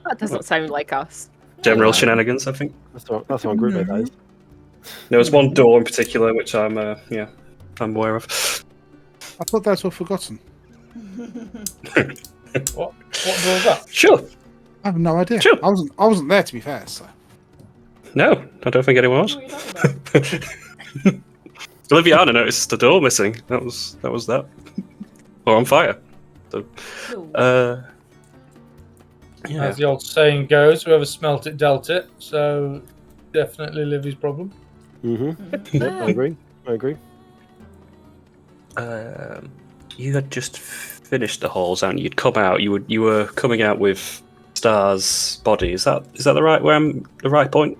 That doesn't sound like us. General shenanigans, I think. That's how group that is. There was one door in particular which I'm aware of. I thought those were forgotten. What door was that? Sure. I have no idea. Sure. I wasn't there, to be fair. So. No, I don't think anyone was. What are you talking about? Liviana noticed the door missing. That was that. Or on fire. So, No. yeah. As the old saying goes, whoever smelt it dealt it. So definitely Livy's problem. Mm-hmm. Yep, I agree. You had just finished the halls, and you'd come out. You were coming out with Star's body. Is that the right where I'm the right point?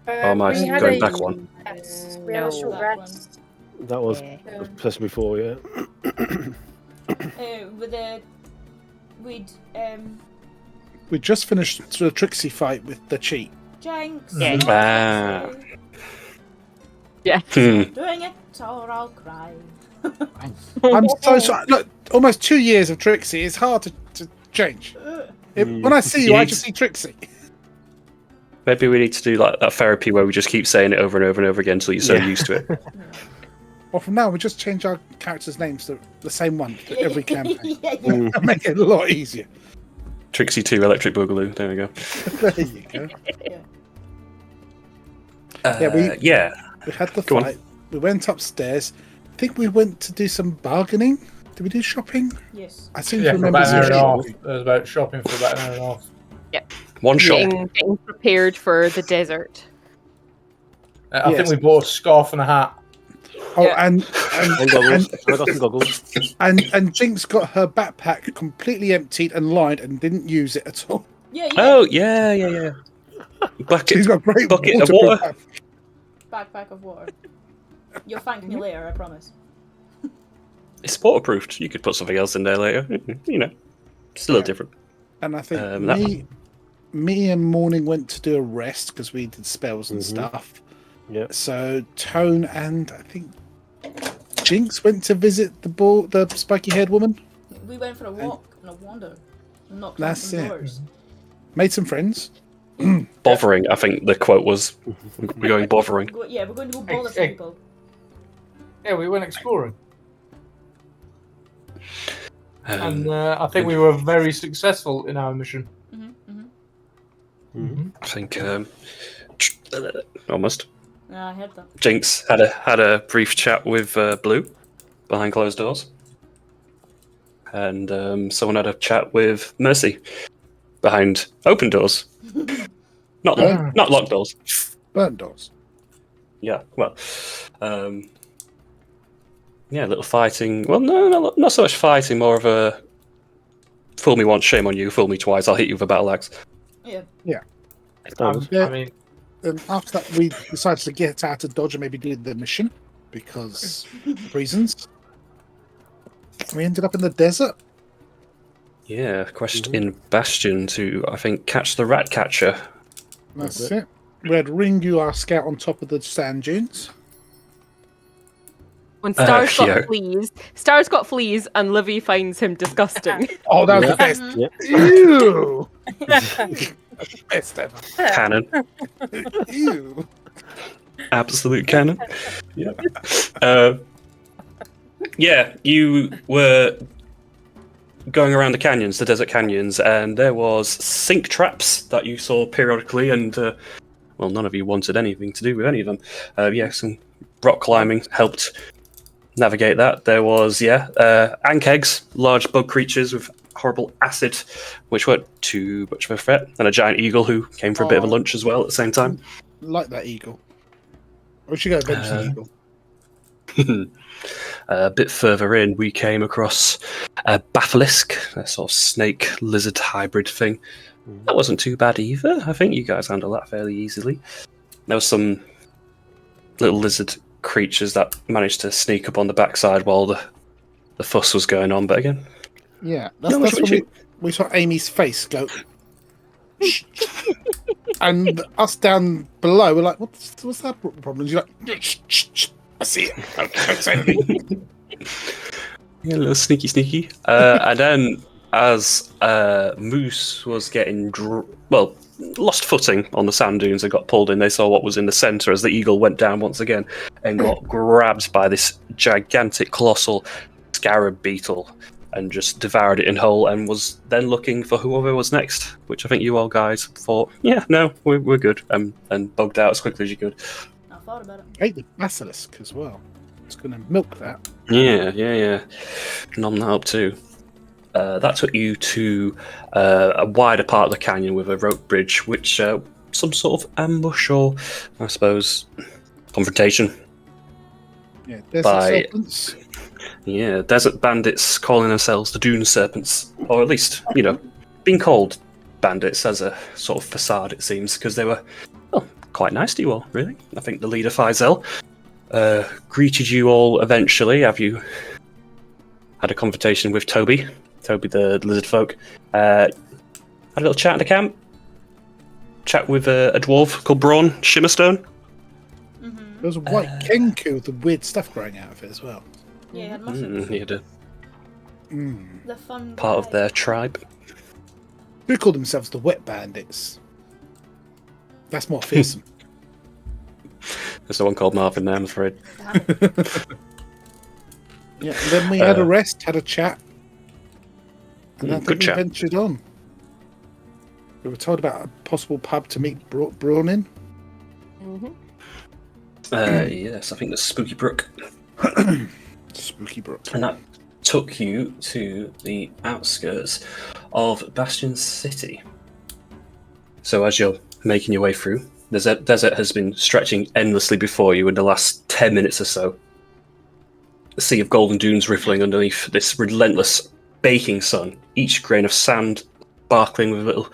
Or am I We had going a- back one? Yes, we had a short That rest. That was Yeah. the session before, yeah. We just finished the Trixie fight with the cheat. Jinx. Yeah. Ah. Yeah. Doing it or I'll cry. I'm so sorry. Look, almost 2 years of Trixie. It's hard to change. When I see you, I just see Trixie. Maybe we need to do like that therapy where we just keep saying it over and over and over again until you're so used to it. Well, from now, we just change our characters' names to the same one for every campaign. Yeah. Make it a lot easier. Trixie 2 Electric Boogaloo. There we go. There you go. Yeah. We had the Go on. fight. We went upstairs. I think we went to do some bargaining. Did we do shopping? Yes. I seem Yeah, to for remember about an hour and a half. some It was about shopping for about an hour and a half. One shot. Getting prepared for the desert. I Yes. think we bought a scarf and a hat. Oh, Yeah. and And goggles. I got some goggles. and Jinx got her backpack completely emptied and lined and didn't use it at all. Yeah. Oh, yeah. Bucket. She's got a great Bucket of waterproof water. Backpack of water. You'll thank me later, I promise. It's waterproofed. You could put something else in there later. You know, it's a little different. And I think That- me and Morning went to do a rest because we did spells and stuff. Yeah. So Tone and I think Jinx went to visit the spiky-haired woman. We went for a walk and a wander. Knocked on That's some it. doors. Made some friends. Bothering, I think the quote was. We're going bothering. Yeah, we're going to go bother some Hey. people. Yeah, we went exploring. Um, And I think we were very successful in our mission. I think almost. Yeah, I heard that. Jinx had a brief chat with Blue behind closed doors, and someone had a chat with Mercy behind open doors, not locked doors. Burnt doors. Yeah, well, yeah, a little fighting. Well, no, not so much fighting, more of a fool me once, shame on you. Fool me twice, I'll hit you with a battle axe. Yeah. Standard. Yeah. I mean, After that, we decided to get out of Dodge and maybe do the mission because reasons. We ended up in the desert. Yeah, quest in Bastion to I think catch the rat catcher. That's it. We had Ringu, our scout, on top of the sand dunes. When Star's yeah. got fleas, and Livy finds him disgusting. Oh, that was the best. Yeah. Ew. Best ever. Cannon, Ew. absolute cannon. Yeah. Yeah, you were going around the canyons, the desert canyons, and there was sink traps that you saw periodically, and well, none of you wanted anything to do with any of them. Yeah, some rock climbing helped navigate that. There was ankegs, large bug creatures with horrible acid, which weren't too much of a threat, and a giant eagle who came for a bit of a lunch as well at the same time. Like that eagle. We should go avenge the eagle. A bit further in, we came across a basilisk, a sort of snake lizard hybrid thing. That wasn't too bad either. I think you guys handled that fairly easily. There was some little lizard creatures that managed to sneak up on the backside while the fuss was going on. But again, Yeah, that's No, when we saw Amy's face go. And us down below, we're like, what's that problem? You're like, shh, I see it. Don't say anything. yeah, a little sneaky. And then as Moose was getting lost footing on the sand dunes and got pulled in, they saw what was in the centre as the eagle went down once again and got grabbed by this gigantic, colossal scarab beetle and just devoured it in whole, and was then looking for whoever was next, which I think you all guys thought, yeah, no, we're good, and bugged out as quickly as you could. I thought about it. I hate the basilisk as well. It's going to milk that. Yeah. Nom that up too. That took you to a wider part of the canyon with a rope bridge, which some sort of ambush or, I suppose, confrontation. Yeah, desert By- serpents. Yeah, desert bandits calling themselves the Dune Serpents, or at least, being called bandits as a sort of facade, it seems, because they were, quite nice to you all, really. I think the leader, Faisal, greeted you all eventually. Have you had a confrontation with Toby the lizard folk? Had a little chat in the camp. Chat with a dwarf called Braun Shimmerstone. Mm-hmm. There was a white kenku with the weird stuff growing out of it as well. Yeah, he had mushrooms. He had a The fun part of guy. their tribe. They called themselves the Wet Bandits. That's more fearsome. There's no one called Marvin there, I'm afraid. Damn it. Yeah, and then we had a rest, had a chat, and then good we chat. ventured on. We were told about a possible pub to meet Braun in. Mm-hmm. Yes, I think the Spooky Brook. Spooky Brook. And that took you to the outskirts of Bastion City. So as you're making your way through, the desert has been stretching endlessly before you in the last 10 minutes or so. A sea of golden dunes rippling underneath this relentless baking sun, each grain of sand sparkling with a little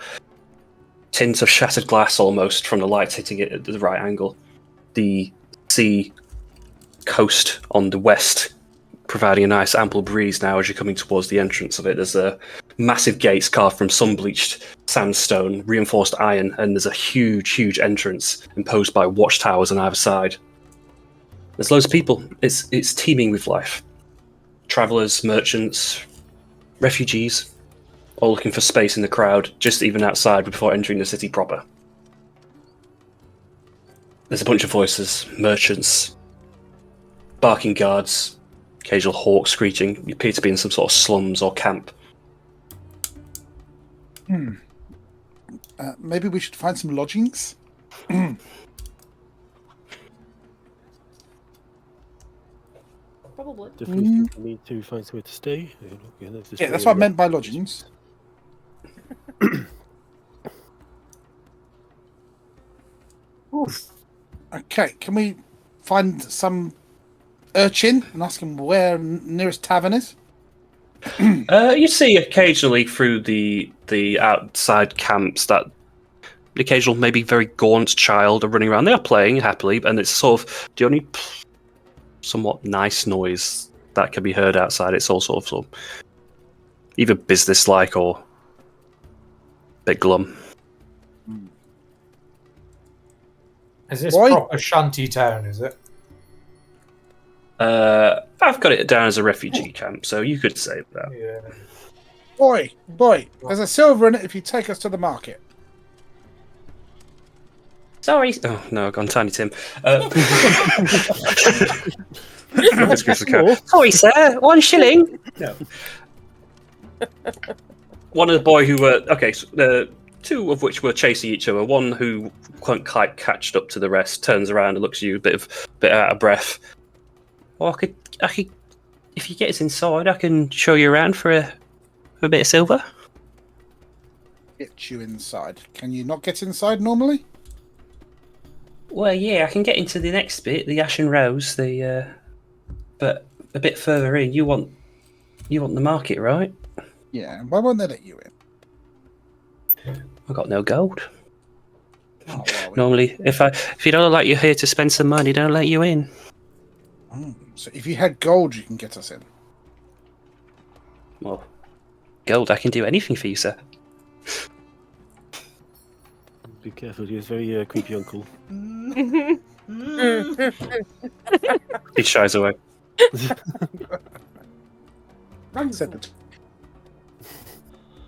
tint of shattered glass almost from the lights hitting it at the right angle. The sea coast on the west providing a nice ample breeze now as you're coming towards the entrance of it. There's massive gates carved from sun-bleached sandstone, reinforced iron, and there's a huge entrance imposed by watchtowers on either side. There's loads of people. It's teeming with life. Travellers, merchants, refugees, all looking for space in the crowd, just even outside before entering the city proper. There's a bunch of voices, merchants, barking guards, occasional hawks screeching. You appear to be in some sort of slums or camp. Maybe we should find some lodgings. Probably. Definitely need to find somewhere to stay. Yeah, that's what I meant by lodgings. Oof. Okay, can we find some urchin and ask him where nearest tavern is? You see occasionally through the outside camps that the occasional, maybe very gaunt child are running around. They are playing happily, and it's sort of the only somewhat nice noise that can be heard outside. It's all sort of either business-like or a bit glum. Is this Why? proper shanty town, is it? I've got it down as a refugee camp, so you could say that. Yeah. Boy, there's a silver in it if you take us to the market. Sorry. Oh no, I've gone Tiny Tim. Let's go for the cat. Sorry, sir. 1 shilling. No. One of the boy who were so two of which were chasing each other. One who couldn't quite catch up to the rest turns around and looks at you, a bit out of breath. Oh, I could, if you get us inside, I can show you around for a bit of silver. Get you inside. Can you not get inside normally? Well, yeah, I can get into the next bit, the Ashen Rose, but a bit further in. You want the market, right? Yeah, why won't they let you in? I've got no gold. Oh, well, Normally, if you don't like you're here to spend some money, don't let you in. So if you had gold, you can get us in. Well, gold, I can do anything for you, sir. Be careful, he's very creepy uncle. He shies away. Said that.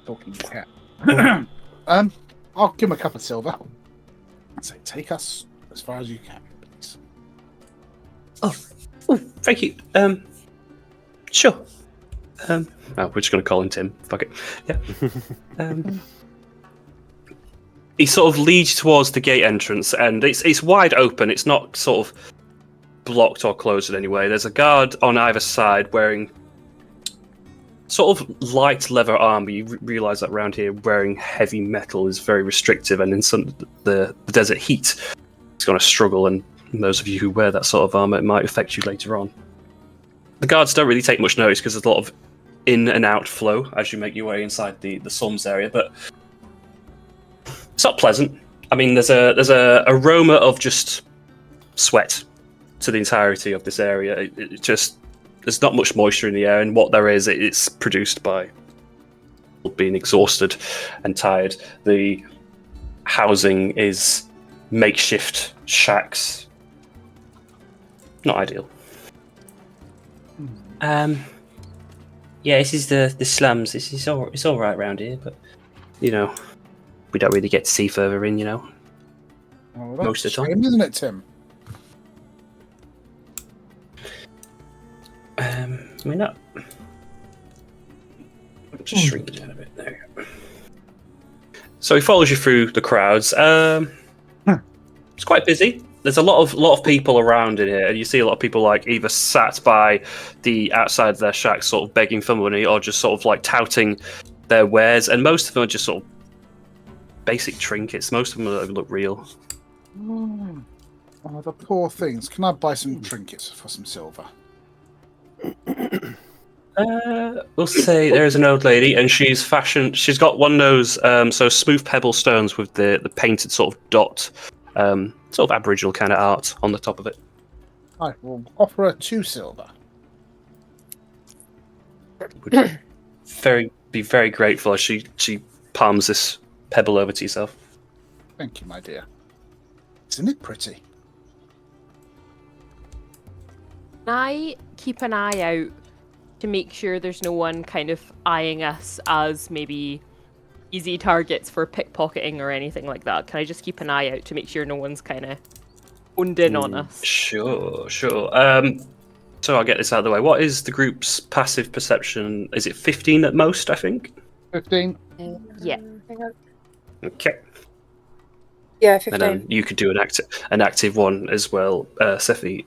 talking cat. I'll give him a couple of silver. I say, take us as far as you can, please. Oh, thank you. Sure. Oh, we're just going to call him Tim. Fuck it. Yeah. He sort of leads towards the gate entrance, and it's wide open. It's not sort of blocked or closed in any way. There's a guard on either side wearing sort of light leather armor. You realise that around here, wearing heavy metal is very restrictive, and in the desert heat, it's going to struggle. And those of you who wear that sort of armor, it might affect you later on. The guards don't really take much notice because there's a lot of in and out flow as you make your way inside the slums area, but it's not pleasant. I mean, there's a aroma of just sweat to the entirety of this area. It just there's not much moisture in the air, and what there is, it's produced by being exhausted and tired. The housing is makeshift shacks. Not ideal. Yeah, this is the slums. It's all right around here, but You know, we don't really get to see further in, you know. Oh, Most of the time. shame, isn't it, Tim? I mean, that. Just shrink it down a bit. There you go. So he follows you through the crowds. It's quite busy. There's a lot of people around in here, and you see a lot of people like either sat by the outside of their shacks, sort of begging for money, or just sort of like touting their wares. And most of them are just sort of basic trinkets. Most of them don't look real. Oh, the poor things. Can I buy some trinkets for some silver? We'll say there is an old lady, and she's fashioned. She's got one of those so smooth pebble stones with the painted sort of dot, sort of Aboriginal kind of art on the top of it. I will offer her 2 silver. Would be very grateful as she palms this pebble over to yourself. Thank you, my dear. Isn't it pretty? Can I keep an eye out to make sure there's no one kind of eyeing us as maybe easy targets for pickpocketing or anything like that? Can I just keep an eye out to make sure no one's kind of honed in on us? Sure. So I'll get this out of the way. What is the group's passive perception? Is it 15 at most, I think? 15. Yeah. Okay. Yeah, And then 15. you could do an active one as well, Sephi.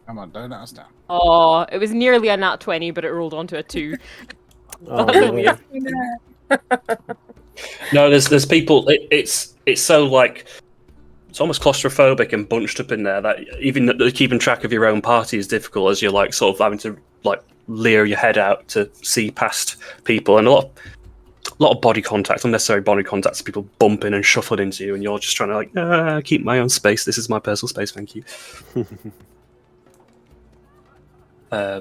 Come on, don't let us down. Oh, it was nearly a nat 20, but it rolled onto a 2. Oh, That's no. weird. No, there's people. It's so like it's almost claustrophobic and bunched up in there that even keeping track of your own party is difficult, as you're like sort of having to like leer your head out to see past people, and a lot of body contact, unnecessary body contact, people bumping and shuffling into you, and you're just trying to like keep my own space. This is my personal space, thank you. Yeah,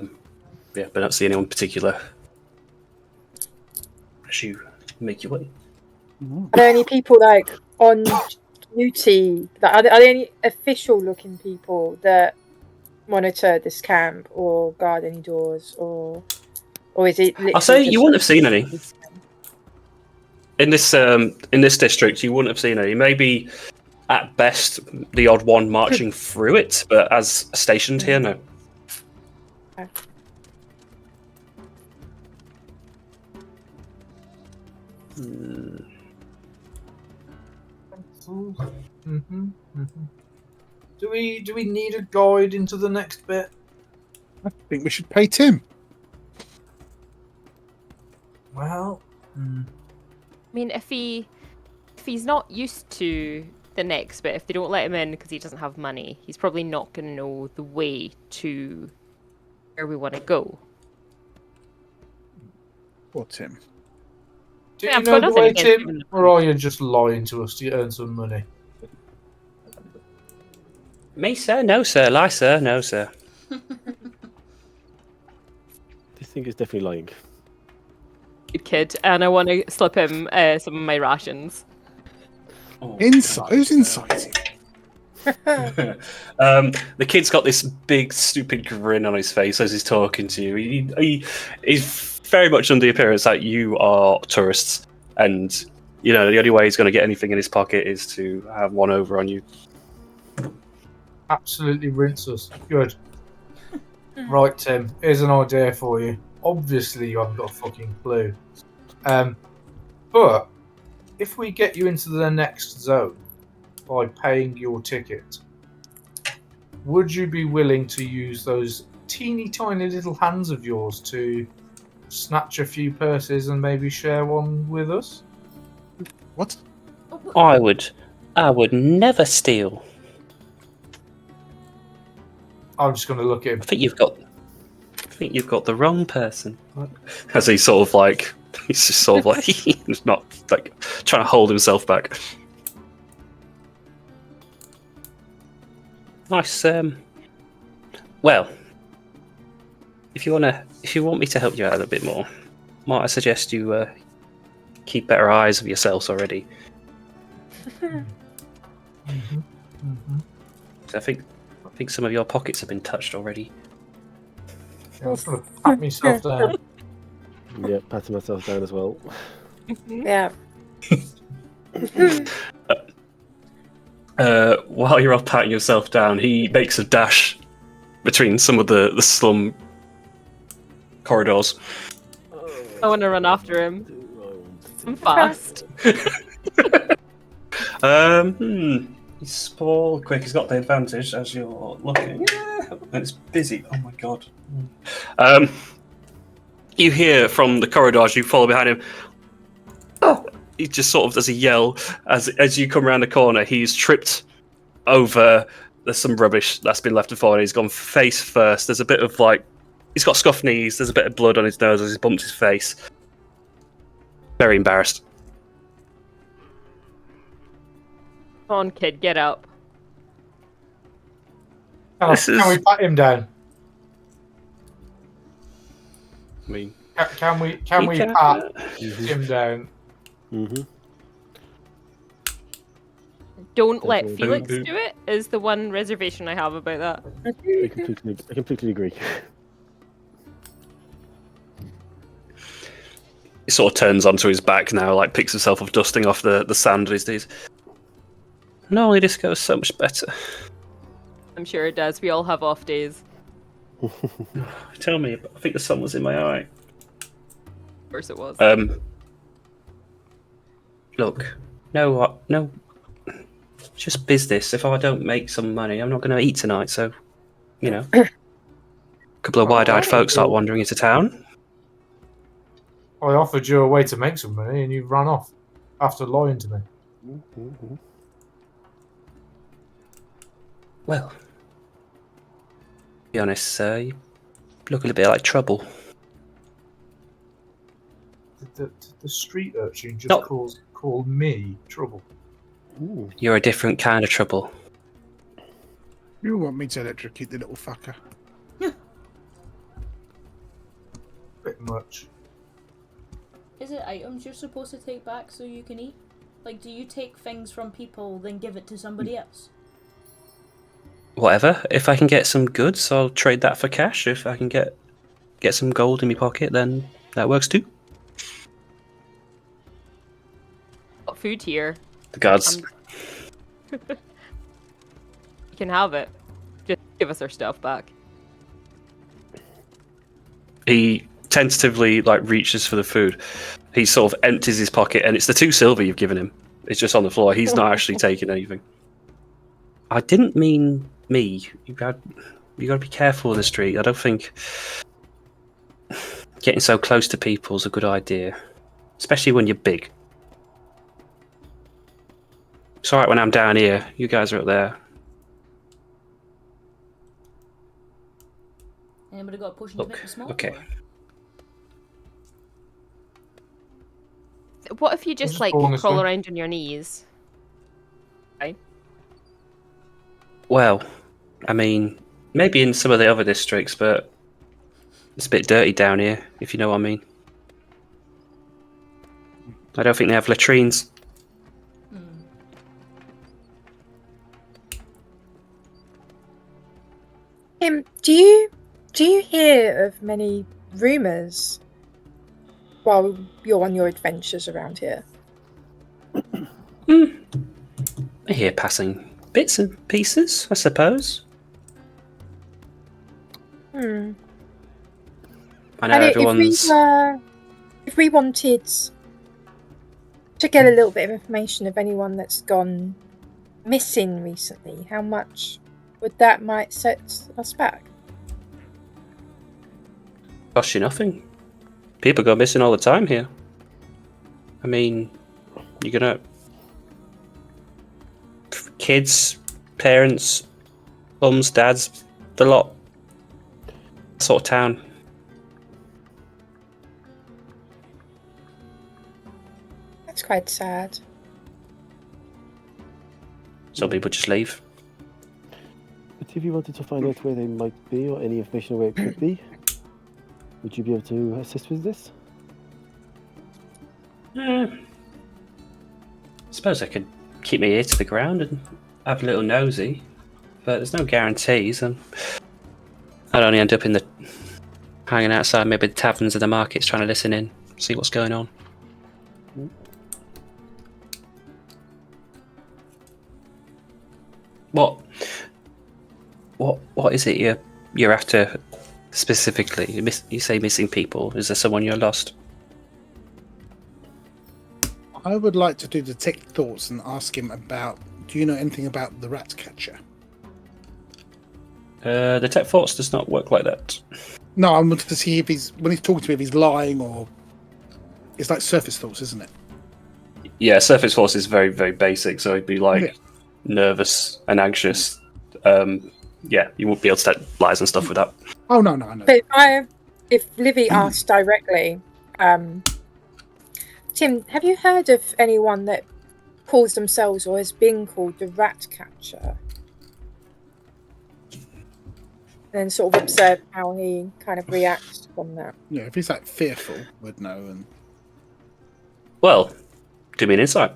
but I don't see anyone particular as you make your way. Are there any people like on duty? Are there any official looking people that monitor this camp or guard any doors, or is it? I'll say literally you wouldn't have seen any in this district. You wouldn't have seen any. Maybe at best the odd one marching through it, but as stationed here, no. Okay. Do we need a guide into the next bit? I think we should pay Tim. Well, I mean, if he's not used to the next bit, if they don't let him in because he doesn't have money, he's probably not going to know the way to where we want to go. Poor Tim. do Yeah, you I've know got the way, nothing against Tim, him. or are you just lying to us to earn some money? me, sir? No, sir. Lie, sir? No, sir. This thing is definitely lying. Good kid, and I want to slip him some of my rations. Inside? Who's inside? The kid's got this big, stupid grin on his face as he's talking to you. He's very much under the appearance that you are tourists, and you know the only way he's going to get anything in his pocket is to have one over on you. Absolutely rinse us. Good. Right, Tim. Here's an idea for you. Obviously, you haven't got a fucking clue. But if we get you into the next zone by paying your ticket, would you be willing to use those teeny tiny little hands of yours to snatch a few purses and maybe share one with us? What? I would never steal. I'm just going to look at him. I think you've got the wrong person. As he's sort of like, he's just sort of like, he's not like trying to hold himself back. Nice. Well, if you want me to help you out a little bit more, might I suggest you keep better eyes of yourselves already? I think some of your pockets have been touched already. Yeah, I'm just going to pat myself down. Yeah, patting myself down as well. Yeah. While you're off patting yourself down, he makes a dash between some of the slum corridors. I want to run after him. I'm fast. He's small, quick. He's got the advantage as you're looking. Yeah, and it's busy. Oh my god. You hear from the corridors. You follow behind him. Oh! He just sort of does a yell as you come around the corner. He's tripped over. There's some rubbish that's been left before, and he's gone face first. There's a bit of like, he's got scuffed knees. There's a bit of blood on his nose as he bumped his face. Very embarrassed. Come on, kid, get up. Can we pat him down? I mean, Can we pat him down? Mm-hmm. Don't let Definitely. Felix do it, is the one reservation I have about that. I completely agree. he sort of turns onto his back now, like picks himself up, dusting off the sand of his knees. No, this goes so much better. I'm sure it does. We all have off days. Tell me, I think the sun was in my eye. Of course it was. Look, no, just business. If I don't make some money, I'm not going to eat tonight. So, you know, a couple of wide-eyed folks start wandering into town. I offered you a way to make some money and you ran off after lying to me. Mm-hmm. Well, to be honest, sir, you look a little bit like trouble. The street urchin just No. called me trouble. Ooh. You're a different kind of trouble. You want me to electrocute the little fucker? Bit much. Is it items you're supposed to take back so you can eat? Like, do you take things from people, then give it to somebody else? Whatever. If I can get some goods, I'll trade that for cash. If I can get some gold in my pocket, then that works too. Got food here. The guards. You can have it. Just give us our stuff back. He tentatively like reaches for the food. He sort of empties his pocket, and it's the 2 silver you've given him. It's just on the floor. He's not actually taking anything. I didn't mean me. You got to be careful in the street. I don't think getting so close to people is a good idea, especially when you're big. It's alright when I'm down here. You guys are up there. Anybody got a push to Look, make you small? okay. What if you just just like pulling this crawl one. around on your knees? Well, I mean, maybe in some of the other districts, but it's a bit dirty down here, if you know what I mean. I don't think they have latrines. Do you hear of many rumours while you're on your adventures around here? I hear passing bits and pieces, I suppose. I know And everyone's. if we wanted to get a little bit of information of anyone that's gone missing recently, how much would that might set us back? Cost you nothing. People go missing all the time here. I mean, you're gonna. Kids, parents, mums, dads, the lot. Sort of town. That's quite sad. Some people just leave. But if you wanted to find out where they might be or any information where it could be, would you be able to assist with this? I suppose I could keep my ear to the ground and have a little nosy, but there's no guarantees, and I'd only end up in the hanging outside maybe the taverns or the markets trying to listen in, see what's going on. What is it you're after specifically? You say missing people. Is there someone you're lost? I would like to do detect thoughts and ask him about. Do you know anything about the rat catcher? The tech force does not work like that. No, I wanted to see if when he's talking to me, if he's lying or it's like surface thoughts, isn't it? Yeah, surface force is very, very basic, so he'd be like nervous and anxious. Yeah, you won't be able to tell lies and stuff with that. Oh no, I know. But if Livy asked directly, Tim, have you heard of anyone that calls themselves or has been called the rat catcher? And then sort of observe how he kind of reacts from that. Yeah, if he's like fearful, we'd know. And Well, do me an insight.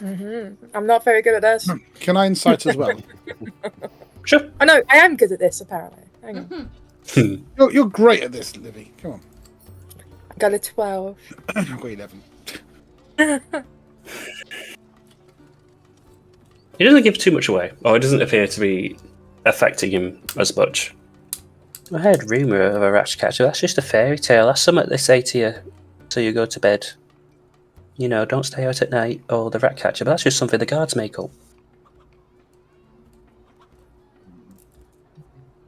I'm not very good at this. can I insight as well? Sure. I know, I am good at this, apparently. Hang on. You're great at this, Livy. Come on. I got a 12. I've got 11. He doesn't give too much away, or it doesn't appear to be affecting him as much. I heard rumour of a rat catcher. That's just a fairy tale. That's something they say to you so you go to bed. You know, don't stay out at night, or the rat catcher. But that's just something the guards make up.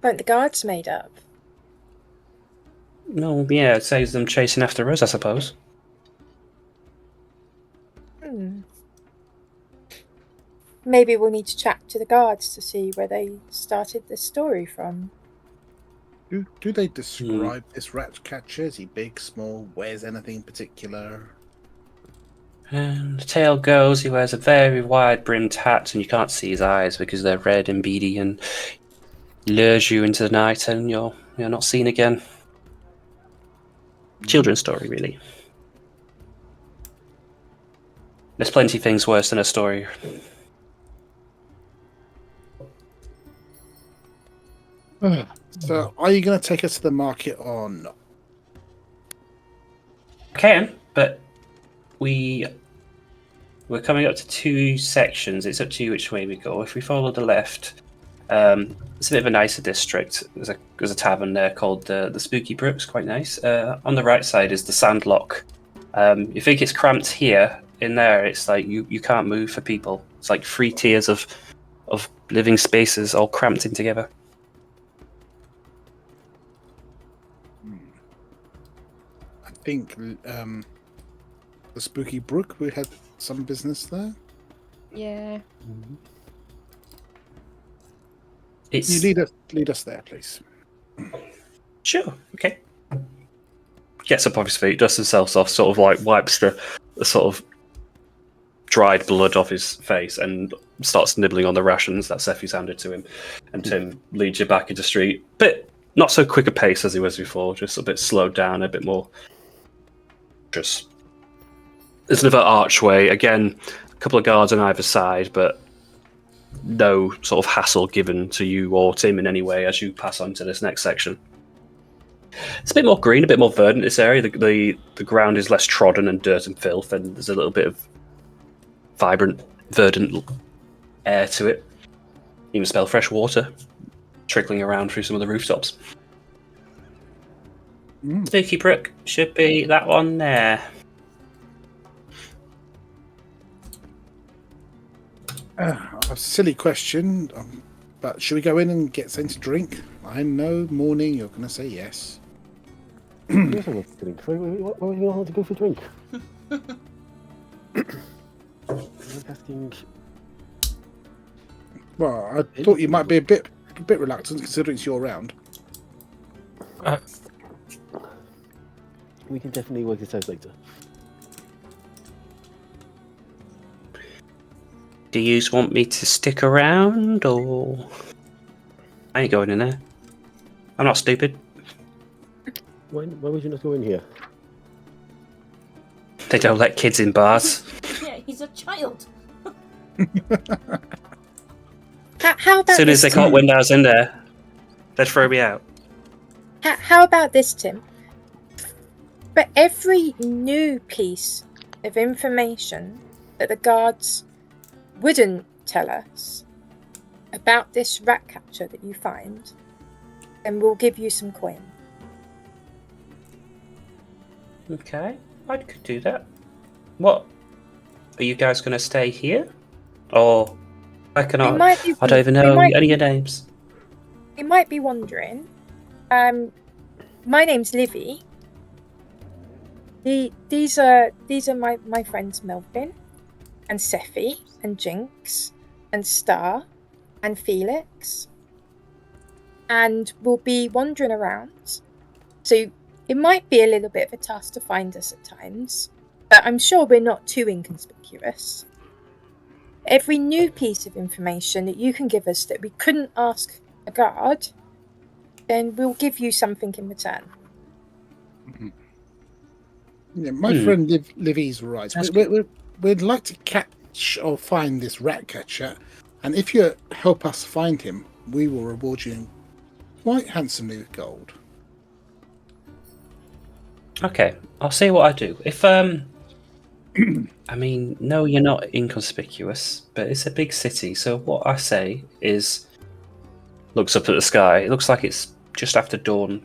Weren't the guards made up? No, yeah, it saves them chasing after us, I suppose. Maybe we'll need to chat to the guards to see where they started this story from. Do they describe this rat catcher? Is he big, small, wears anything in particular? And the tale goes he wears a very wide-brimmed hat, and you can't see his eyes because they're red and beady, and lures you into the night, and you're not seen again. Children's story, really. There's plenty of things worse than a story. So, are you going to take us to the market or not? I can, but we're coming up to two sections. It's up to you which way we go. If we follow the left, it's a bit of a nicer district. There's a tavern there called the Spooky Brooks, quite nice. On the right side is the Sandlock. You think it's cramped here. In there, it's like you can't move for people. It's like 3 tiers of living spaces all cramped in together. I think the Spooky Brook, we had some business there. Yeah. It's You lead us there, please. sure, okay. Gets up off his feet, dusts himself off, sort of like wipes the sort of dried blood off his face, and starts nibbling on the rations that Sephi's handed to him. And Tim leads you back into the street. Bit not so quick a pace as he was before, just a bit slowed down, a bit more. Just there's another archway again, a couple of guards on either side, but no sort of hassle given to you or Tim in any way as you pass on to this next section. It's a bit more green, a bit more verdant. This area, the ground is less trodden and dirt and filth, and there's a little bit of vibrant, verdant air to it. You can smell fresh water trickling around through some of the rooftops. Spooky Brook should be that one there. A silly question, but should we go in and get something to drink? I know, morning, you're going to say yes. Yes, I want to drink. Why would you not want to go for a drink? I'm asking. Well, I thought you might be a bit reluctant considering it's your round. We can definitely work this out later. Do you want me to stick around, or I ain't going in there? I'm not stupid. Why would you not go in here? They don't let kids in bars. Yeah, he's a child. How about As soon as they this, caught Tim? windows in there, they'd throw me out. How about this, Tim? For every new piece of information that the guards wouldn't tell us about this rat catcher that you find, then we'll give you some coin. Okay, I could do that. What? Are you guys going to stay here? Or I cannot. I don't even know any of your names. You might be wondering. My name's Livy. These are my friends Melvin, and Sephi, and Jinx, and Star, and Felix. And we'll be wandering around. So it might be a little bit of a task to find us at times, but I'm sure we're not too inconspicuous. Every new piece of information that you can give us that we couldn't ask a guard, then we'll give you something in return. Yeah, my friend Livy's right. We'd like to catch or find this rat catcher, and if you help us find him, we will reward you quite handsomely with gold. Okay, I'll see what I do. If I mean, no, you're not inconspicuous, but it's a big city. So what I say is, looks up at the sky. It looks like it's just after dawn,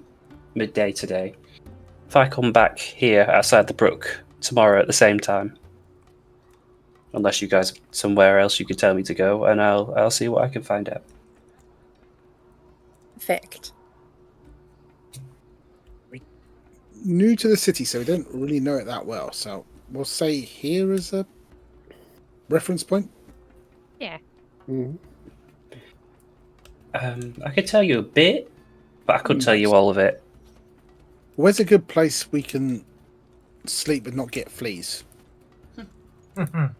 midday today. If I come back here outside the brook tomorrow at the same time, unless you guys somewhere else you could tell me to go, and I'll see what I can find out. Perfect. New to the city, so we don't really know it that well. So we'll say here as a reference point. Yeah. Mm-hmm. I could tell you a bit, but I couldn't tell you all of it. Where's a good place we can sleep and not get fleas? I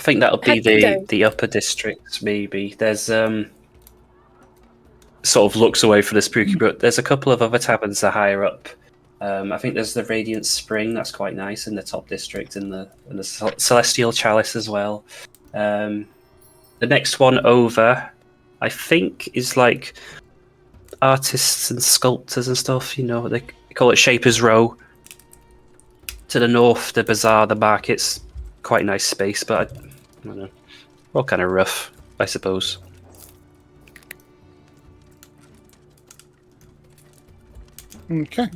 think that'll be the upper districts, maybe. There's sort of looks away from the Spooky Brook. There's a couple of other taverns that are higher up. I think there's the Radiant Spring, that's quite nice in the top district, and the Celestial Chalice as well. The next one over, I think, is like artists and sculptors and stuff. You know, they call it Shaper's Row. To the north, the bazaar, the markets, quite nice space, but I don't know, all kind of rough, I suppose. Okay.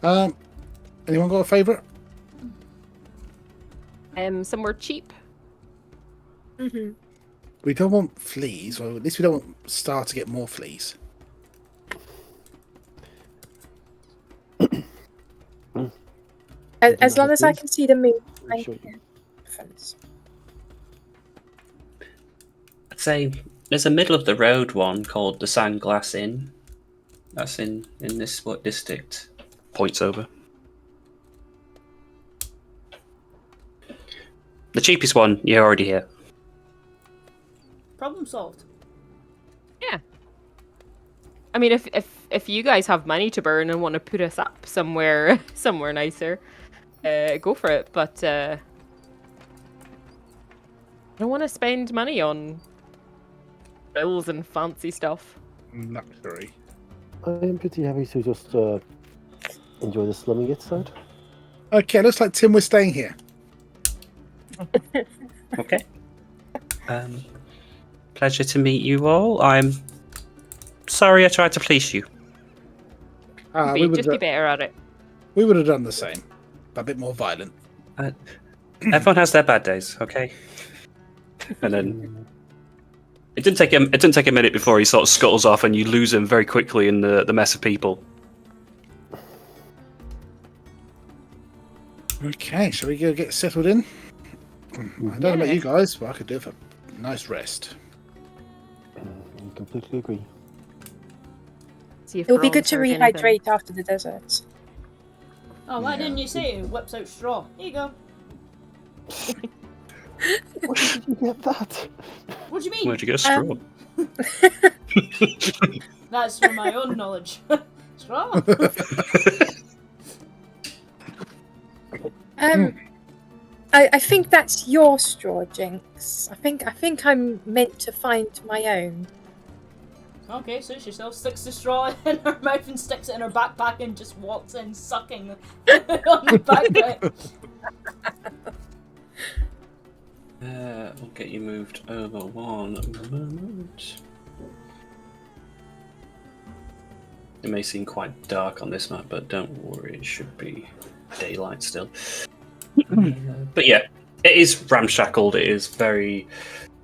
Anyone got a favourite? Somewhere cheap. Mm-hmm. We don't want fleas, or at least we don't want Star to get more fleas. As long as I can see the moon. I'd say there's a middle of the road one called the Sandglass Inn. That's in this what district? Points over. The cheapest one, you're already here. Problem solved. Yeah. I mean, if you guys have money to burn and want to put us up somewhere nicer, go for it. But I don't want to spend money on bills and fancy stuff. Luxury. I am pretty happy to just enjoy the slumming outside. Okay, looks like Tim, we're staying here. Okay. Pleasure to meet you all. I'm sorry I tried to fleece you. We would Just be better at it. we would have done the same, but a bit more violent. Everyone has their bad days, okay? And then it didn't take a minute before he sort of scuttles off, and you lose him very quickly in the mess of people. Okay, shall we go get settled in? I don't know about you guys, but I could do it for a nice rest. I completely agree. See if It would be Ron's good to heard anything. rehydrate after the desert. Oh, why Yeah. didn't you say it? Whips out straw. Here you go. Where did you get that? What do you mean? Where'd you get a straw? That's from my own knowledge. Straw. I think that's your straw, Jinx. I think I'm meant to find my own. Okay, so she still sticks the straw in her mouth and sticks it in her backpack and just walks in sucking on the backpack. We'll get you moved over one moment. It may seem quite dark on this map, but don't worry, it should be daylight still. But yeah, it is ramshackled. It is very,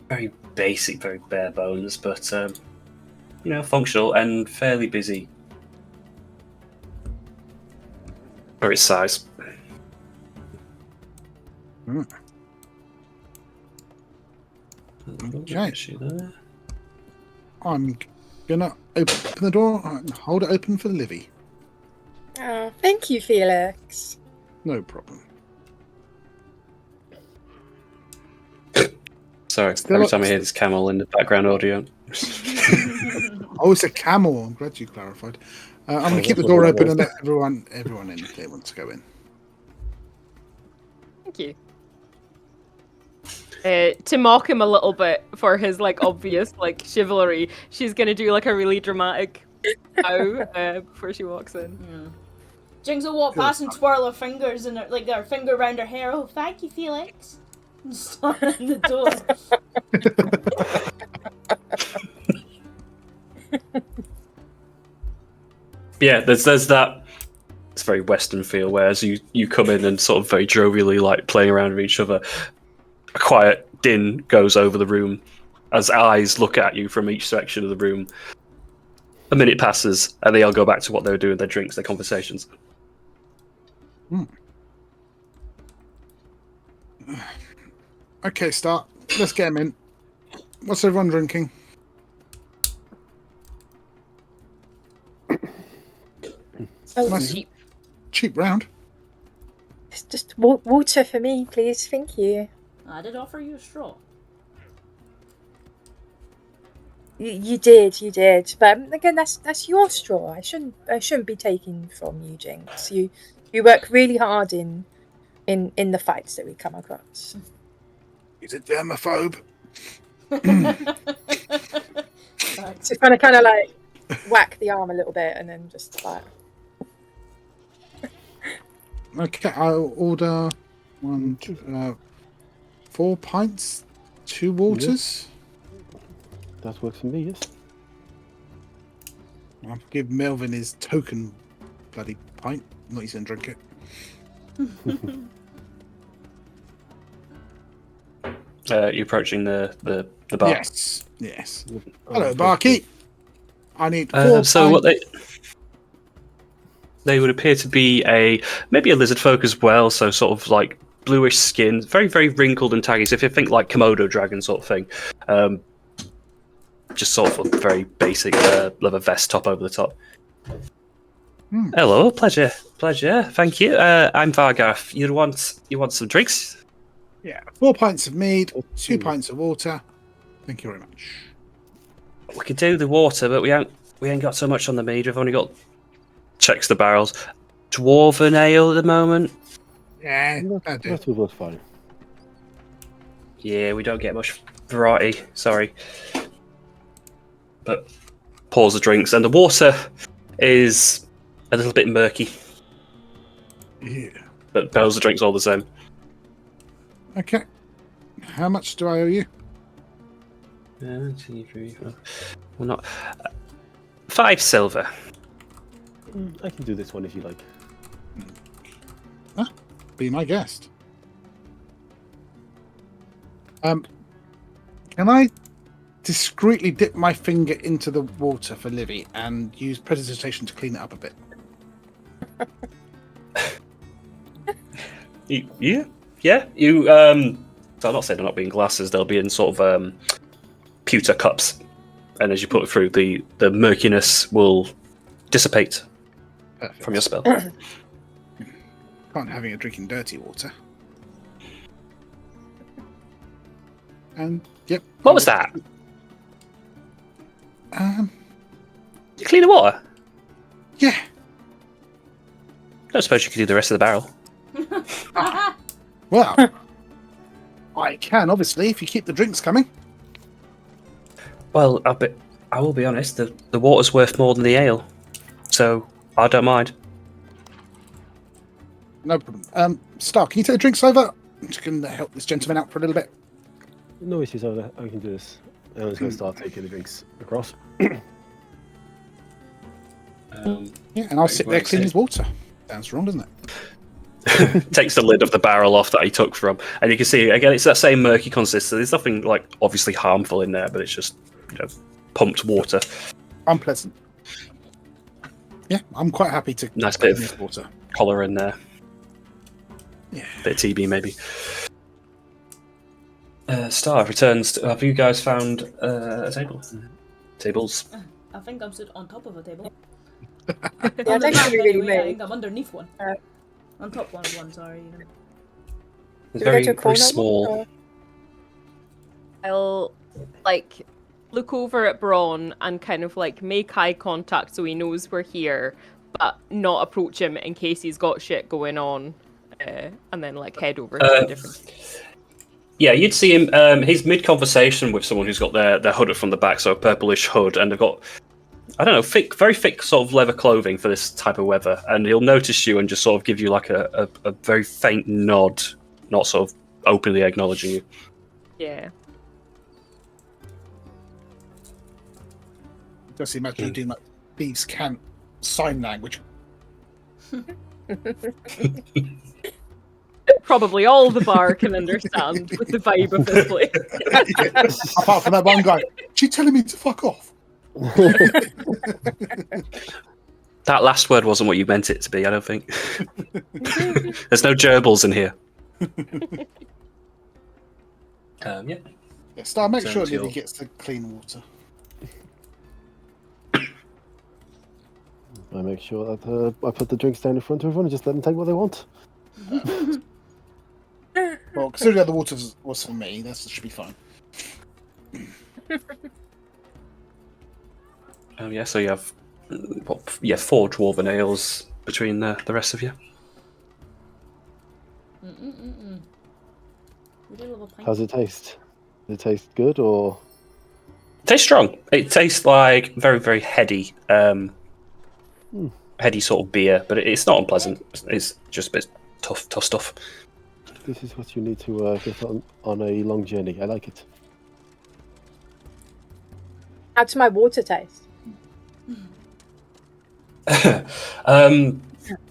very basic, very bare bones, but functional and fairly busy for its size. Okay. There. I'm gonna open the door and hold it open for Livy. Oh, thank you, Felix. No problem. Sorry, Still every up- time I hear this camel in the background audio. Oh, it's a camel. I'm glad you clarified. I'm gonna keep the door open and let everyone in if they want to go in. Thank you. To mock him a little bit for his obvious chivalry, she's gonna do a really dramatic bow before she walks in. Yeah. Jinx will walk past and twirl her fingers and her finger around her hair. Oh, thank you, Felix. And start in the door. Yeah, there's that. It's very Western feel, whereas you come in and sort of very jovially playing around with each other. A quiet din goes over the room as eyes look at you from each section of the room. A minute passes, and they all go back to what they were doing, their drinks, their conversations. Okay, start. Let's get them in. What's everyone drinking? Oh, Nice. Cheap round. it's just water for me, please. Thank you. I did offer you a straw. You did. But again, that's your straw. I shouldn't be taking from you, Jinx. You work really hard in the fights that we come across. He's a germaphobe. So kind of whack the arm a little bit and then just like. Okay, I'll order 4 pints, 2 waters. That works for me, yes. I'll give Melvin his token bloody pint. Not he's gonna drink it. You're approaching the bar. Yes. Hello, barkeep. I need 4 pints. So what they would appear to be maybe a lizard folk as well, so sort of bluish skin, very, very wrinkled and taggy. So if you think Komodo dragon sort of thing, just sort of a very basic leather vest top over the top. Hello, pleasure, thank you. I'm Vargarth. You want some drinks? Yeah, 4 pints of mead, 2 pints of water. Thank you very much. We could do the water, but we ain't got so much on the mead. We've only got checks the barrels. Dwarven ale at the moment. Yeah, that'll do. That will work fine. Yeah, we don't get much variety. Sorry, but pours the drinks and the water. is a little bit murky, Yeah. but bells the drinks all the same. Okay. How much do I owe you? 2, 3, 4. Well, not 5 silver. I can do this one if you like. Be my guest. Can I discreetly dip my finger into the water for Livy and use prestidigitation to clean it up a bit? Yeah. You so I'm not saying they're not being glasses. They'll be in sort of pewter cups, and as you put it through, the murkiness will dissipate Perfect. from your spell. Can't having a drinking dirty water. And yep. What was that? You clean the water? Yeah. I don't suppose you could do the rest of the barrel. Well, I can obviously if you keep the drinks coming. Well, I will be honest. The water's worth more than the ale, so I don't mind. No problem. Star, can you take the drinks over? I'm just going to help this gentleman out for a little bit. No issues over. I can do this. I'm just going to start taking the drinks across. Yeah, and I'll sit there clean his water. Sounds wrong, doesn't it? Takes the lid of the barrel off that he took from, and you can see again it's that same murky consistency. There's nothing like obviously harmful in there, but it's just pumped water. Unpleasant. Yeah, I'm quite happy to Nice clean bit this of water. colour in there. Yeah. Bit of TB maybe. Star returns. Have you guys found a table? Tables. I think I'm sitting on top of a table. Yeah, On it's the map, actually really anyway, I made. think I'm underneath one. On top one, sorry. It's Do we go very, to a very corner? small. Or- I'll look over at Braun and kind of make eye contact so he knows we're here, but not approach him in case he's got shit going on, and then head over to a different. Yeah, you'd see him. He's mid-conversation with someone who's got their hood from the back, so a purplish hood, and they've got, I don't know, very thick sort of leather clothing for this type of weather. And he'll notice you and just sort of give you a very faint nod, not sort of openly acknowledging you. Yeah. Just imagine you doing thieves' can't sign language. Probably all the bar can understand with the vibe of this place. Apart from that one guy, she's telling me to fuck off. That last word wasn't what you meant it to be, I don't think. There's no gerbils in here. Yeah. Yeah, Star, make Turn sure to Lily your- gets the clean water. I make sure that I put the drinks down in front of everyone and just let them take what they want. Well, considering the other water was for me, that should be fine. Yeah, so you have 4 dwarven ales between the rest of you. How's it taste? Does it taste good or? It tastes strong. It tastes like very, very heady, heady sort of beer, but it's not unpleasant. It's just a bit tough stuff. This is what you need to get on a long journey. I like it. How does my water taste?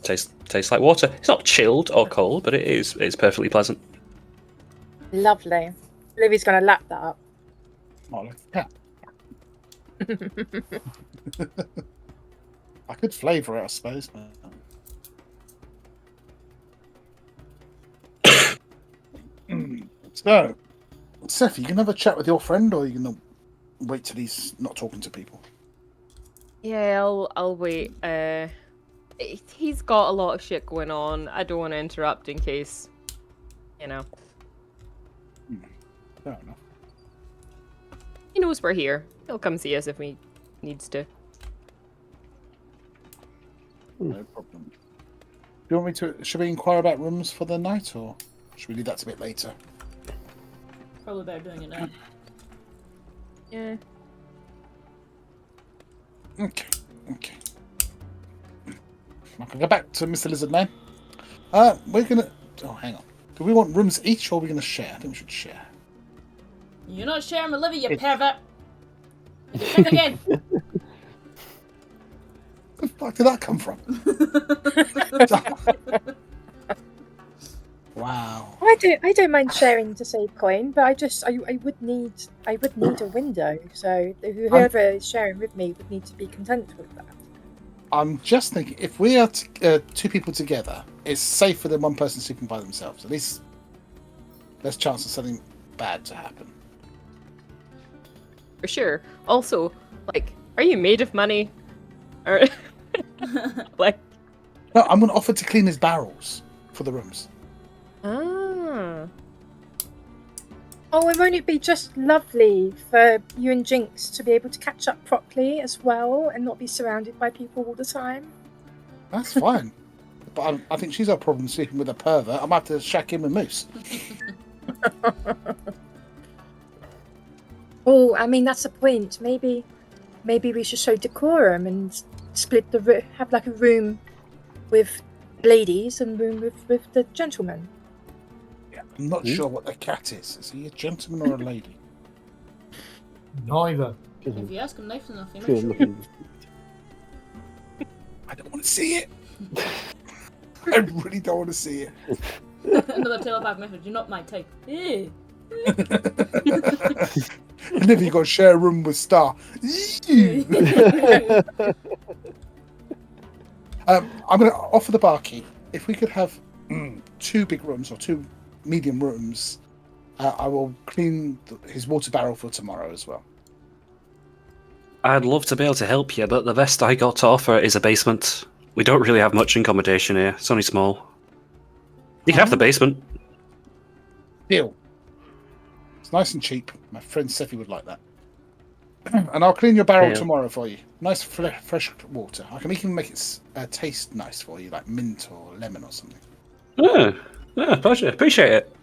Tastes like water. It's not chilled or cold, but it's perfectly pleasant. Lovely. Livy's gonna lap that up. Oh, look at that. I could flavour it, I suppose. So, Seth, you can have a chat with your friend, or you can wait till he's not talking to people. Yeah, I'll wait. He's got a lot of shit going on. I don't want to interrupt in case, Fair enough. He knows we're here. He'll come see us if he needs to. No problem. Do you want me to? Should we inquire about rooms for the night, or should we leave that a bit later? Probably better doing it now. Yeah. Okay. I can go back to Mr. Lizard Man. We're gonna. Oh, hang on. Do we want rooms each, or are we gonna share? I think we should share. You're not sharing with Livy, you pervert. Think again. Where the fuck did that come from? Wow. I don't mind sharing to save coin, but I would need a window. So whoever is sharing with me would need to be content with that. I'm just thinking, if we are two people together, it's safer than one person sleeping by themselves. At least less chance of something bad to happen. For sure. Also, like, are you made of money? Or like, No, I'm going to offer to clean his barrels for the rooms. ah, Oh, and won't it be just lovely for you and Jinx to be able to catch up properly as well and not be surrounded by people all the time? That's fine. But I think she's got a problem sleeping with a pervert. I might have to shack him with Moose. Oh, I mean, that's the point. Maybe we should show decorum and split have like a room with ladies and room with the gentlemen. Yeah, I'm not sure what the cat is. Is he a gentleman or a lady? Neither. If you ask him nice enough, he might Good show you. looking. I don't want to see it. I really don't want to see it. Another telepath message. You're not my type. Ew. And if you got to share a room with Star. I'm going to offer the barkeep, if we could have 2 big rooms or 2 medium rooms, I will clean his water barrel for tomorrow as well. I'd love to be able to help you, but the best I got to offer is a basement. We don't really have much accommodation here. It's only small. You can have the basement. Deal. It's nice and cheap. My friend Seffi would like that. And I'll clean your barrel Deal. tomorrow for you. Nice fresh water. I can even make it taste nice for you, like mint or lemon or something. Pleasure. Appreciate it.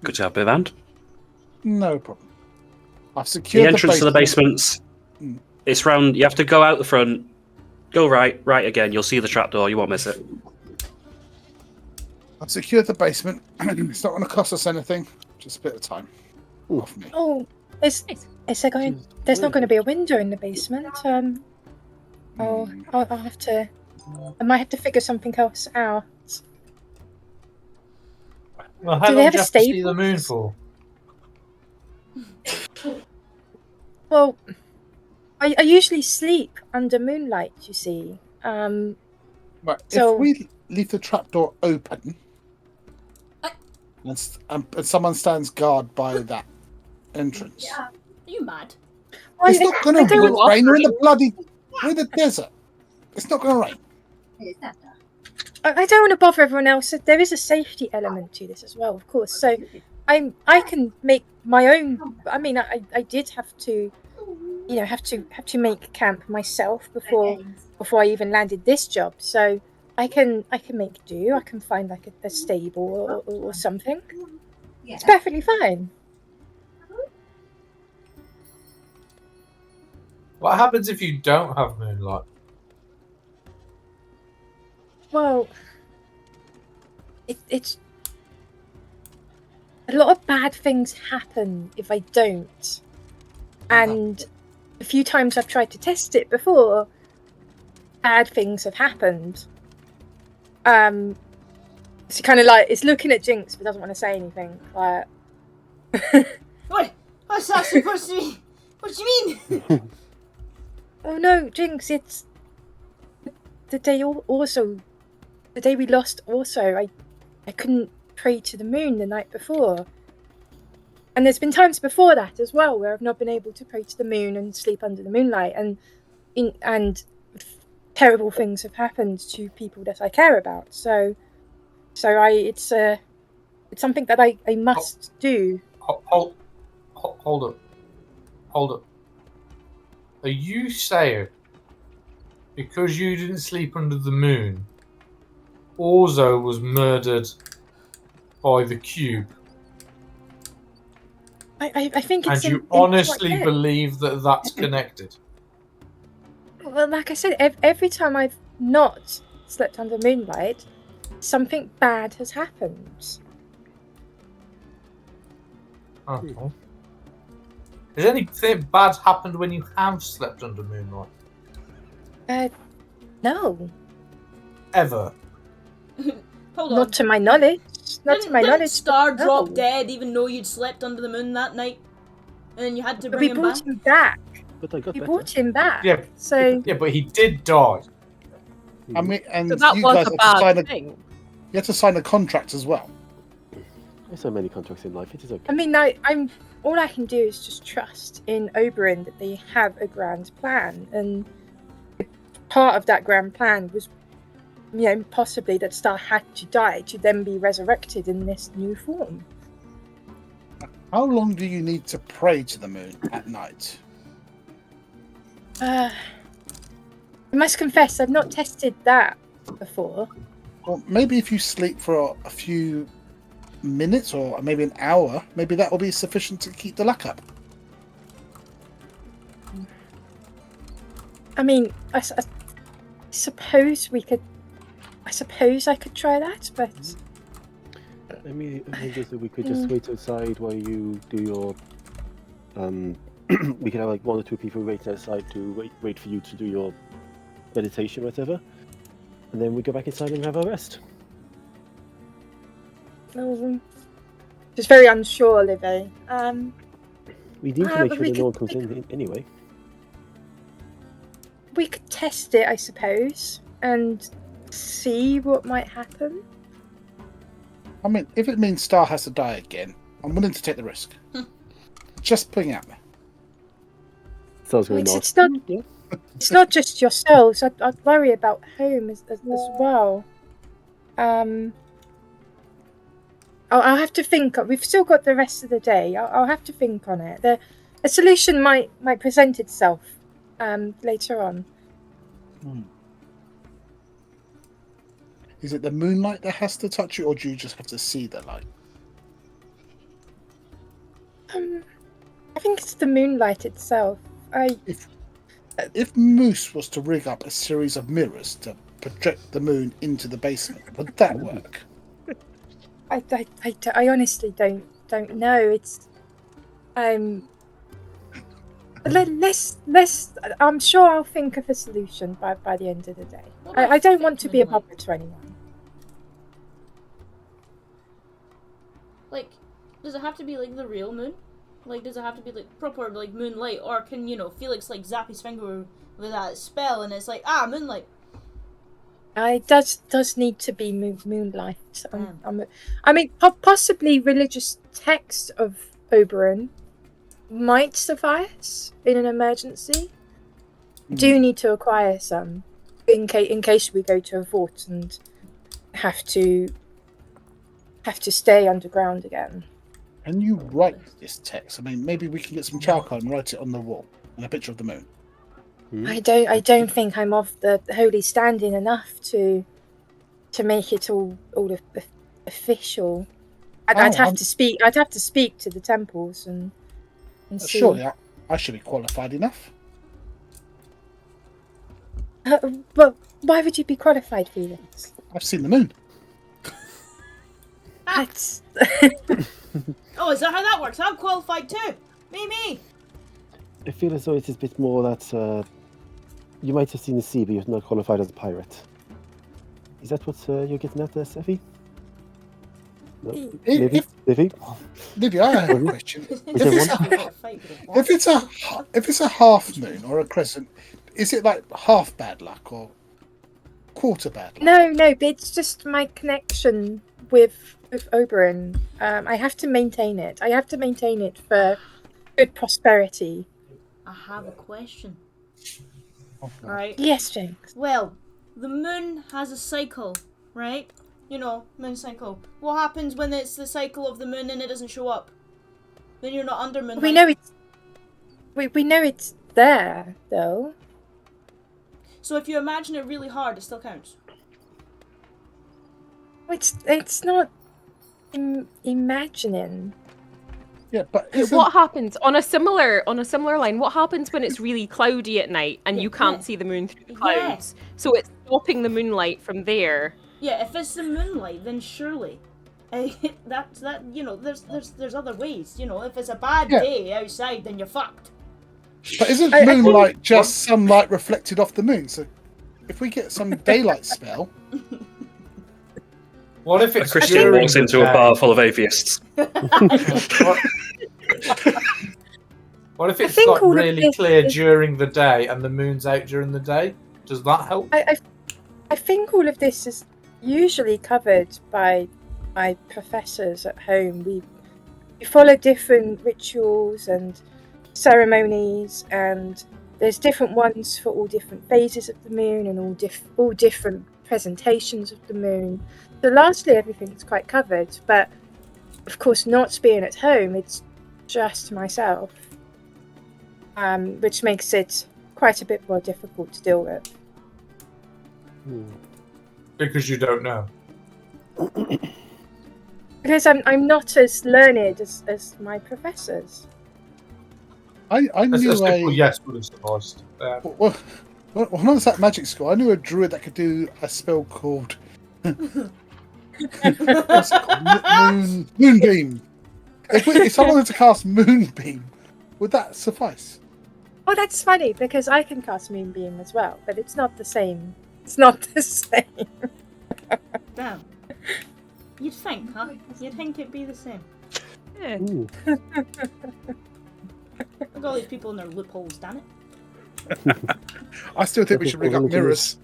Good job, Bivand. No problem. I've The secured entrance to the basements. It's round. You have to go out the front. Go right again. You'll see the trapdoor. You won't miss it. I've secured the basement. It's not going to cost us anything. Just a bit of time. Off me. Oh, is there going? There's not going to be a window in the basement. I'll have to. I might have to figure something else out. Well, how Do long they do you have a have to see the stable? moon for? Well, I usually sleep under moonlight. You see. Right, So- if we leave the trapdoor open and someone stands guard by that entrance, Are you mad? it's not going to don't- rain. We're in the desert. It's not going to rain. I don't want to bother everyone else. There is a safety element to this as well, of course. So I can make my own. I mean, I did have to, have to make camp myself before I even landed this job. So I can make do. I can find like a stable or something. It's perfectly fine. What happens if you don't have moonlight? Well, it's a lot of bad things happen if I don't, and a few times I've tried to test it before, bad things have happened. It's kind of like it's looking at Jinx but doesn't want to say anything. Like, What's that supposed to be? What do you mean? oh no, Jinx! It's the day the day we lost. Also, I couldn't pray to the moon the night before. And there's been times before that as well where I've not been able to pray to the moon and sleep under the moonlight, and terrible things have happened to people that I care about. So it's something that I must do. Hold up. Are you saying because you didn't sleep under the moon, Orzo was murdered by the cube? I think it's. And you honestly believe that that's connected? Well, like I said, every time I've not slept under moonlight, something bad has happened. Okay. Has anything bad happened when you have slept under moonlight? No. Ever? Hold on. Not to my knowledge. Not to my Didn't knowledge. Star no. drop dead even though you'd slept under the moon that night? And then you had to But bring we him brought back? him back. But I got We better. brought him back. Yeah. So Yeah, but he did die. I mean, and So that you was guys a have to sign bad a, thing. you have to sign a contract as well. There's so many contracts in life. It is okay. I mean, I'm all I can do is just trust in Oberyn that they have a grand plan, and part of that grand plan was, possibly that Star had to die to then be resurrected in this new form. How long do you need to pray to the moon at night? I must confess, I've not tested that before. Well, maybe if you sleep for a few minutes or maybe an hour, maybe that will be sufficient to keep the luck up. I mean, I suppose we could. I suppose I could try that, but I mean, just we could just wait outside while you do your. We could have like 1 or 2 people waiting outside to wait for you to do your meditation, whatever, and then we go back inside and have our rest. just very unsure, Livy. We need to but make sure we that no one could- comes in anyway. We could test it, I suppose, and see what might happen. I mean, if it means Star has to die again, I'm willing to take the risk. Just putting it out there. Sounds going It's on. not. Yeah. It's not just yourselves. I'd worry about home as well. I'll have to think. We've still got the rest of the day. I'll have to think on it. A solution might present itself later on. Is it the moonlight that has to touch you, or do you just have to see the light? I think it's the moonlight itself. If Moose was to rig up a series of mirrors to project the moon into the basement, would that work? I honestly don't know. It's let's I'm sure I'll think of a solution by the end of the day. I don't want to be a bother to anyone. Like, does it have to be like the real moon? Like, does it have to be like proper like moonlight, or can Felix like zap his finger with that spell and it's like moonlight? It does need to be moonlight. I mean, possibly religious text of Oberyn might suffice in an emergency. Do need to acquire some in case we go to a fort and have to stay underground again. Can you write this text? I mean, maybe we can get some charcoal and write it on the wall and a picture of the moon. I don't think I'm of the holy standing enough to make it all official. I'd have to speak to the temples and see. Surely I should be qualified enough. But why would you be qualified, Felix? I've seen the moon. That's Oh, is that how that works? I'm qualified too. Me. I feel as though it is a bit more that you might have seen the sea, but you're not qualified as a pirate. Is that what you're getting at there, Seffi? No? Livy? Livy, I have a question. If it's a half moon or a crescent, is it like half bad luck or quarter bad luck? no, it's just my connection with Oberyn. I have to maintain it. I have to maintain it for good prosperity. I have a question. Alright. Yes, Jinx. Well, the moon has a cycle, right? Moon cycle. What happens when it's the cycle of the moon and it doesn't show up? Then you're not under moonlight. We know it's we know it's there though. So if you imagine it really hard, it still counts. It's not imagining. Yeah, but What happens on a similar line? What happens when it's really cloudy at night and you can't Yeah. see the moon through the Yeah. clouds? So it's stopping the moonlight from there. Yeah, if it's the moonlight, then surely, that's that. You know, there's other ways. You know, if it's a bad day outside, then you're fucked. But isn't moonlight just sunlight reflected off the moon? So if we get some daylight spell, What if it's A Christian during walks the into a day? bar full of atheists. What if it's think like all of really this clear is- during the day and the moon's out during the day? Does that help? I think all of this is usually covered by my professors at home. We follow different rituals and ceremonies, and there's different ones for all different phases of the moon and all different presentations of the moon. So lastly, everything's quite covered, but of course, not being at home, it's just myself, which makes it quite a bit more difficult to deal with. Because you don't know. Because I'm not as learned as my professors. I A knew simple a yes would have sufficed. well, when I was at magic school, I knew a druid that could do a spell called what's it called? Moonbeam. If someone were to cast Moonbeam, would that suffice? Oh, that's funny because I can cast Moonbeam as well, but it's not the same. It's not the same. Damn. You'd think, huh? You'd think it'd be the same. Yeah. Ooh. Look at all these people in their loopholes, damn it. I still think we Okay, should bring up religion mirrors,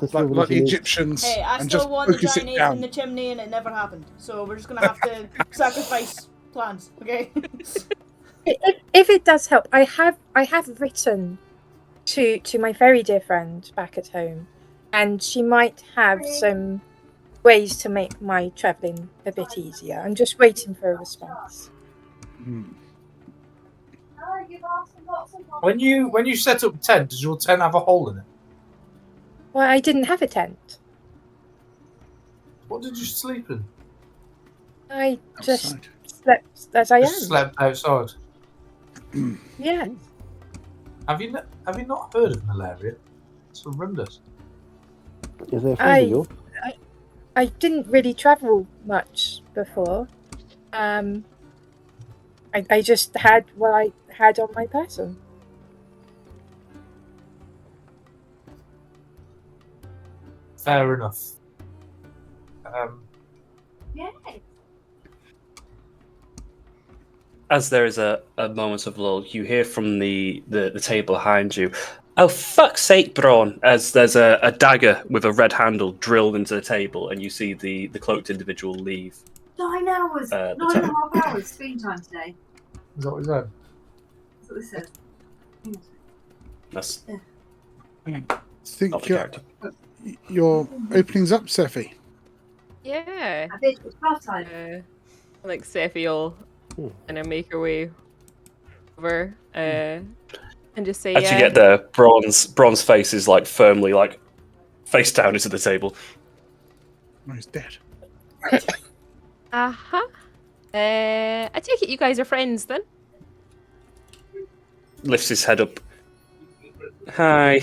That's like what the it is. Egyptians, Hey, I and still just want the focus giant it ape down. in the chimney and it never happened. So we're just gonna have to sacrifice plans, okay? If it does help, I have written to my very dear friend back at home, and she might have some ways to make my travelling a bit easier. I'm just waiting for a response. When you set up tent, does your tent have a hole in it? Well, I didn't have a tent. What did you sleep in? I just Outside. slept as I am. Just slept outside. Yeah. Have you not heard of malaria? It's horrendous. Is there a friend of yours? I didn't really travel much before. I just had what I had on my person. Fair enough. As there is a moment of lull, you hear from the table behind you, "Oh, fuck's sake, Braun!" As there's a dagger with a red handle drilled into the table, and you see the cloaked individual leave. 9 hours, The 9.5 hours screen time today. Is that what you said? That's what they said. That's Think not the character. your openings up, Sephi. Yeah. I did. It's bath time. Like Sephi will kind of make her way over and just say, As you get there, Braun's face is like firmly like face down into the table. No, he's dead. uh-huh. I take it you guys are friends then? Lifts his head up. Hi.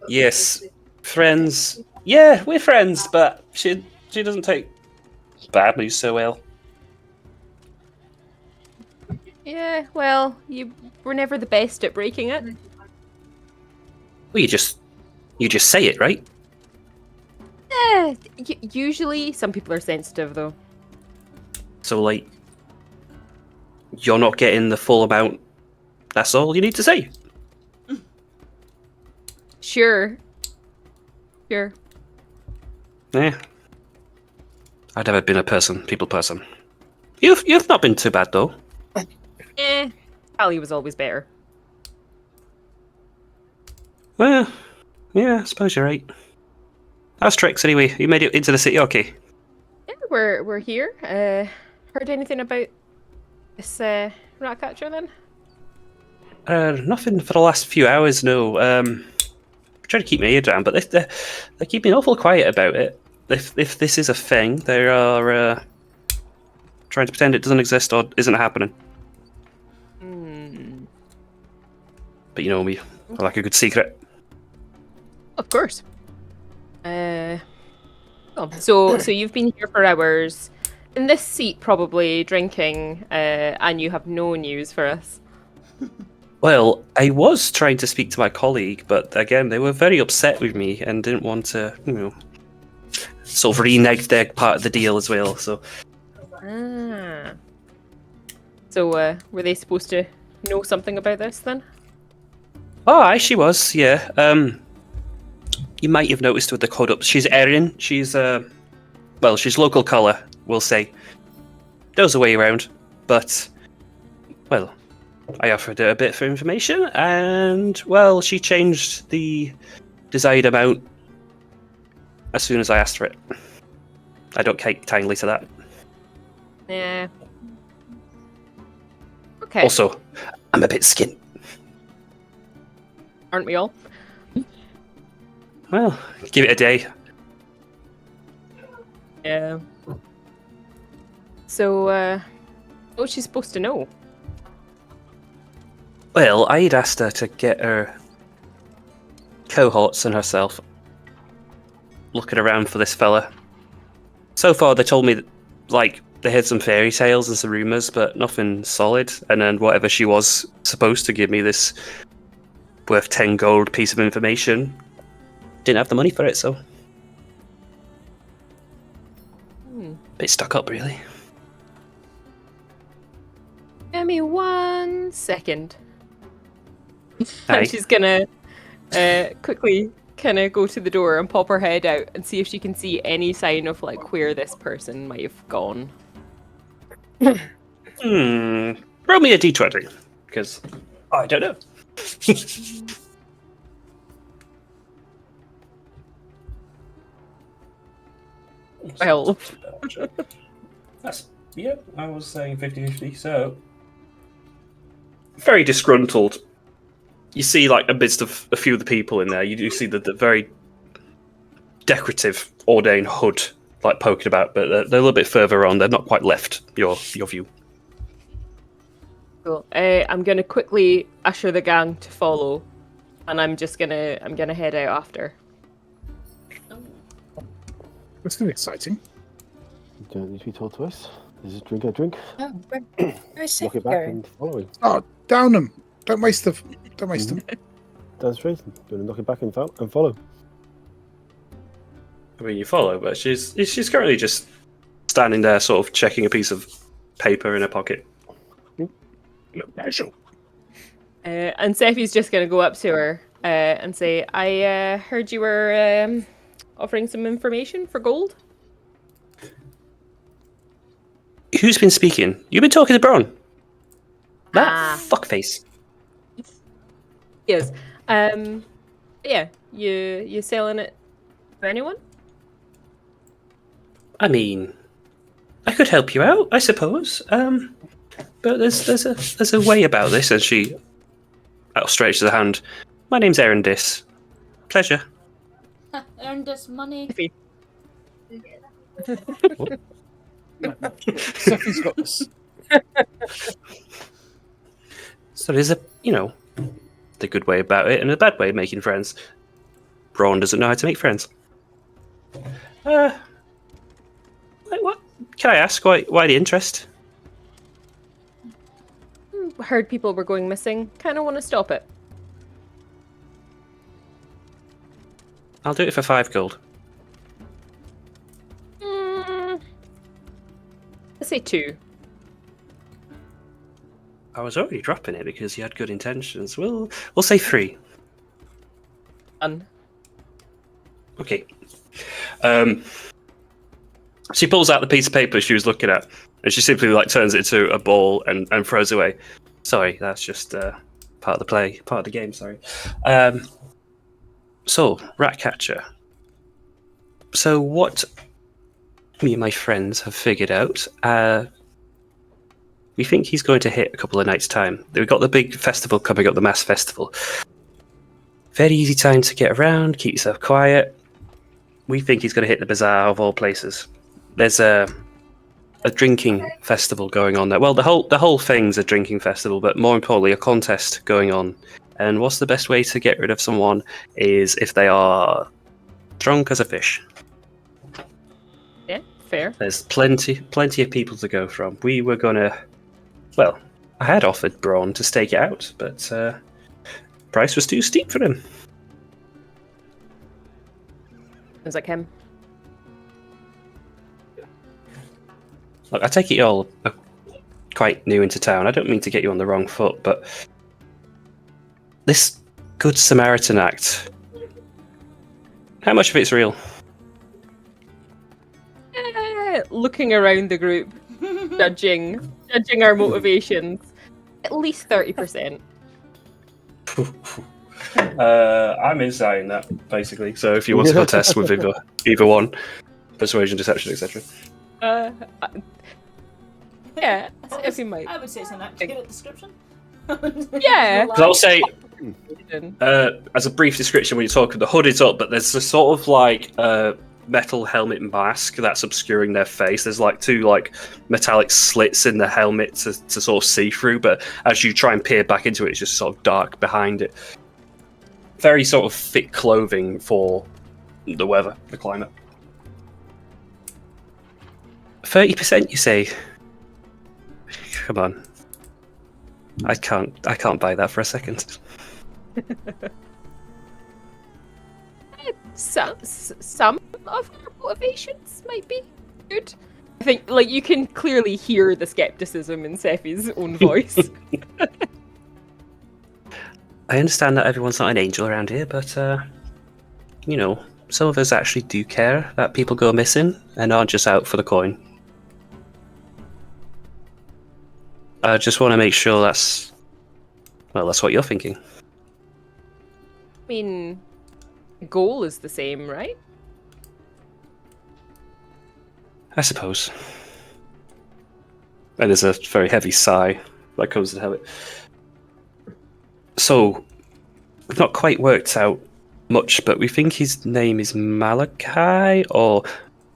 Yes. Friends. Yeah, we're friends, but she doesn't take bad news so well. Yeah, well, you were never the best at breaking it. Well, you just say it, right? Usually, some people are sensitive though. So, like, you're not getting the full amount. That's all you need to say. Sure. Yeah. I've never been a people person. You've not been too bad though. Ali was always better. Well, yeah, I suppose you're right. How's Trix anyway? You made it into the city, okay? Yeah, we're here. Heard anything about this rat catcher then? Nothing for the last few hours, no. Trying to keep my ear down, but they're keeping awful quiet about it. If this is a thing, they are trying to pretend it doesn't exist or isn't happening. But you know me, I like a good secret. Of course. So you've been here for hours, in this seat probably drinking, and you have no news for us. Well, I was trying to speak to my colleague, but again, they were very upset with me and didn't want to, sort of renege their part of the deal as well. So, So were they supposed to know something about this then? oh, aye, she was, yeah. You might have noticed with the code up. She's Erin. She's she's local colour, we'll say. Knows her way around, but well, I offered her a bit for information, and well, she changed the desired amount as soon as I asked for it. I don't take kindly to that. Yeah. Okay. Also, I'm a bit skint. Aren't we all? Well, give it a day. Yeah. So, what's she supposed to know? Well, I'd asked her to get her cohorts and herself looking around for this fella. So far, they told me that, they heard some fairy tales and some rumours, but nothing solid. And then whatever she was supposed to give me, this worth 10 gold piece of information, didn't have the money for it, so bit stuck up, really. Give me 1 second. Aye. And she's gonna quickly kind of go to the door and pop her head out and see if she can see any sign of where this person might have gone. Roll me a d20, because I don't know. Well, That's, yeah, I was saying 50-50, so... Very disgruntled. You see, amidst of a few of the people in there, you do see the very decorative, ordained hood, poking about, but they're a little bit further on. They're not quite left your view. cool. I'm gonna quickly usher the gang to follow, and I'm gonna head out after. That's going to be exciting. You don't need to be told twice. This is drink, I drink. Oh, where's Lock Sophie it back going? and following. Oh, down them. Don't waste them. Don't waste them. Demonstration. Going to knock it back and follow. I mean, you follow, but she's currently just standing there, sort of checking a piece of paper in her pocket. And Sephi's just gonna go up to her and say, "I heard you were offering some information for gold." Who's been speaking? You've been talking to Bron. That fuckface. Yes. Yeah. You selling it to anyone? I mean, I could help you out, I suppose. But there's a way about this, and she outstretches her hand. My name's Erin Diss. Pleasure. Earn this money. Sophie's got this. So there's the good way about it and a bad way of making friends. Braun doesn't know how to make friends. What? Can I ask why the interest? Heard people were going missing. Kind of want to stop it. I'll do it for 5 gold. Let's say 2. I was already dropping it because you had good intentions. We'll say 3. Done. Okay. She pulls out the piece of paper she was looking at, and she simply turns it into a ball and throws it away. Sorry, that's just part of the play, part of the game. Sorry. So, Ratcatcher. So what me and my friends have figured out, we think he's going to hit a couple of nights' time. We've got the big festival coming up, the mass festival. Very easy time to get around, keep yourself quiet. We think he's going to hit the bazaar of all places. There's a drinking festival going on there. Well, the whole thing's a drinking festival, but more importantly, a contest going on And what's the best way to get rid of someone is if they are drunk as a fish. Yeah, fair. There's plenty of people to go from. We were gonna, well, I had offered Braun to stake it out, but price was too steep for him. Sounds like him. Look, I take it you're quite new into town. I don't mean to get you on the wrong foot, but this Good Samaritan Act, how much of it's real? Looking around the group, judging our motivations, at least 30%. I'm inside that, basically. So if you want to go test with either one, persuasion, deception, etc. Yeah, if you might. I would say it's an accurate description. Yeah. Because I'll say, as a brief description, when you're talking, the hood is up, but there's a sort of like metal helmet mask that's obscuring their face. There's like two like metallic slits in the helmet to sort of see through, but as you try and peer back into it, it's just sort of dark behind it. Very sort of thick clothing for the weather, the climate. 30%, you say? Come on. I can't buy that for a second. Some of our motivations might be good. I think, like, you can clearly hear the skepticism in Sephi's own voice. I understand that everyone's not an angel around here, but, you know, some of us actually do care that people go missing and aren't just out for the coin. I just want to make sure that's what you're thinking. I mean, goal is the same, right? I suppose. And there's a very heavy sigh that comes to it. So, we've not quite worked out much, but we think his name is Malachi or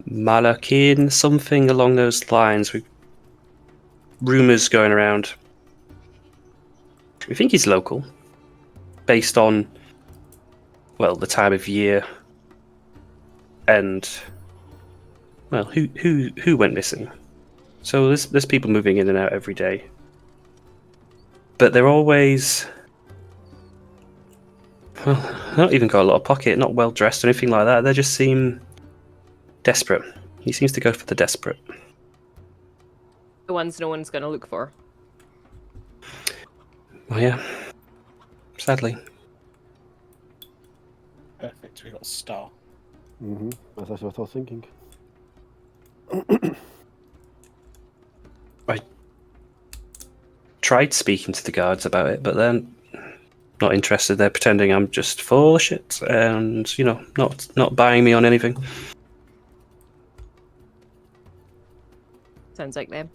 Malakin, something along those lines. Rumours going around. We think he's local, based on, well, the time of year and, well, who went missing. So there's people moving in and out every day, but they're always, well, not even got a lot of pocket, not well dressed or anything like that. They just seem desperate. He seems to go for the desperate. The ones no one's going to look for. Well, yeah. Sadly. Perfect. We got a star. Mm-hmm. That's actually what I was thinking. I tried speaking to the guards about it, but they're not interested. They're pretending I'm just full of shit and, you know, not buying me on anything. Sounds like them.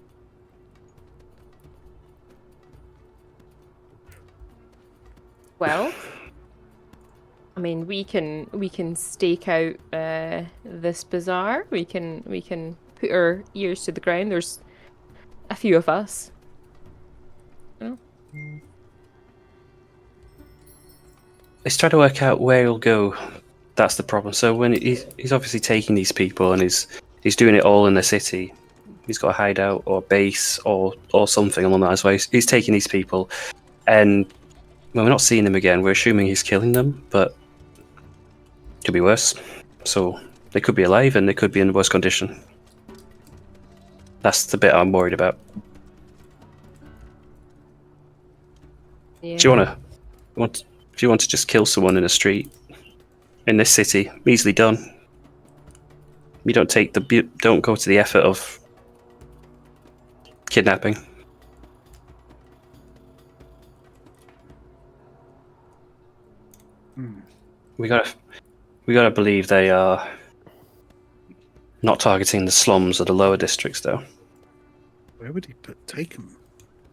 Well, I mean, we can stake out this bazaar. We can put our ears to the ground. There's a few of us. You know? Let's try to work out where he'll go. That's the problem. So when he's obviously taking these people and he's doing it all in the city. He's got a hideout or a base or something along those ways. He's taking these people, and when we're not seeing them again, we're assuming he's killing them, but it could be worse. So they could be alive and they could be in worse condition. That's the bit I'm worried about. Yeah. Do if you want to just kill someone in a street in this city, easily done. You don't go to the effort of kidnapping. We gotta believe they are not targeting the slums or the lower districts, though. Where would he take him?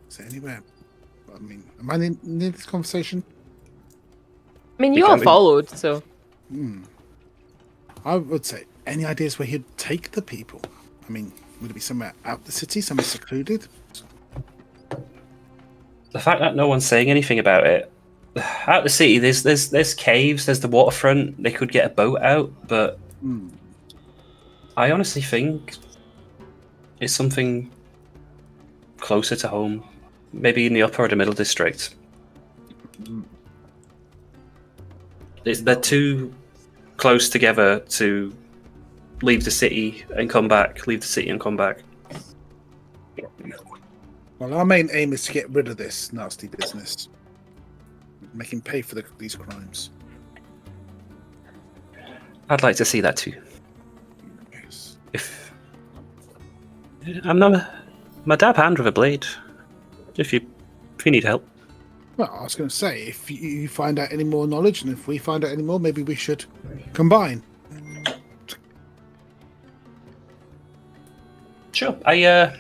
Is there anywhere? I mean, am I near this conversation? I mean, you all followed, so. I would say, any ideas where he'd take the people? I mean, would it be somewhere out the city, somewhere secluded? The fact that no one's saying anything about it out the city, there's caves, there's the waterfront. They could get a boat out, but I honestly think it's something closer to home, maybe in the upper or the middle district. They're too close together to leave the city and come back. Leave the city and come back. Well, our main aim is to get rid of this nasty business. Make him pay for these crimes. I'd like to see that too. Yes. If I'm not my dab hand with a blade, if you need help. Well, I was going to say, if you find out any more knowledge, and if we find out any more, maybe we should combine. Sure. I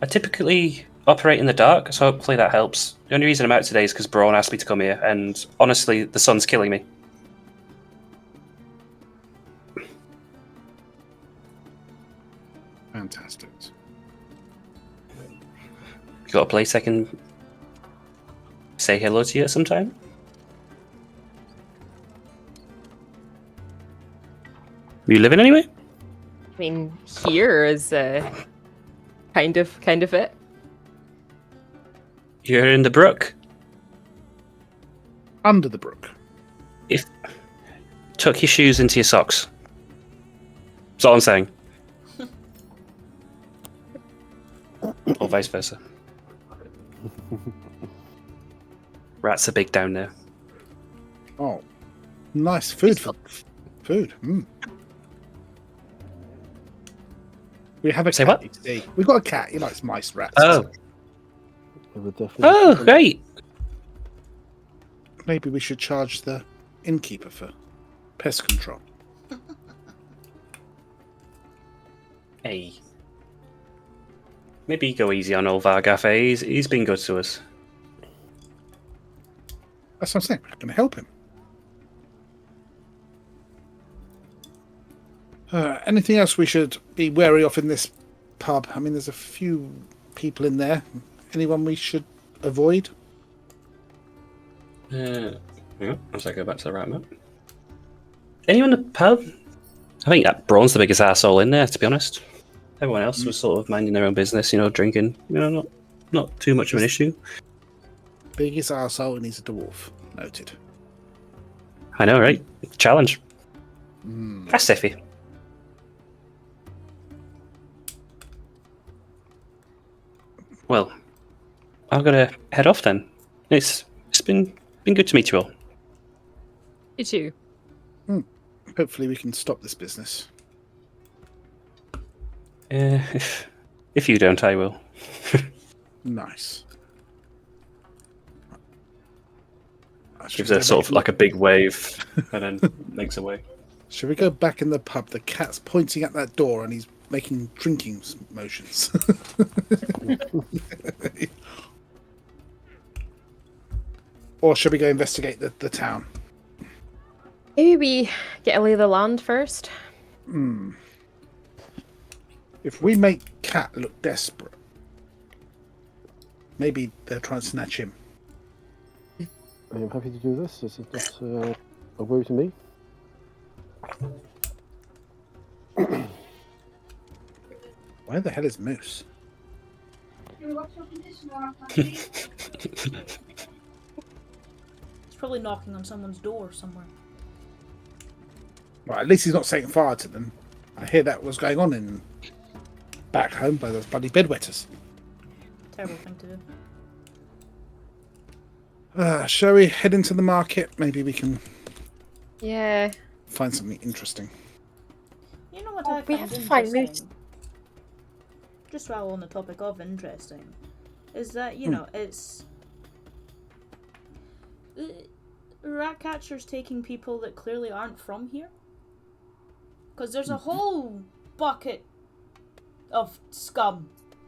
typically operate in the dark, so hopefully that helps. The only reason I'm out today is because Braun asked me to come here, and honestly, the sun's killing me. Fantastic. You got a place I can say hello to you at some time? Are you living anyway? I mean, here is kind of it. You're in the brook. Under the brook. Tuck your shoes into your socks. That's all I'm saying. Or vice versa. Rats are big down there. Oh, nice food. Food. We have a Say cat. what? You see. We've got a cat. He likes mice, rats. Oh. It would definitely Oh, great. Maybe we should charge the innkeeper for pest control. Hey. Maybe go easy on old Vargath, eh? He's been good to us. That's what I'm saying. We're going to help him. Anything else we should be wary of in this pub? I mean, there's a few people in there. Anyone we should avoid? Yeah, once I go back to the right map. Anyone in the pub? I think that Braun's the biggest asshole in there, to be honest. Everyone else was sort of minding their own business, drinking. Not too much of an issue. Biggest arsehole, and he's a dwarf. Noted. I know, right? Challenge. That's iffy. Well, I've got to head off then. It's been good to meet you all. You too. Hopefully we can stop this business. If you don't, I will. Nice. Gives a sort of like a big wave and then makes away. Should we go back in the pub? The cat's pointing at that door and he's making drinking motions. Or should we go investigate the town? Maybe we get a lay of the land first. If we make Cat look desperate, maybe they'll try and snatch him. I am happy to do this. This is not a worry to me. Where the hell is Moose? He's probably knocking on someone's door somewhere. Well, at least he's not setting fire to them. I hear that was going on in back home by those bloody bedwetters. Terrible thing to do. Shall we head into the market? Maybe we can Yeah. find something interesting. You know what Oh, I we find have to find interesting? Just while on the topic of interesting, is that, it's... Ratcatcher's taking people that clearly aren't from here? Because there's a whole bucket of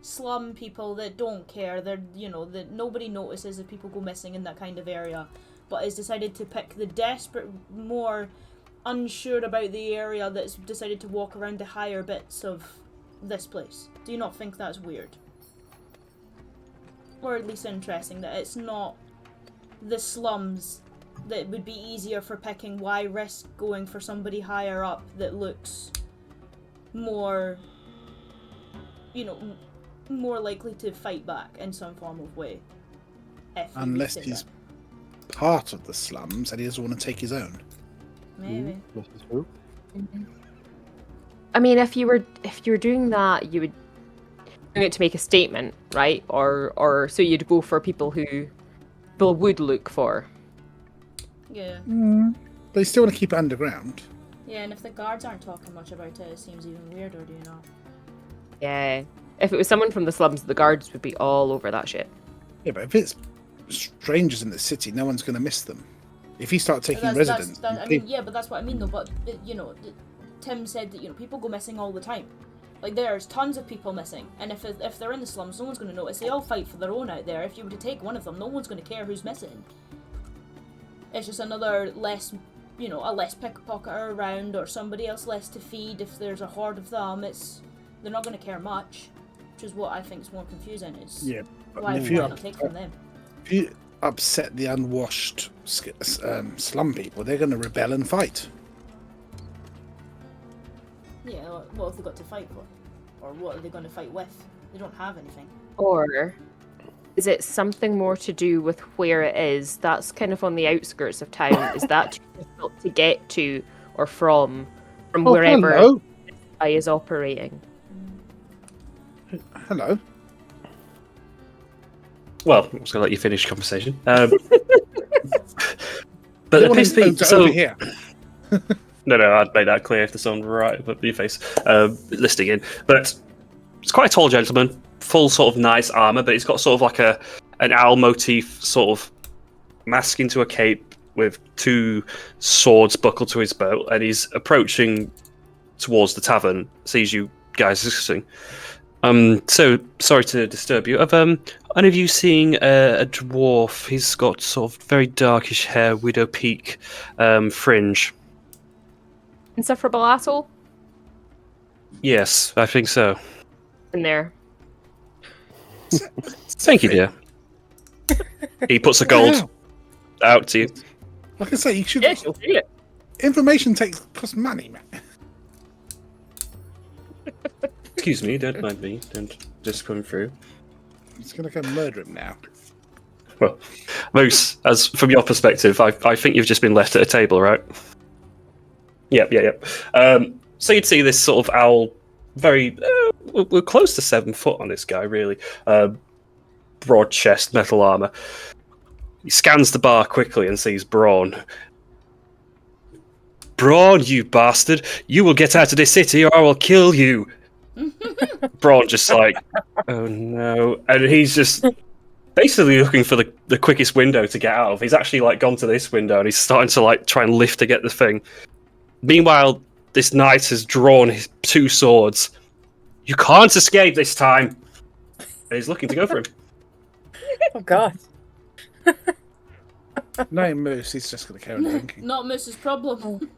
slum people that don't care. They're, that nobody notices if people go missing in that kind of area, but has decided to pick the desperate, more unsure about the area that's decided to walk around the higher bits of this place. Do you not think that's weird? Or at least interesting that it's not the slums that would be easier for picking? Why risk going for somebody higher up that looks more, more likely to fight back in some form of way? Unless he's part of the slums and he doesn't want to take his own. Maybe. This is true. I mean, if you were doing that, you would doing it to make a statement, right? Or so you'd go for people who people would look for. Yeah. But you still want to keep it underground. Yeah, and if the guards aren't talking much about it, it seems even weirder, do you know? Yeah. If it was someone from the slums, the guards would be all over that shit. Yeah, but if it's strangers in the city, no one's going to miss them. If he starts taking residents... but that's what I mean, though. But, Tim said that, people go missing all the time. Like, there's tons of people missing. And if they're in the slums, no one's going to notice. They all fight for their own out there. If you were to take one of them, no one's going to care who's missing. It's just another less, a less pickpocketer around, or somebody else less to feed. If there's a horde of them, they're not going to care much. Which is what I think is more confusing, is why not take from them? If you upset the unwashed slum people, they're going to rebel and fight. Yeah, what have they got to fight for? Or what are they going to fight with? They don't have anything. Or is it something more to do with where it is? That's kind of on the outskirts of town. Is that too difficult to get to or from wherever hello. this guy is operating? Hello. Well, I'm just going to let you finish conversation. But the PSP, over here. No, I'd make that clear if there's someone right above your face, listing in. But it's quite a tall gentleman, full sort of nice armour, but he's got sort of like an owl motif sort of mask into a cape with 2 swords buckled to his belt, and he's approaching towards the tavern, sees you guys existing. So, sorry to disturb you. Have any of you seen a dwarf? He's got sort of very darkish hair, widow peak fringe. Insufferable asshole? Yes, I think so. In there. Thank you, dear. He puts a gold out to you. Like I say, you should. Yeah, she'll feel it. Information costs money, man. Excuse me, don't mind me. Don't just come through. I'm just going to go murder him now. Well, Moose, as from your perspective, I think you've just been left at a table, right? Yep. So you'd see this sort of owl, very we're close to 7 foot on this guy, really. Broad chest, metal armor. He scans the bar quickly and sees Braun. Braun, you bastard! You will get out of this city, or I will kill you. Braun just like, oh no, and he's just basically looking for the quickest window to get out of. He's actually like gone to this window and he's starting to like try and lift to get the thing. Meanwhile, this knight has drawn his 2 swords. You can't escape this time. And he's looking to go for him. Oh god. No, Moose, he's just going to carry on drinking. Not Moose's problem.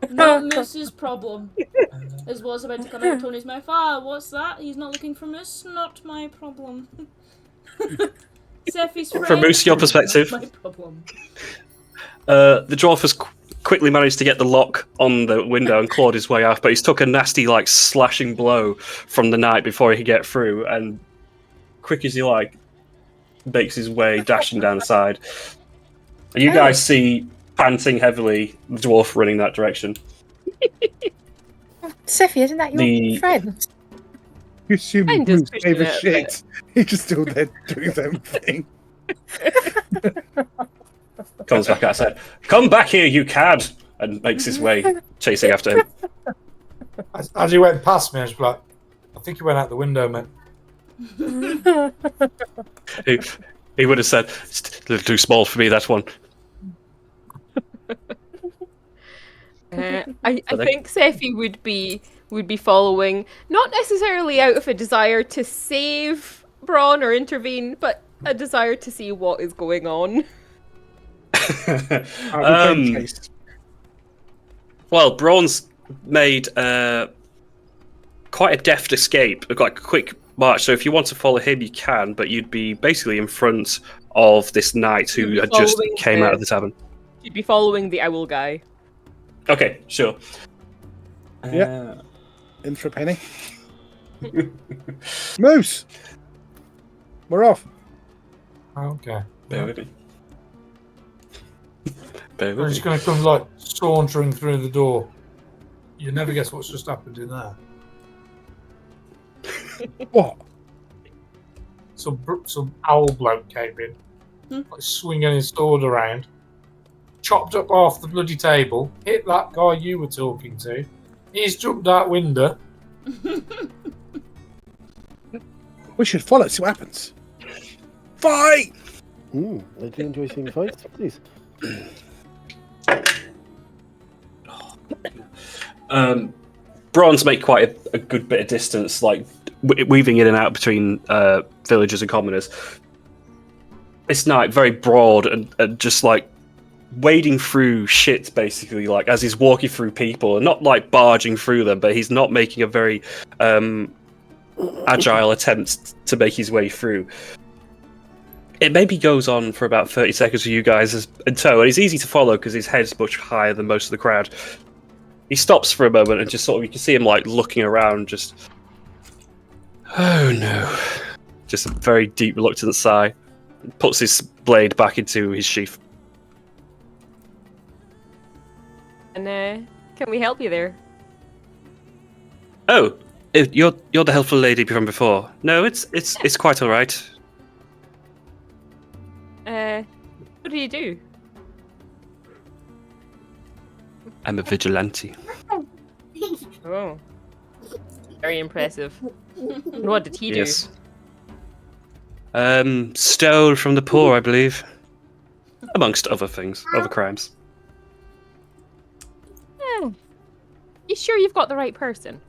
Not Moose's problem. Is what's about to come out of Tony's mouth. What's that? He's not looking for Moose? Not my problem. Seffi's friend. From Moose, your perspective, Not my problem. the dwarf has quickly managed to get the lock on the window and clawed his way out, but he's took a nasty, like, slashing blow from the knight before he could get through, and quick as he like, makes his way dashing down the side. And you guys see, panting heavily, the dwarf running that direction. Seffi, isn't that your friend? You assume I'm Moose just pushing gave a it, shit. He's just still there doing his own thing. Comes back outside. Come back here, you cad! And makes his way, chasing after him. As he went past me, I was like, I think he went out the window, man. He would have said, it's a little too small for me, that one. I think Seffi would be following, not necessarily out of a desire to save Braun or intervene, but a desire to see what is going on. Well, Braun's made quite a deft escape, like a quick march. So if you want to follow him, you can, but you'd be basically in front of this knight who You'll had be just following came out of the tavern. You'd be following the owl guy. Okay, sure. Yeah. In for a penny. Moose! We're off. Okay. Bear with me. Bear I'm with just me. going to come like sauntering through the door. You never guess what's just happened in there. What? Some owl bloke came in, like swinging his sword around, chopped up half the bloody table, hit that guy you were talking to. He's jumped out window. We should follow, see what happens. Fight! I do enjoy seeing fights. Please. Bronze make quite a good bit of distance, like weaving in and out between villagers and commoners. This knight, very broad and just like wading through shit, basically, like as he's walking through people, and not like barging through them, but he's not making a very agile attempt to make his way through. It maybe goes on for about 30 seconds for you guys in tow, and he's easy to follow because his head's much higher than most of the crowd. He stops for a moment and just sort of, you can see him like looking around, just, oh no, just a very deep, reluctant sigh. Puts his blade back into his sheath. And can we help you there? Oh, you're the helpful lady from before. No, it's quite all right. What do you do? I'm a vigilante. Oh, very impressive. And what did he do? Yes. Stole from the poor, I believe. Amongst other things, other crimes. You sure you've got the right person?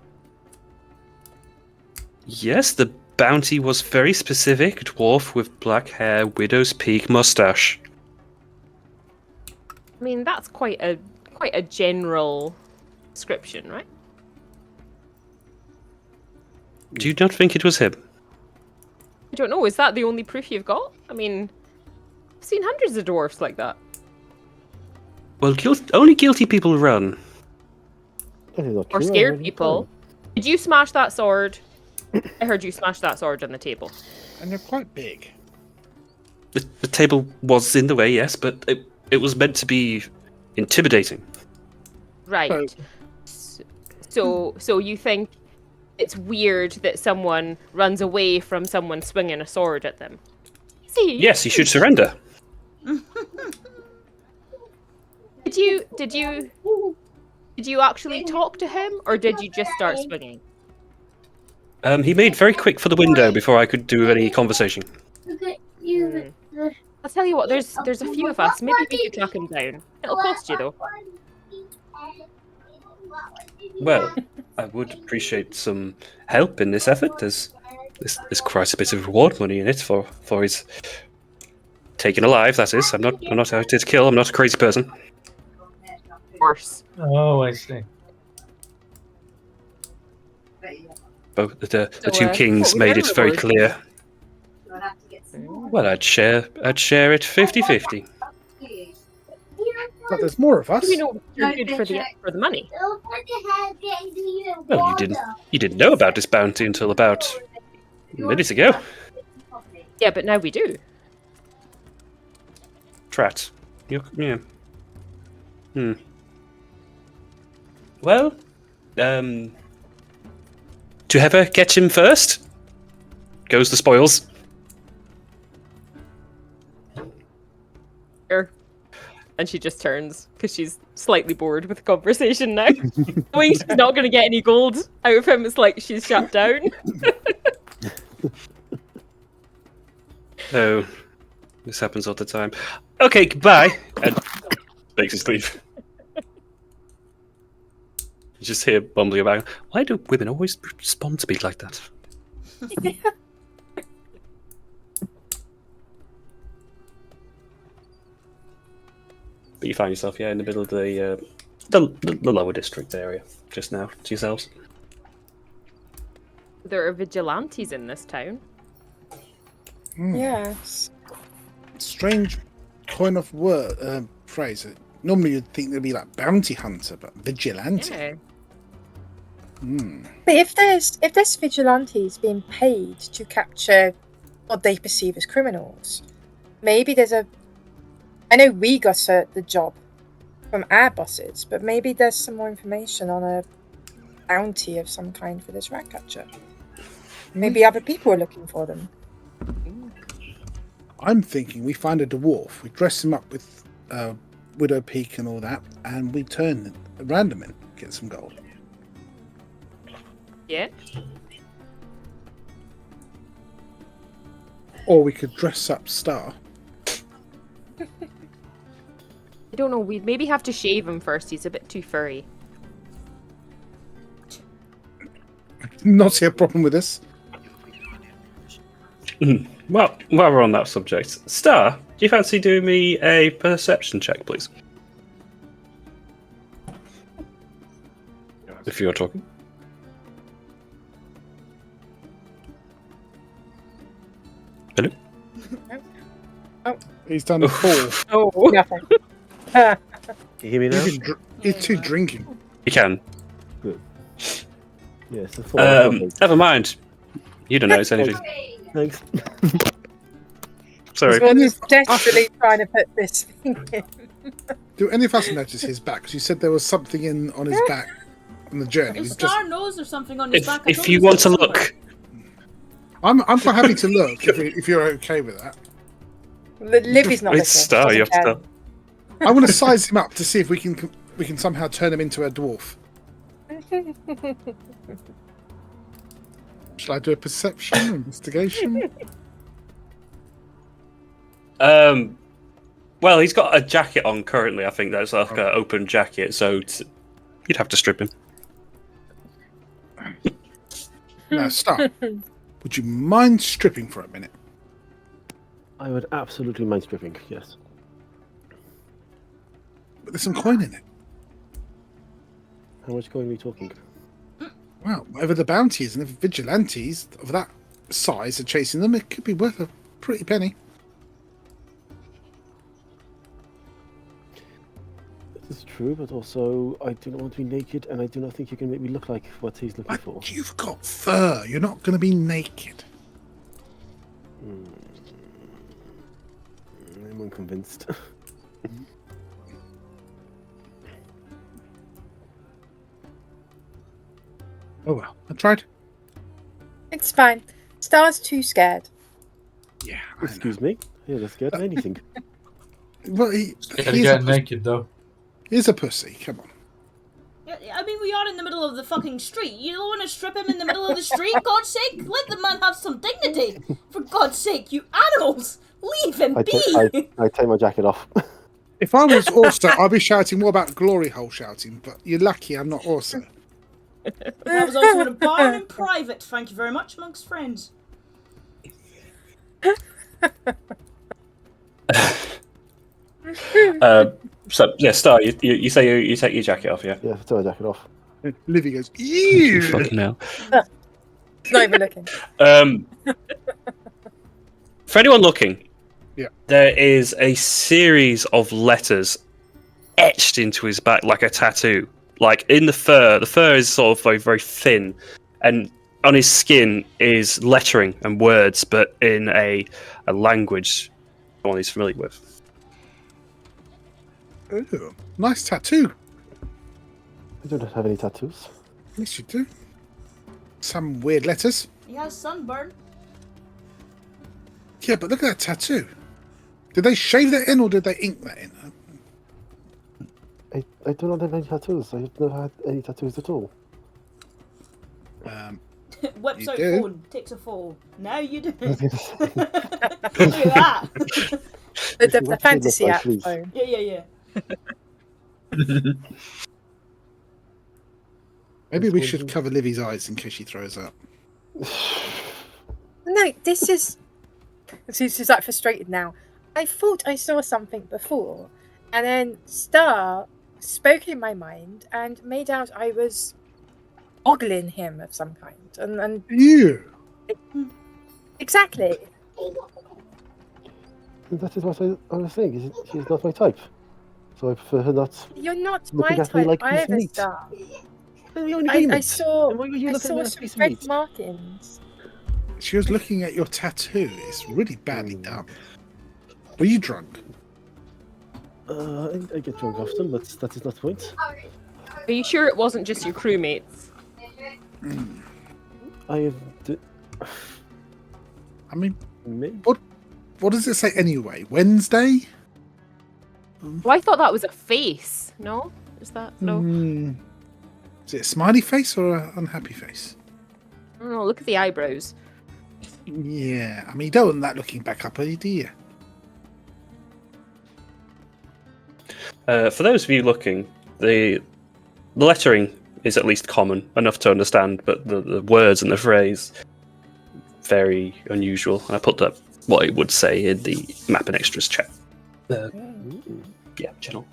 Yes, the bounty was very specific. Dwarf with black hair, widow's peak, mustache. I mean, that's quite a general description, right? Do you not think it was him? I don't know. Is that the only proof you've got? I mean, I've seen hundreds of dwarfs like that. Well, only guilty people run. That is not Or true, I scared already people. know. Did you smash that sword? I heard you smash that sword on the table. And they're quite big. The table was in the way, yes, but it was meant to be intimidating. Right. So you think it's weird that someone runs away from someone swinging a sword at them? See? Yes, he should surrender. Did you actually talk to him, or did you just start swinging? He made very quick for the window before I could do any conversation. I'll tell you what. There's a few of us. Maybe we could track him down. It'll cost you though. Well, I would appreciate some help in this effort. There's quite a bit of reward money in it for his taken alive. That is. I'm not out to kill. I'm not a crazy person. Worse. Oh, I see. Both the So, two what kings was made their it very reward? clear. Well, I'd share it 50-50. But there's more of us. You know, you're good for the money. Well, you didn't know about this bounty until about a minute ago. Yeah, but now we do. Trat. Yeah. Well, whoever gets him first goes the spoils. And she just turns because she's slightly bored with the conversation now. Knowing she's not going to get any gold out of him, it's like she's shut down. Oh, this happens all the time. Okay, goodbye. And makes his leave. You just hear bumbling about. Why do women always respond to me like that? But you find yourself, in the middle of the lower district area just now to yourselves. There are vigilantes in this town. Yes. strange kind of word phrase. Normally you'd think there'd be like bounty hunter, but vigilante. Yeah. But if there's vigilantes being paid to capture what they perceive as criminals, maybe there's a. I know we got the job from our bosses, but maybe there's some more information on a bounty of some kind for this rat catcher. Maybe other people are looking for them. I'm thinking we find a dwarf, we dress him up with widow peak and all that, and we turn random and get some gold. Yeah. Or we could dress up Star. I don't know. We'd maybe have to shave him first. He's a bit too furry. Not see a problem with this. Well, while we're on that subject, Star, do you fancy doing me a perception check, please? If you're talking. Hello? He's done a 4. Oh. Nothing. Can you hear me now? He's too drinking. You can. Good. Yes, it's 4. Never mind. You don't notice anything. Thanks. Sorry. I'm just desperately trying to put this thing in. Do any of us notice his back? Because you said there was something on his back on the journey. If He's Star knows there's something on his back. I If told you him want to somewhere. look, I'm quite happy to look if you're okay with that. Livy's not it's listening. Star. You have to Doesn't tell. I want to size him up to see if we can somehow turn him into a dwarf. care. Shall I do a perception or investigation? Well, he's got a jacket on currently. I think that's like an open jacket, so you'd have to strip him. Now, Star, would you mind stripping for a minute? I would absolutely mind stripping, yes. But there's some coin in it. How much coin are we talking? Well, whatever the bounty is, and if vigilantes of that size are chasing them, it could be worth a pretty penny. This is true, but also I do not want to be naked, and I do not think you can make me look like what he's looking for. But you've got fur. You're not going to be naked. I'm unconvinced. Oh well, I tried. It's fine. Star's too scared. Yeah, Excuse me? Yeah, that's good. Anything. Well, he Gotta is get naked though. He's a pussy. Come on. Yeah, I mean, we are in the middle of the fucking street. You don't want to strip him in the middle of the street? God's sake, let the man have some dignity. For God's sake, you animals, leave him be. I take my jacket off. If I was Orso, I'd be shouting more about glory hole shouting, but you're lucky I'm not Orso. I was also in a bar in private. Thank you very much, amongst friends. So yeah, Star, you say you take your jacket off, yeah? Yeah, take my jacket off. Livy goes, ew! Fucking hell. It's not even looking. For anyone looking, yeah, there is a series of letters etched into his back like a tattoo. Like in the fur is sort of very, very thin, and on his skin is lettering and words, but in a language no one he's familiar with. Ooh, nice tattoo. I don't have any tattoos. Yes, you do. Some weird letters. He has sunburn. Yeah, but look at that tattoo. Did they shave that in or did they ink that in? I do not have any tattoos. I have never had any tattoos at all. Whips You out do. phone, takes a photo. Now you do. I was Look gonna say, at that. The What's fantasy it look like, app please? phone. Yeah. Maybe we should cover Livy's eyes in case she throws up. No, this is. She's like frustrated now. I thought I saw something before, and then Star spoke in my mind and made out I was ogling him of some kind. And You. exactly. That is what I was saying. She's not my type. So I prefer her not You're not looking my at me type like a piece of either, meat. Star. We're only I humans. saw And why were you I looking at me saw like a some piece of red meat? markings. She was looking at your tattoo. It's really badly done. Were you drunk? I get drunk often, but that is not the point. Are you sure it wasn't just your crewmates? I have... I mean, Maybe? what does it say anyway? Wednesday? Well, I thought that was a face. No? Is that... No? Is it a smiley face or an unhappy face? I don't know, look at the eyebrows. Yeah, I mean, you don't want that looking back up, do you? For those of you looking, the lettering is at least common enough to understand, but the words and the phrase very unusual. And I put up what it would say in the map and extras chat. Yeah, channel.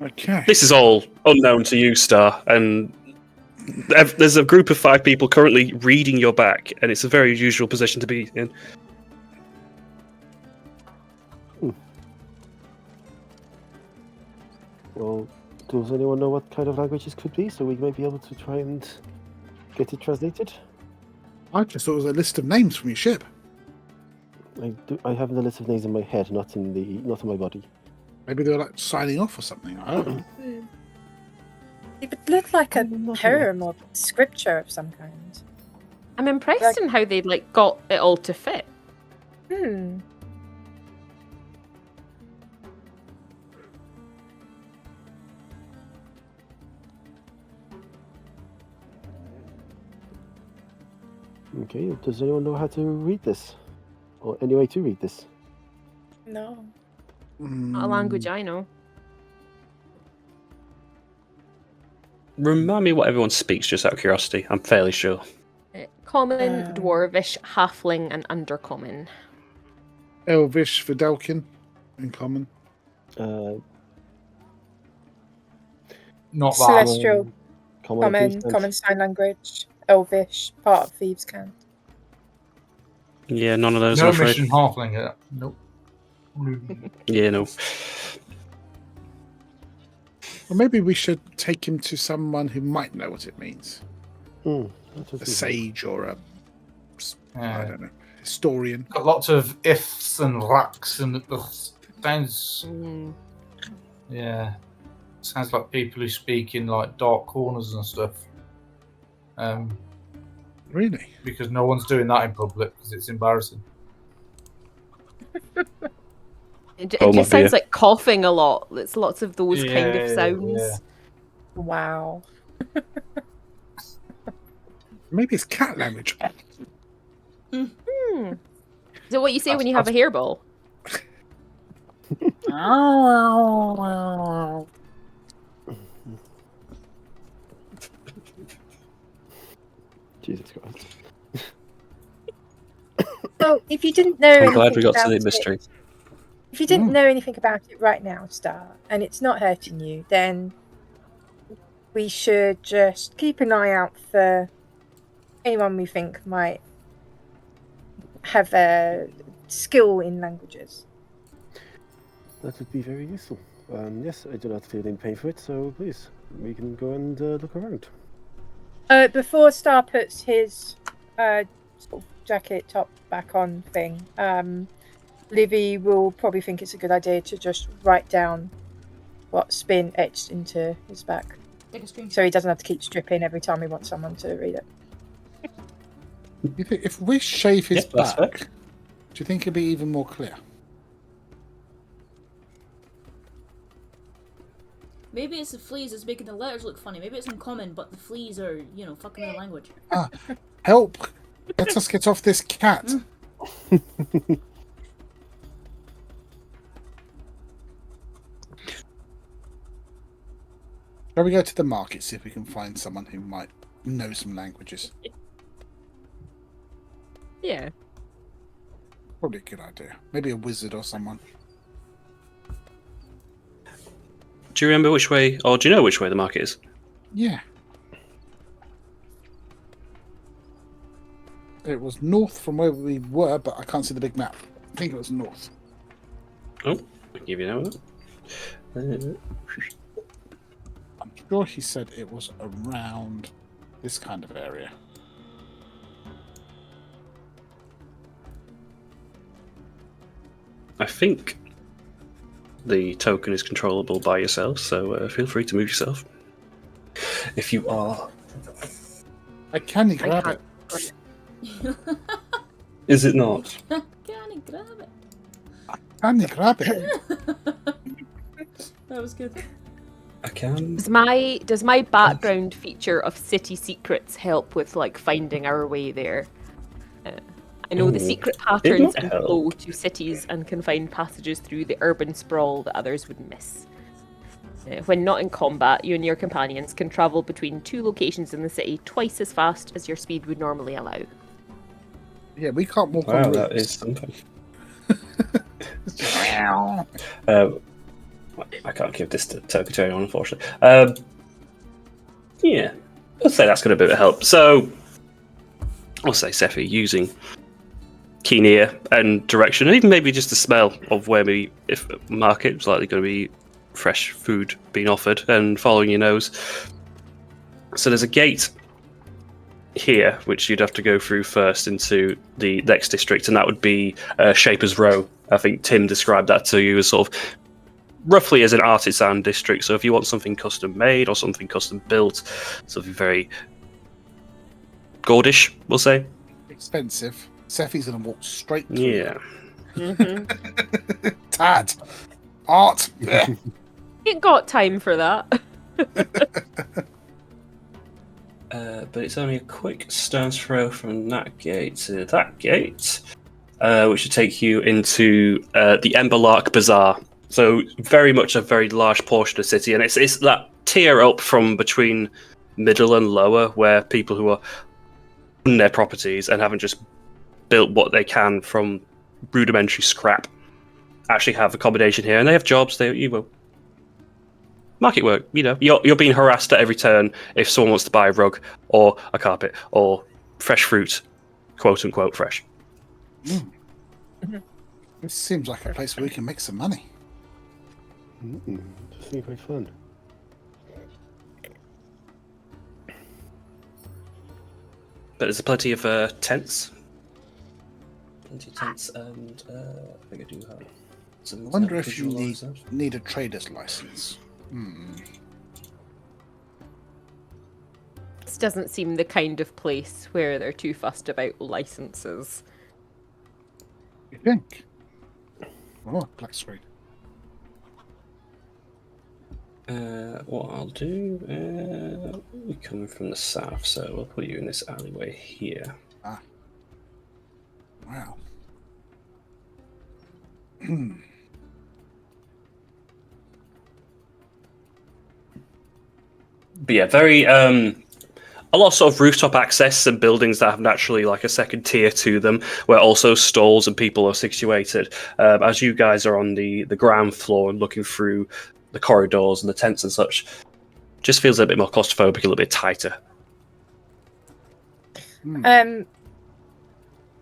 Okay. This is all unknown to you, Star, and there's a group of 5 people currently reading your back, and it's a very unusual position to be in. Well, does anyone know what kind of language this could be, so we might be able to try and get it translated? I just thought it was a list of names from your ship. I have the list of names in my head, not in my body. Maybe they were like signing off or something. I don't know. It would look like a I'm not poem or scripture of some kind. I'm impressed Like- in how they got it all to fit. Okay, does anyone know how to read this? Or any way to read this? No. Not a language I know. Remind me what everyone speaks, just out of curiosity. I'm fairly sure. Common, Dwarvish, Halfling, and Undercommon. Elvish, Vidalkin, in common. Uh, Not that. Celestial, common, common, common sign language, Elvish, part of Thieves' Cant. Yeah, none of those, No I'm afraid. mission halfling. Nope. Yeah, no. Or maybe we should take him to someone who might know what it means. that would A be sage or a, I don't know, historian. Got lots of ifs and racks and sounds. Yeah, sounds like people who speak in like dark corners and stuff. Really? Because no one's doing that in public because it's embarrassing. It Oh, my just sounds dear. like coughing a lot. It's lots of those kind of Yeah, sounds. yeah. Wow. Maybe it's cat language. Is it what you say when you have a hairball? Jesus Christ. So, if you didn't know I'm glad we anything got to about the it- mystery. If you didn't know anything about it right now, Star, and it's not hurting you, then we should just keep an eye out for anyone we think might have a skill in languages. That would be very useful. Yes, I do not feel any pain for it, so please, we can go and look around. Before Star puts his sort of jacket top back on thing, Livy will probably think it's a good idea to just write down what's been etched into his back, Take a screenshot. so he doesn't have to keep stripping every time he wants someone to read it. You think if we shave his Yeah, that's back, do you think it'd be even more clear? Maybe it's the fleas that's making the letters look funny. Maybe it's uncommon, but the fleas are, fucking with the language. Help! Let us get off this cat. Shall we go to the market, see if we can find someone who might know some languages? Yeah. Probably a good idea. Maybe a wizard or someone. Do you remember which way, or do you know which way the market is? Yeah. It was north from where we were, but I can't see the big map. think it was north. Oh, I'll give you that one. I'm sure he said it was around this kind of area. I think the token is controllable by yourself, so feel free to move yourself. If you are... Can you grab it? Is it not? Can you grab it? Can you grab it? That was good. I can. Does my background feature of city secrets help with like finding our way there? I know the Ooh, secret it patterns might and help. flow to cities and can find passages through the urban sprawl that others would miss. When not in combat, you and your companions can travel between 2 locations in the city twice as fast as your speed would normally allow. Yeah, we can't walk Wow, on that roofs. is something. Wow. I can't give this to token to anyone, unfortunately. Yeah, I'll say that's going to be a bit of help. So, I'll say Sephi using keen ear and direction, and even maybe just the smell of where we, if market is likely going to be fresh food being offered, and following your nose. So there's a gate here, which you'd have to go through first into the next district, and that would be Shaper's Row. I think Tim described that to you as sort of roughly as an artisan district. So if you want something custom made or something custom built, something very gordish, we'll say. Expensive. Sephi's gonna walk straight through. Yeah. Tad. Art. Yeah. Ain't got time for that. But it's only a quick stone's throw from that gate to that gate, which should take you into the Emberlark Bazaar. So very much a very large portion of the city, and it's that tier up from between middle and lower, where people who are in their properties and haven't just built what they can from rudimentary scrap actually have accommodation here, and they have jobs. You will market work. You know, you're being harassed at every turn if someone wants to buy a rug or a carpet or fresh fruit, quote unquote fresh. This seems like a place where we can make some money. This seems quite fun. But there's plenty of tents. Plenty of tents, and I think I do have some. I wonder if you need a trader's license. This doesn't seem the kind of place where they're too fussed about licenses. You think? Oh, black screen. What I'll do, we're coming from the south, so we'll put you in this alleyway here. Ah. Wow. But yeah, very a lot of sort of rooftop access and buildings that have naturally like a second tier to them, where also stalls and people are situated. As you guys are on the ground floor and looking through the corridors and the tents and such, just feels a bit more claustrophobic, a little bit tighter.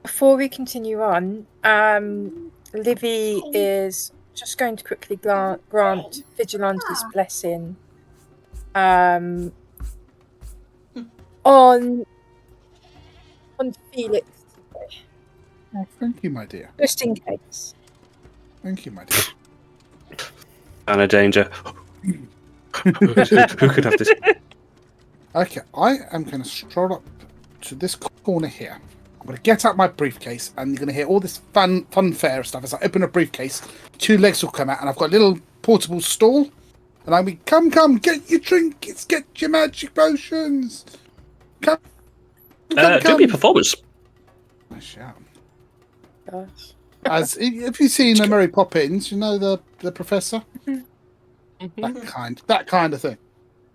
Before we continue on, Livy is just going to quickly grant Vigilante's blessing on Felix, Oh, thank you, my dear. just in case. Thank you, my dear. And a danger. Who could have this? Okay, I am going to stroll up to this corner here. I'm going to get out my briefcase, and you're going to hear all this funfair stuff. As I open a briefcase, 2 legs will come out, and I've got a little portable stall. And I'll be, come, get your trinkets, get your magic potions. Come. Do me a performance. I shout. Gosh. As if you've seen Mary Poppins, you know the professor. That kind of thing.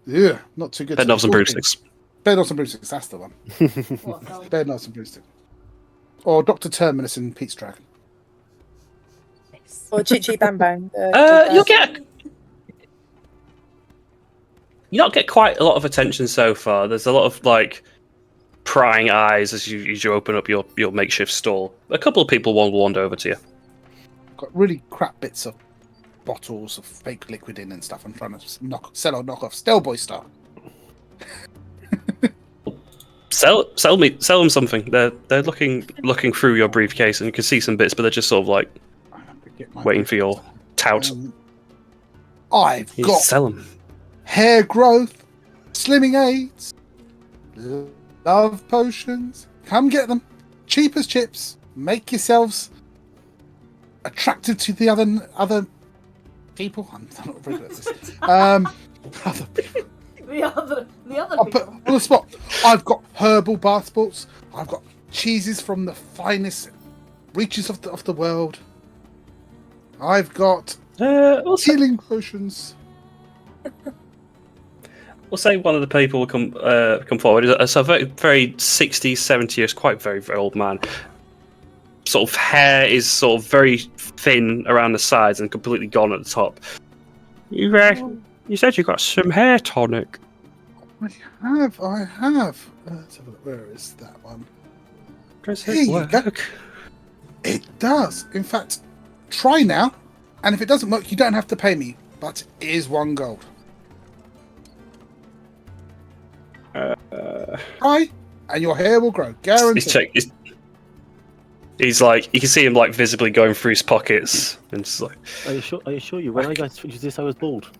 Yeah, not too good. Bed knobs and broomsticks. Bed knobs and broomsticks. That's the one. Bed knobs and broomsticks. Or Dr. Terminus in Pete's Dragon. Or Chichi Bam Bam. You don't get quite a lot of attention so far. There's a lot of like prying eyes as you open up your makeshift stall. A couple of people will wander over to you. got really crap bits of bottles of fake liquid in and stuff. I'm trying to sell or knock off Stelboy stuff. Sell them something. They're looking through your briefcase, and you can see some bits, but they're just sort of like I have to get my waiting for your tout. I've You got sell them. hair growth, slimming aids, love potions. Come get them. Cheap as chips. Make yourselves attractive to the other people. I'm not very good at this. Other people. The other I'll put people. on the spot. I've got herbal bath salts. I've got cheeses from the finest reaches of the world. I've got healing potions. We'll say one of the people will come forward. It's a very, very 60s, 70s, quite very, very old man. Sort of hair is sort of very thin around the sides and completely gone at the top. You said you got some hair tonic. I have. Let's have a look. Where is that one? Does Here it you go. work? It does. In fact, try now. And if it doesn't work, you don't have to pay me. But it is 1 gold. Try, and your hair will grow. Guaranteed. He's like, you can see him like visibly going through his pockets, and just like, I assure you, when I got switched to this, I was bald.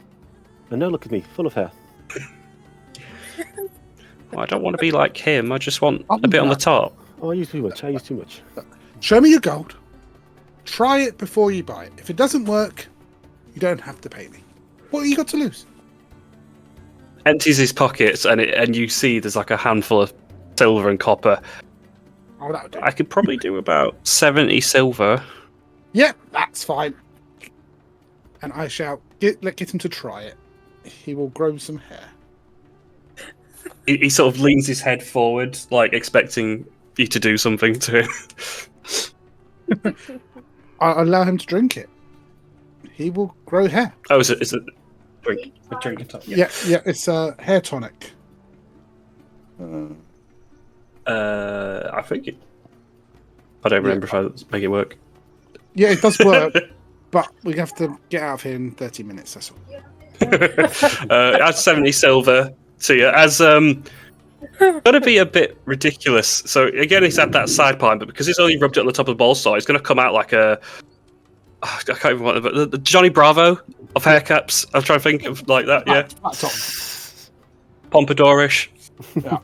And now look at me, full of hair. well, I don't want to be like him. I just want a bit on the top. Oh, I use too much. Show me your gold. Try it before you buy it. If it doesn't work, you don't have to pay me. What have you got to lose? Empties his pockets, and you see there's like a handful of silver and copper. Oh, that'll do. I could probably do about 70 silver. Yep, that's fine. And I shall get him to try it. He will grow some hair. He sort of leans his head forward, like expecting you to do something to him. I'll allow him to drink it. He will grow hair. Oh, is it a drink on top? Yeah, it's a hair tonic. I think it. I don't remember if I make it work. Yeah, it does work, but we have to get out of here in 30 minutes. That's all. Add 70 silver to you. As going to be a bit ridiculous. So again, he's had that side pipe, but because he's only rubbed it on the top of the ball saw, it's going to come out like a. I can't even remember, but the Johnny Bravo of haircuts. I'm trying to think of like that. Yeah, Pompadourish. Yeah.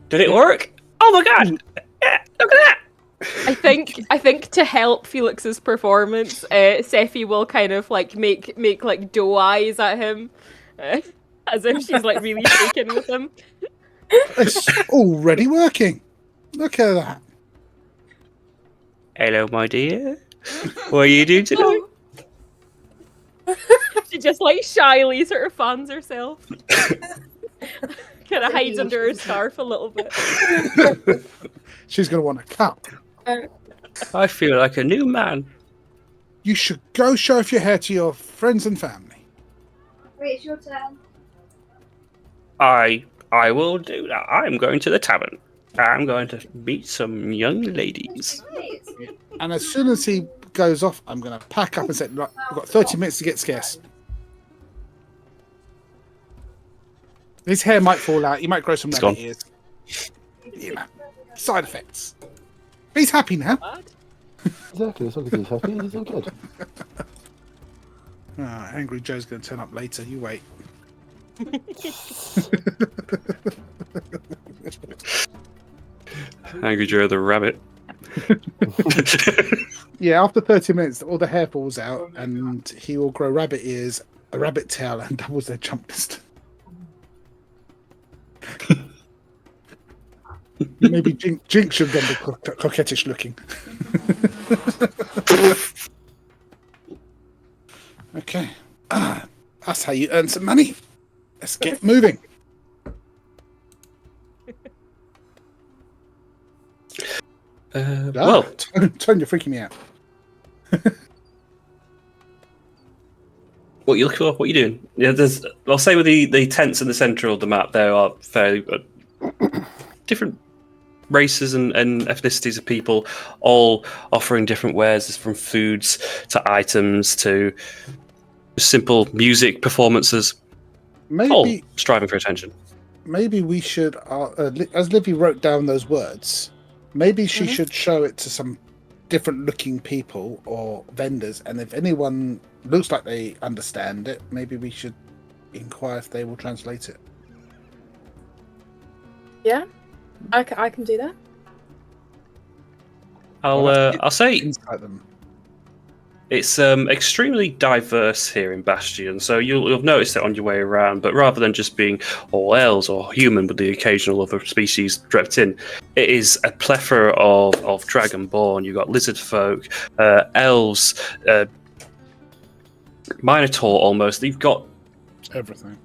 Did it work? Oh my god! Yeah, look at that! I think to help Felix's performance, Sephi will kind of like make like doe eyes at him, as if she's like really taken with him. It's already working. Look at that. Hello, my dear. What are you doing tonight? She just like shyly sort of fans herself. Kind of hides under her scarf a little bit. She's going to want a cup. I feel like a new man. You should go show off your hair to your friends and family. Wait, it's your turn. I will do that. I'm going to the tavern. I'm going to meet some young ladies. And as soon as he goes off, I'm going to pack up and say, right, we've got 30 minutes to get scarce. His hair might fall out. He might grow some rabbit ears. You know, side effects. But he's happy now. Exactly, as long as he's happy, he's all good. Angry Joe's going to turn up later. You wait. Angry Joe the rabbit. Yeah, after 30 minutes, all the hair falls out, and he will grow rabbit ears, a rabbit tail, and doubles their jump distance. Maybe Jinx should then be coquettish looking. Okay. That's how you earn some money. Let's get moving. Well, Tone, you're freaking me out. what you looking for? What are you doing? Yeah, I'll say with the tents in the centre of the map, there are fairly different races and ethnicities of people, all offering different wares, from foods to items to simple music performances, all Maybe striving for attention. maybe we should, as Livy wrote down those words, maybe she Mhm. should show it to some different looking people or vendors, and if anyone looks like they understand it, maybe we should inquire if they will translate it. Yeah, I can do that. I'll say Insight them. it's extremely diverse here in Bastion, so you'll notice it on your way around. But rather than just being all elves or human with the occasional other species drept in, it is a plethora of dragonborn. You've got lizard folk, elves, minotaur almost. You've got Everything.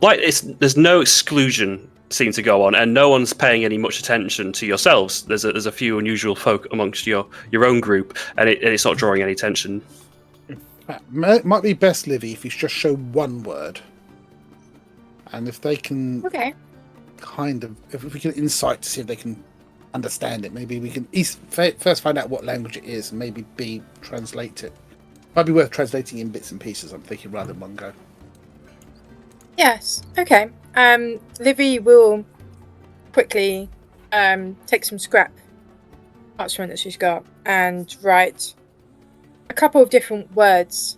there's no exclusion seem to go on, and no one's paying any much attention to yourselves. There's a few unusual folk amongst your own group, and it's not drawing any attention. Might be best, Livy, if you just show one word, and if they can Okay. if we can insight to see if they can understand it, maybe we can first find out what language it is, and maybe B, translate it. Might be worth translating in bits and pieces, I'm thinking, rather than one go. Yes. Okay. Livy will quickly take some scrap parchment that she's got and write a couple of different words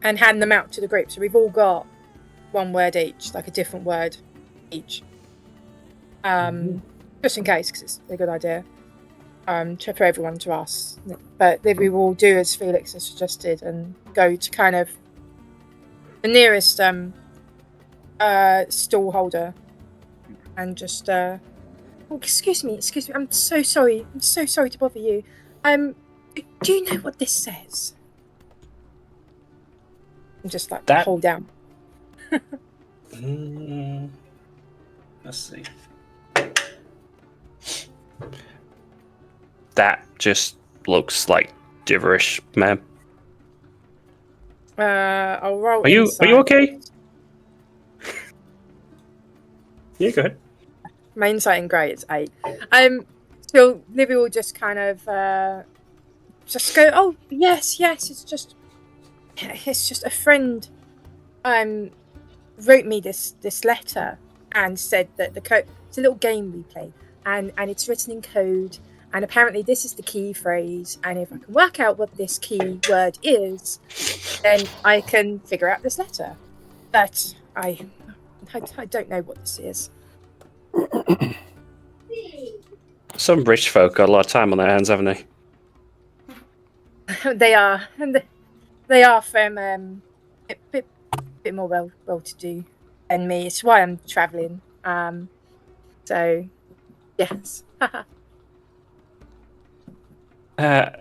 and hand them out to the group. So we've all got one word each, like a different word each. Just in case, because it's a good idea. For everyone to ask. But Livy will do as Felix has suggested and go to kind of the nearest stall holder and just oh, excuse me, I'm so sorry to bother you. Do you know what this says? And just like That- hold down. Let's see. That just looks like gibberish, ma'am. I'll roll. Are you insight. okay? Yeah, go ahead. My insight in grey is 8. So Livy will just kind of just go, oh yes, it's just a friend wrote me this letter and said that the code, it's a little game we play, and it's written in code, and apparently this is the key phrase, and if I can work out what this key word is, then I can figure out this letter. But I don't know what this is. Some rich folk got a lot of time on their hands, haven't they? They are, and they are from a bit more well to do than me. It's why I'm travelling. So yes. Are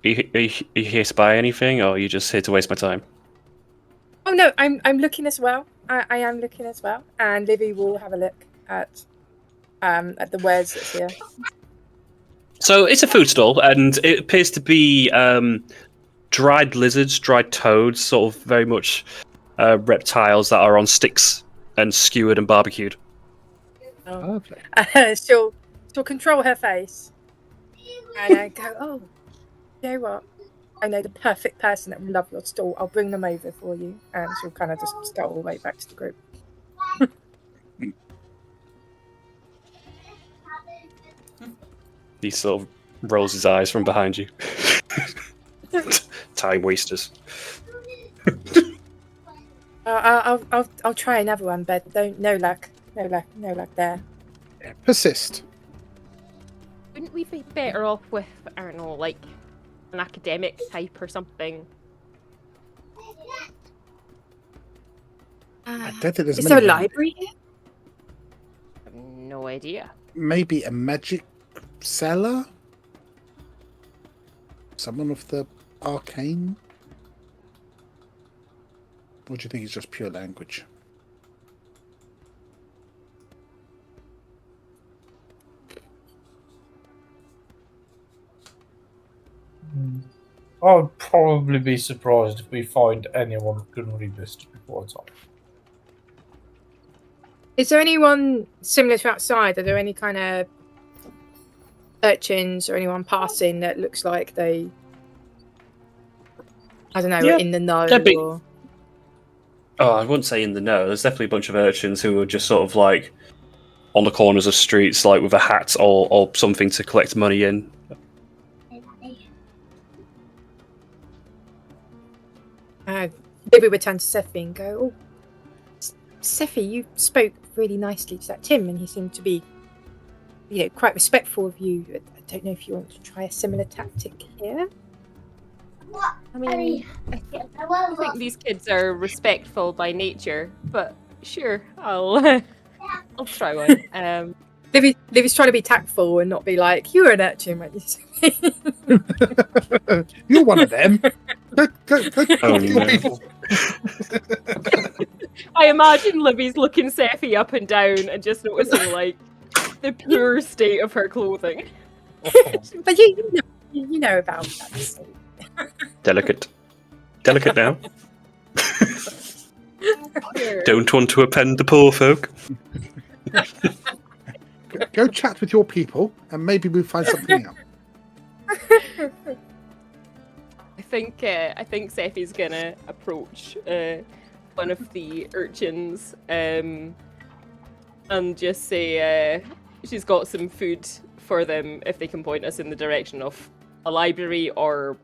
you here to buy anything, or are you just here to waste my time? Oh no, I'm looking as well. I am looking as well, and Livy will have a look at the words that's here. So it's a food stall, and it appears to be dried lizards, dried toads, sort of very much reptiles that are on sticks and skewered and barbecued. Oh. She'll control her face and I go, oh, you know what? I know the perfect person that will love your stall. I'll bring them over for you. And she'll kind of just go all the way back to the group. He sort of rolls his eyes from behind you. Time wasters. I'll try another one, but no luck there. Persist. Wouldn't we be better off with, I don't know, like an academic type or something? I don't think there's Is there a many. library here? No idea. Maybe a magic seller? Someone of the arcane? Or do you think it's just pure language? I'd probably be surprised if we find anyone who can read this before it's on. Is there anyone similar to outside? Are there any kind of urchins or anyone passing that looks like they, I don't know, Yeah, in the know? there'd be- Or... Oh, I wouldn't say in the know. There's definitely a bunch of urchins who are just sort of like on the corners of streets, like with a hat or something to collect money in. Maybe we turn to Sephi and go, "Oh, Sephi, you spoke really nicely to that Tim, and he seemed to be, quite respectful of you. I don't know if you want to try a similar tactic here." I mean, I think these kids are respectful by nature, but sure, I'll try one. Livy's trying to be tactful and not be like, "You're an urchin, weren't you?" You're one of them. Go Oh, to your no. people. I imagine Libby's looking Sephi up and down and just noticing like the pure state of her clothing. But you know about that. So. Delicate now. Sure. Don't want to offend the poor folk. Go chat with your people, and maybe we'll find something out. I think Sephi's gonna approach one of the urchins and just say she's got some food for them if they can point us in the direction of a library or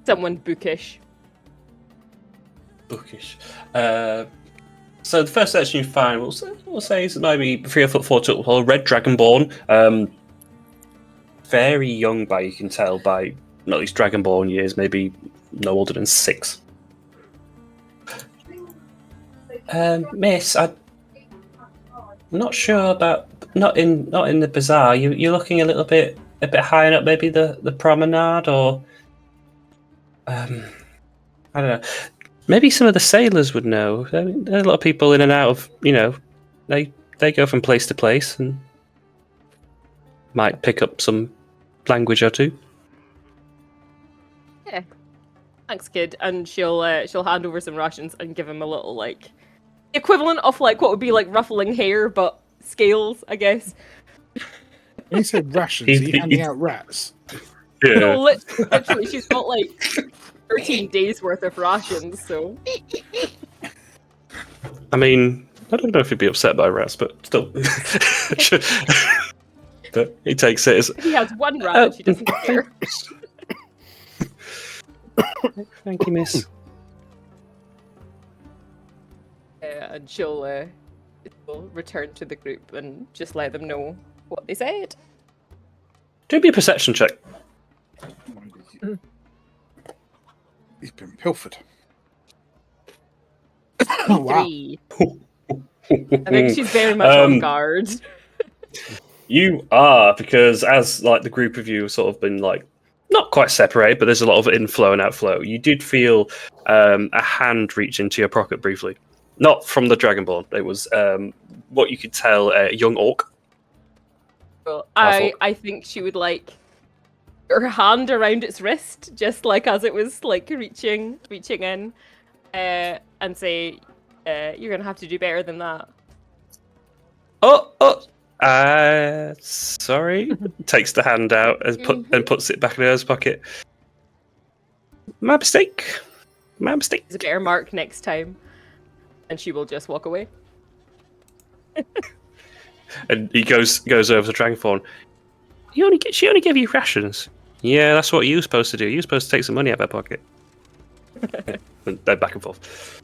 someone bookish. Bookish. So the first section you find, we'll say is maybe 3 foot 4 tall, red dragonborn. Very young, by you can tell by at least dragonborn years, maybe no older than 6. Miss, I'm not sure about not in the bazaar. You're looking a bit higher up, maybe the promenade, or I don't know. Maybe some of the sailors would know. I mean, there are a lot of people in and out of, they go from place to place and might pick up some language or two. Yeah. Thanks, kid. And she'll hand over some rations and give him a little like equivalent of like what would be like ruffling hair, but scales, I guess. When you said rations, are you handing out rats? Yeah. No, literally, she's got like 13 days worth of rations, so. I mean, I don't know if he'd be upset by rats, but still. But he takes it as... He has one rat and she doesn't care. Thank you, miss. And she'll return to the group and just let them know what they said. Do me a perception check. He's been pilfered. 3. I think she's very much on guard. You are, because as like the group of you have sort of been like not quite separated, but there's a lot of inflow and outflow. You did feel a hand reach into your pocket briefly. Not from the Dragonborn. It was what you could tell a young orc. Well, I think she would like her hand around its wrist, just like as it was like reaching in, and say, "You're gonna have to do better than that." Sorry. Takes the hand out and puts it back in her pocket. My mistake. There's a better mark next time, and she will just walk away. And he goes over to Dragonborn. She only gave you rations. Yeah, that's what you were supposed to do. You were supposed to take some money out of her pocket. And they're back and forth.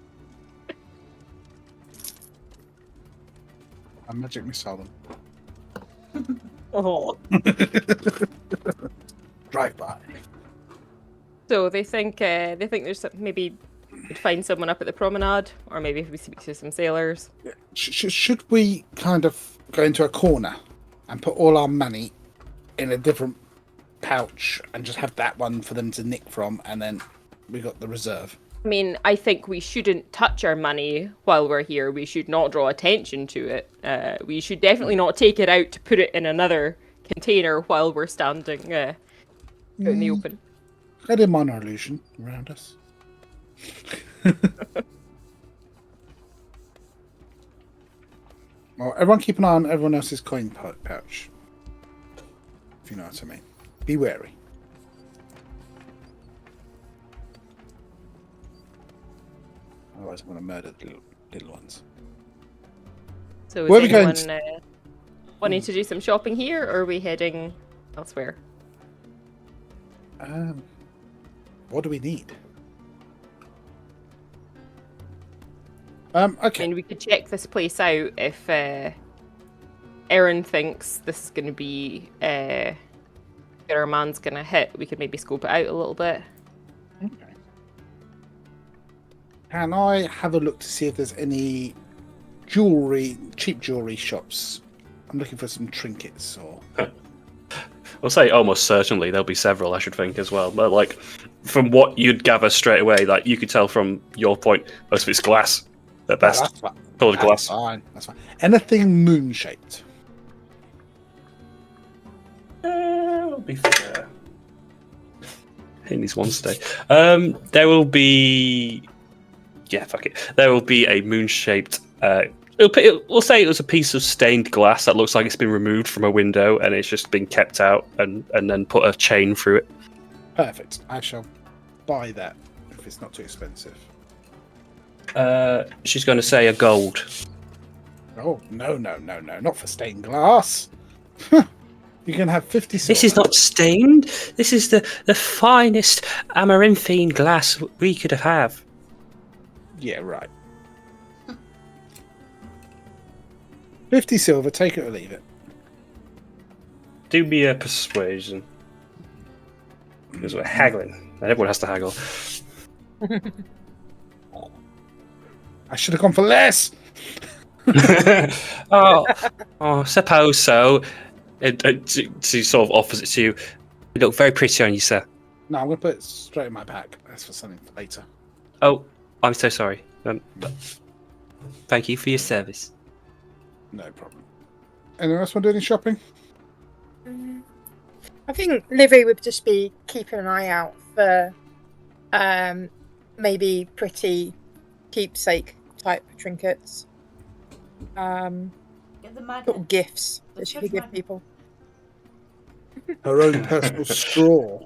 I magic missile them. Oh. Drive by. So they think there's maybe we'd find someone up at the promenade, or maybe if we speak to some sailors. Should we kind of go into a corner and put all our money in a different pouch and just have that one for them to nick from, and then we got the reserve? I mean, I think we shouldn't touch our money while we're here. We should not draw attention to it. We should definitely not take it out to put it in another container while we're standing out in the open. I did minor illusion around us. Well, everyone keep an eye on everyone else's coin pouch. if you know what I mean. Be wary. Otherwise, I'm going to murder the little ones. So Where are is we going anyone wanting to do some shopping here, or are we heading elsewhere? What do we need? I Okay. mean, we could check this place out if Erin thinks this is going to be where our man's going to hit. We could maybe scope it out a little bit. Okay. Can I have a look to see if there's any cheap jewelry shops? I'm looking for some trinkets or. I'll say almost certainly there'll be several, I should think, as well. But like, from what you'd gather straight away, like you could tell from your point, most of it's glass at best. That's fine. Coloured glass. Fine. That's fine. Anything moon shaped. I'll be fair. Hitting these ones today. There will be. Yeah, fuck it. There will be a moon-shaped. We'll say it was a piece of stained glass that looks like it's been removed from a window and it's just been kept out and then put a chain through it. Perfect. I shall buy that if it's not too expensive. She's going to say a gold. Oh, no. Not for stained glass. You can have 50 silver. This is not stained. This is the finest amaranthine glass we could have. Yeah, right. 50 silver, take it or leave it. Do me a persuasion. Because we're haggling. And everyone has to haggle. I should have gone for less. oh, suppose so. She sort of offers it to you. You look very pretty on you, sir. No, I'm going to put it straight in my bag. That's for something for later. Oh, I'm so sorry. Thank you for your service. No problem. Anyone else want to do any shopping? I think Livy would just be keeping an eye out for maybe pretty keepsake type trinkets. Get the magnet. Little gifts The that she church could give magnet. people. Her own personal straw.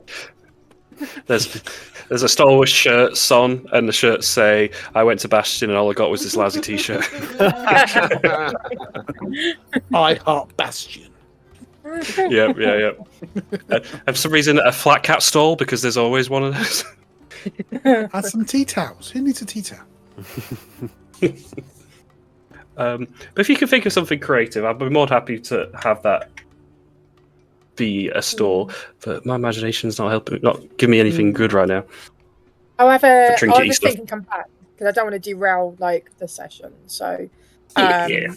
There's a Star Wars shirt on, and the shirts say, "I went to Bastion and all I got was this lousy T-shirt." I heart Bastion. Yeah. And for some reason, a flat cat stall because there's always one of those. Add some tea towels. Who needs a tea towel? But if you can think of something creative, I'd be more than happy to have that be a store. But my imagination's not giving me anything good right now. However, For trinkety I was stuff. thinking come back because I don't want to derail the session. So Yeah.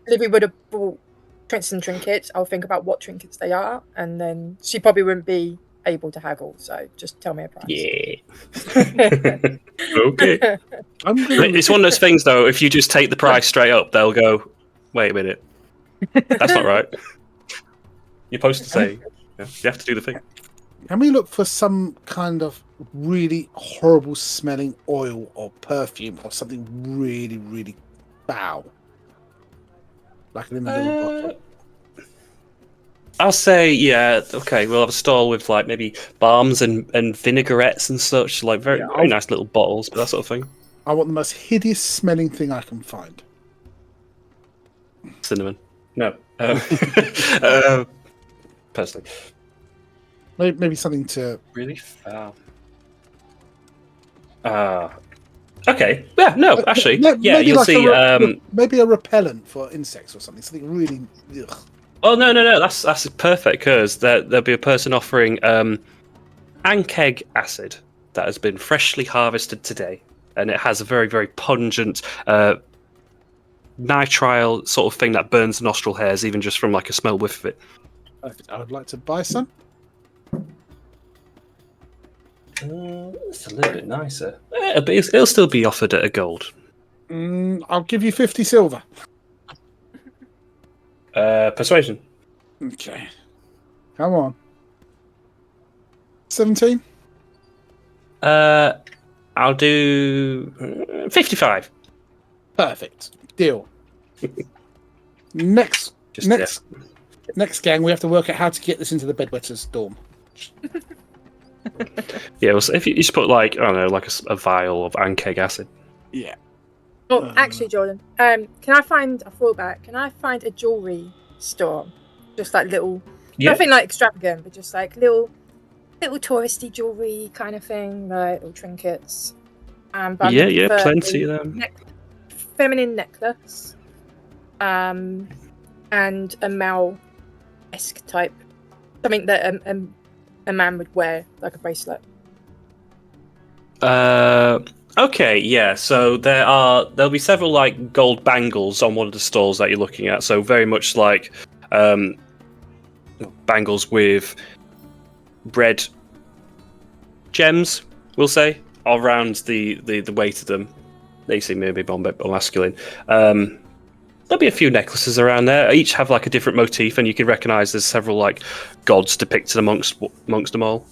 Livy would have bought Princeton trinkets. I'll think about what trinkets they are, and then she probably wouldn't be able to haggle. So just tell me a price. Yeah. Okay. I'm going It's one of those things, though. If you just take the price straight up, they'll go, "Wait a minute, that's not right." You're supposed to say, you have to do the thing. Can we look for some kind of really horrible smelling oil or perfume or something really, really foul? Like in the bottle. I'll say, yeah, okay, we'll have a stall with like maybe balms and vinaigrettes and such, like very nice little bottles, but that sort of thing. I want the most hideous smelling thing I can find. Cinnamon. No. Personally. Maybe something to. Really foul. Okay. Yeah, no, actually. Yeah, maybe you'll like see. maybe a repellent for insects or something. Something really. Ugh. Oh, no. That's perfect, because there'll be a person offering ankeg acid that has been freshly harvested today. And it has a very, very pungent nitrile sort of thing that burns nostril hairs, even just from like a smell whiff of it. Perfect. I would like to buy some. It's a little bit nicer. Yeah, but it'll still be offered at a gold. I'll give you 50 silver. Persuasion. Okay. Come on. 17? I'll do 55. Perfect. Deal. Next Next gang, we have to work out how to get this into the bedwetters' dorm. Yeah, well, so if you just put like, I don't know, like a vial of ankeg acid. Yeah. Oh, actually, Jordan, can I find a fallback? Can I find a jewelry store? Just like little, nothing like extravagant, but just like little touristy jewelry kind of thing, like little trinkets. But I'm looking for plenty of them. Feminine necklace, and a male-esque type, something that a man would wear, like a bracelet. Okay, yeah. So there'll be several like gold bangles on one of the stalls that you're looking at. So very much like bangles with red gems, we'll say, around the weight of them. They seem maybe a bit more masculine. There'll be a few necklaces around there. Each have like a different motif, and you can recognise there's several like gods depicted amongst them all.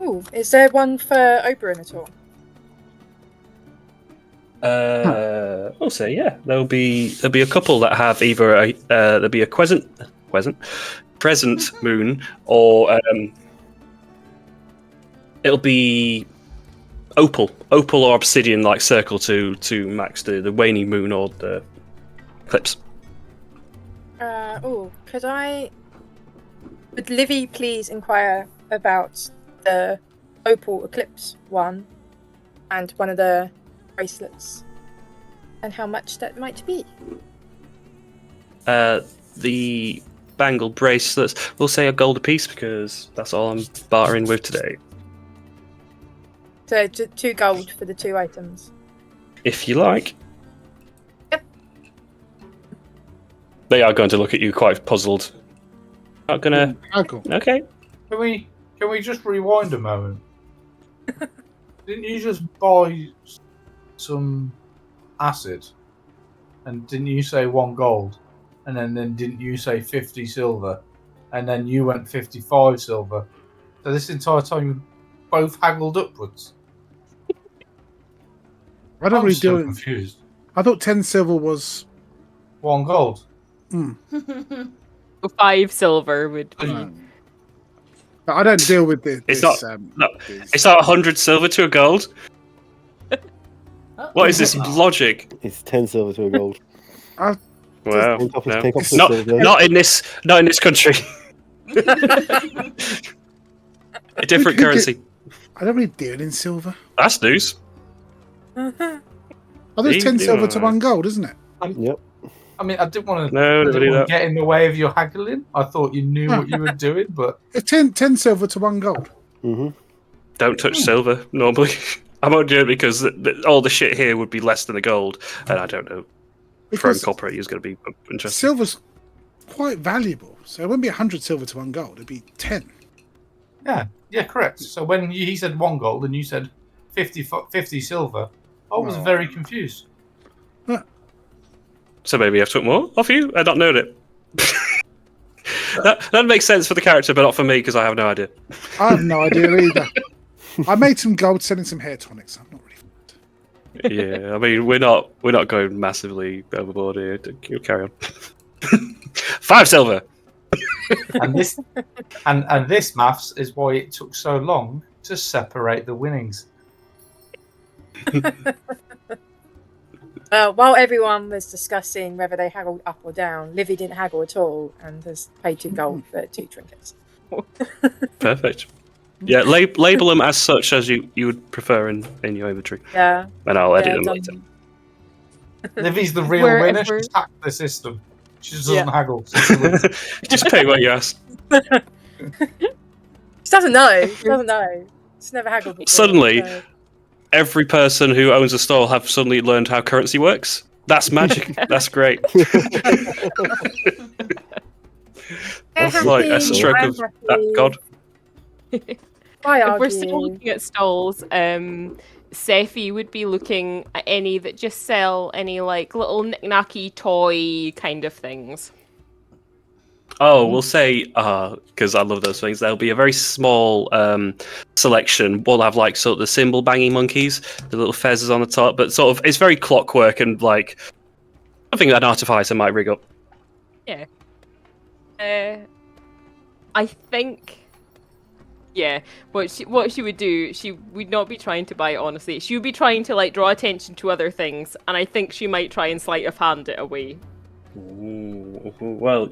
Ooh, is there one for Oberon at all? I'll say yeah. There'll be a couple that have either there'll be a crescent moon, or it'll be opal or obsidian like circle to max the waning moon or the eclipse. Would Livy please inquire about the opal eclipse one and one of the bracelets and how much that might be? The bangle bracelets, we'll say a gold apiece because that's all I'm bartering with today. So 2 gold for the 2 items. If you like. Yep. They are going to look at you quite puzzled. Not gonna. Okay. Can we just rewind a moment? Didn't you just buy some acid? And didn't you say 1 gold? And then didn't you say 50 silver? And then you went 55 silver. So this entire time you both haggled upwards. I don't really do it. Confused. I thought 10 silver was 1 gold. 5 silver would be. But I don't deal with this. It's not. It's not 100 silver to a gold. What is this logic? It's 10 silver to a gold. Wow. No. Not in this country. A different currency. I don't really deal in silver. That's news. Oh, there's 10 silver to 1 gold, isn't it? Yep. I mean, I didn't want to get in the way of your haggling. I thought you knew what you were doing, but it's 10 silver to 1 gold. Mm-hmm. Don't touch silver normally. I'm not doing it because all the shit here would be less than a gold, and I don't know. Throwing copper at you is going to be interesting. Silver's quite valuable, so it wouldn't be 100 silver to 1 gold. It'd be 10. Yeah, correct. So when he said 1 gold and you said 50 silver, I was very confused. So maybe I've took more off you? I don't know it. that makes sense for the character, but not for me because I have no idea. I have no idea either. I made some gold selling some hair tonics. I'm not really. Yeah, I mean we're not going massively overboard here. Carry on. 5 silver. And this maths is why it took so long to separate the winnings. While everyone was discussing whether they haggled up or down, Livy didn't haggle at all and has paid 2 gold for 2 trinkets. Perfect. Yeah, label them as such as you would prefer in your inventory. Yeah. And I'll edit them later. Livy's the real winner. She's hacked the system. She just doesn't haggle. Just pay what you ask. She doesn't know. She's never haggled before. Suddenly, every person who owns a store have suddenly learned how currency works. That's magic. That's great. That's like a stroke of that god. If we're still looking at stalls, Sephi would be looking at any that just sell any like little knick-knacky toy kind of things. Oh, we'll say, because I love those things, there'll be a very small selection. We'll have like sort of the cymbal banging monkeys, the little fezzes on the top, but sort of it's very clockwork and like I think an artificer might rig up. Yeah. I think. Yeah, what she would do, she would not be trying to buy it, honestly. She would be trying to, like, draw attention to other things, and I think she might try and sleight of hand it away. Ooh, well,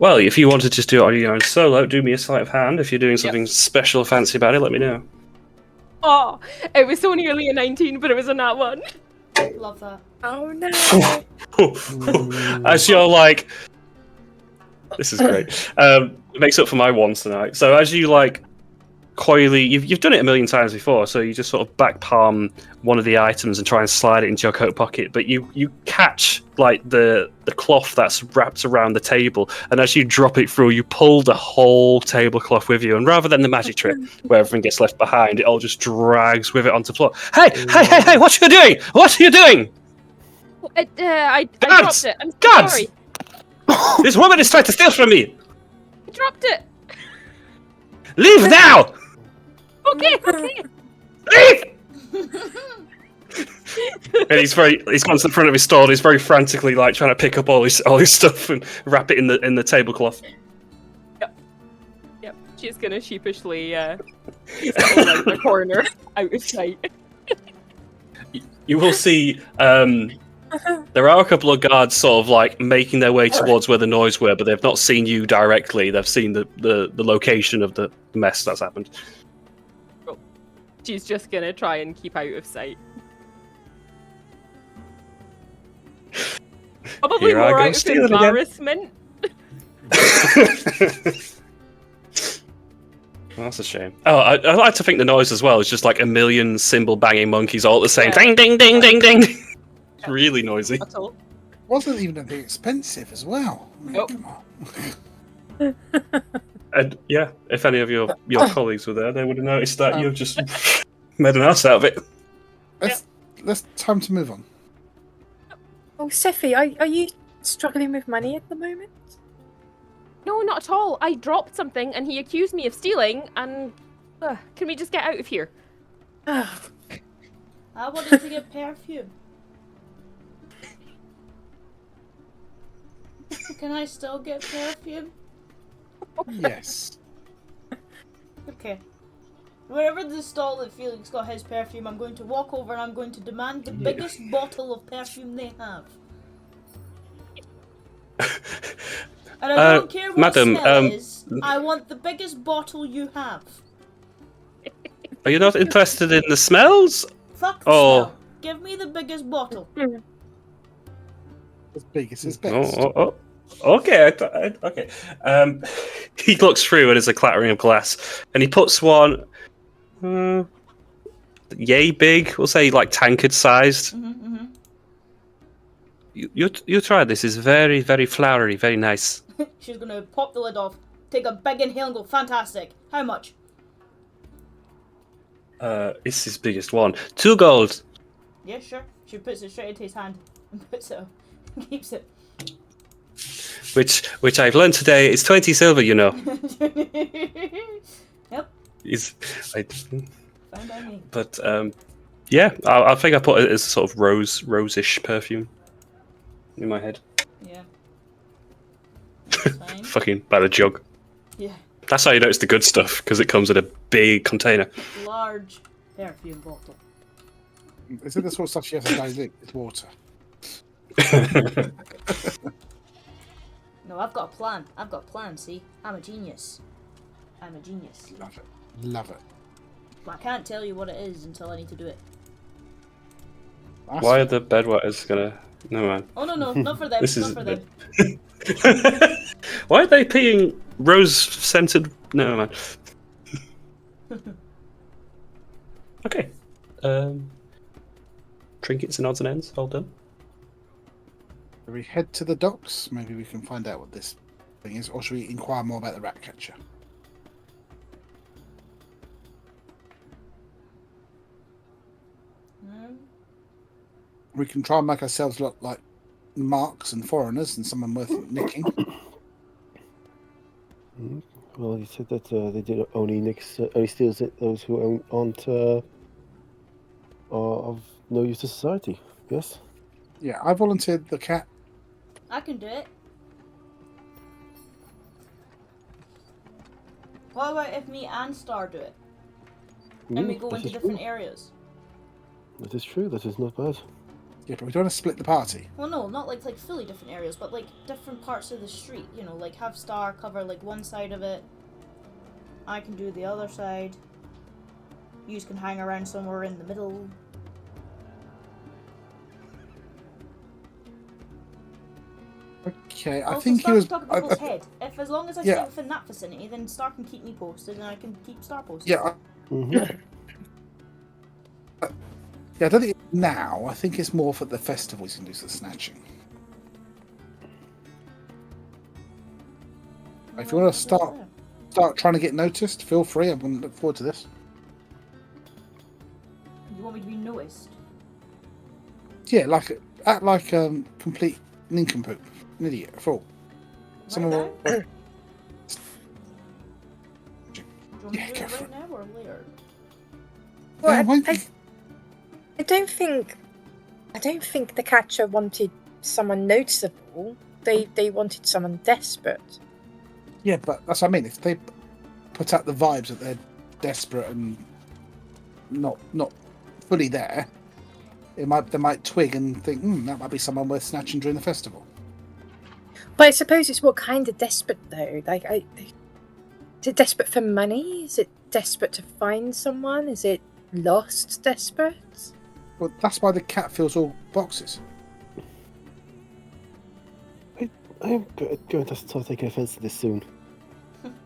Well, if you want to just do it on your own solo, do me a sleight of hand. If you're doing something special or fancy about it, let me know. Oh, it was so nearly a 19, but it was a nat 1. Love that. Oh no! As you're like... This is great. It makes up for my ones tonight. So as you, like, coyly... You've done it a million times before, so you just sort of back palm one of the items and try and slide it into your coat pocket, but you catch, like, the cloth that's wrapped around the table, and as you drop it through, you pull the whole tablecloth with you, and rather than the magic trick where everything gets left behind, it all just drags with it onto the floor. Hey! What are you doing? What are you doing? I dropped it. I'm Guards! sorry. This woman is trying to steal from me! I dropped it. Leave now! Okay. Leave! And he's gone to the front of his stall, and he's very frantically, like, trying to pick up all his stuff and wrap it in the tablecloth. Yep. She's gonna sheepishly settle in the corner, out of sight. You will see there are a couple of guards sort of like making their way towards where the noise were, but they've not seen you directly. They've seen the location of the mess that's happened. Cool. She's just gonna try and keep out of sight. Probably Here I more go out of stealing again. embarrassment. Well, that's a shame. Oh, I like to think the noise as well is just like a million cymbal banging monkeys all at the same Yeah. ding ding ding ding ding. It's really noisy. At all. Wasn't even anything expensive as well. I mean, Nope. come on. And yeah, if any of your colleagues were there, they would have noticed that you've just made an ass out of it. Let's time to move on. Oh, Sephi, are you struggling with money at the moment? No, not at all. I dropped something and he accused me of stealing, and can we just get out of here? I wanted to get perfume. Can I still get perfume? Yes. Okay. Wherever the stall that Felix got his perfume, I'm going to walk over and I'm going to demand the biggest bottle of perfume they have. And I don't care what madam, smell it is, I want the biggest bottle you have. Are you not interested in the smells? Fuck the Oh. smell. Give me the biggest bottle. As big as his best. Okay. Okay. He looks through and there's a clattering of glass, and he puts one, yay big. We'll say like tankard sized. You try this. It's very, very flowery, very nice. She's gonna pop the lid off, take a big inhale and go, fantastic. How much? It's his biggest one. 2 gold. Yeah, sure. She puts it straight into his hand and puts it, keeps it. Which I've learned today is 20 silver. You know. Yep. Fine by me. But yeah, I think I put it as sort of rose-ish perfume in my head. Yeah. That's fine. Fucking by the jug. Yeah. That's how you know it's the good stuff, because it comes in a big container. Large perfume bottle. Is it the sort of stuff you have to dilute with water? No, I've got a plan. I've got a plan, see? I'm a genius. I'm a genius. Love it. Love it. But I can't tell you what it is until I need to do it. That's Why are the bedwetters gonna... Never mind. Oh, no, not for them. This Not is for them. Why are they peeing rose-scented... Never mind. Okay. Trinkets and odds and ends, all done. Should we head to the docks? Maybe we can find out what this thing is. Or should we inquire more about the rat catcher? We can try and make ourselves look like marks and foreigners and someone worth nicking. Well, you said that they did only steal those who aren't of no use to society. Yes. Yeah, I volunteered the cat. I can do it. What about if me and Star do it? And we go that into is different true. areas? That is true. That is not bad. Yeah, but we don't want to split the party. Well, no, not like fully different areas, but like different parts of the street. You know, like have Star cover like one side of it. I can do the other side. You can hang around somewhere in the middle. Okay, I Also, think Star he was. can talk people's head. If as long as I Yeah. stay within that vicinity, then Star can keep me posted, and I can keep Star posted. Yeah, Mm-hmm. yeah. I don't think now. I think it's more for the festival. He's going to do some snatching. If you want to start trying to get noticed, feel free. I'm going to look forward to this. You want me to be noticed? Yeah, act like complete nincompoop, an idiot, a fool. Someone Right will. now? Do you want me Yeah, to do go it for right it. now or later? Well, why- I don't think the catcher wanted someone noticeable. They wanted someone desperate. Yeah, but that's what I mean. If they put out the vibes that they're desperate and not fully there, they might twig and think, that might be someone worth snatching during the festival. But I suppose it's what kind of desperate though. Is it desperate for money? Is it desperate to find someone? Is it lost desperate? Well, that's why the cat fills all boxes. I'm going to start taking offense to this soon.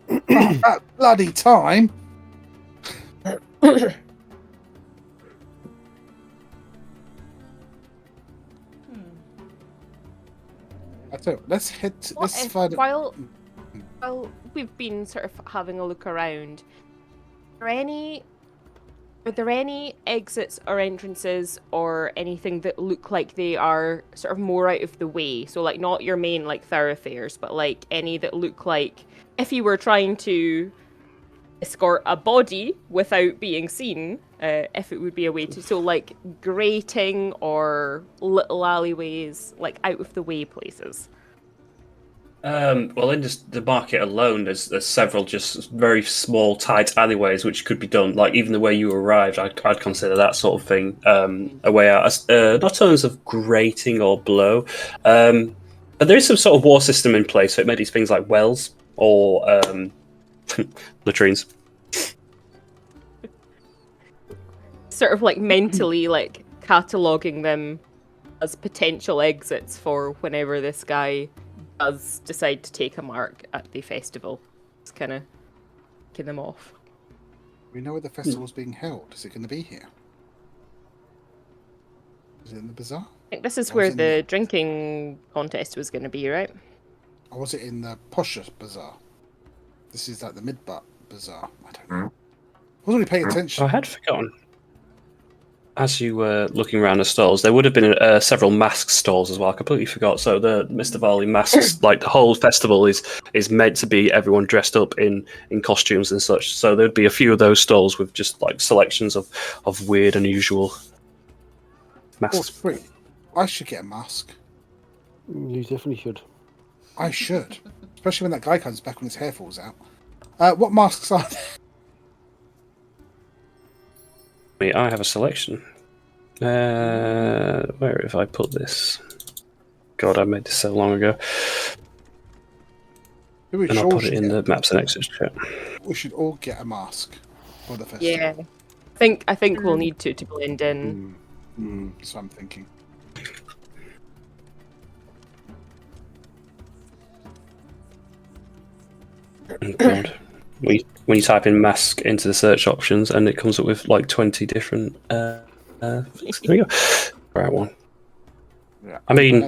That bloody time! I tell you, let's head. What Let's if, find. while we've been sort of having a look around, are there any exits or entrances or anything that look like they are sort of more out of the way? So like not your main like thoroughfares, but like any that look like if you were trying to escort a body without being seen, if it would be a way to, so like grating or little alleyways, like out of the way places. Well, in just the market alone, there's several just very small, tight alleyways which could be done. Like even the way you arrived, I'd consider that sort of thing a way out. Not in terms of grating or blow, but there is some sort of war system in place. So it may be things like wells or latrines. Sort of like mentally like cataloguing them as potential exits for whenever this guy does decide to take a mark at the festival. It's kind of kicking them off. We know where the festival's being held. Is it going to be here? Is it in the bazaar? I think this is Or where was it in the drinking contest was going to be, right? Or was it in the posher bazaar? This is like the mid-butt bazaar. I don't know. I wasn't really paying attention. I had forgotten. As you were looking around the stalls, there would have been several mask stalls as well. I completely forgot. So the Mr. Varley masks, like the whole festival is meant to be everyone dressed up in costumes and such. So there'd be a few of those stalls with just like selections of weird, unusual masks. Free. I should get a mask. You definitely should. I should. Especially when that guy comes back when his hair falls out. What masks are there? I have a selection. Where have I put this? God, I made this so long ago. We And I'll put it in the maps and exits chat. We should all get a mask for the festival. Yeah. I think we'll need to blend in. So I'm thinking. Oh, God. When you type in mask into the search options, and it comes up with like 20 different things. There we go. Right one. Yeah. I mean,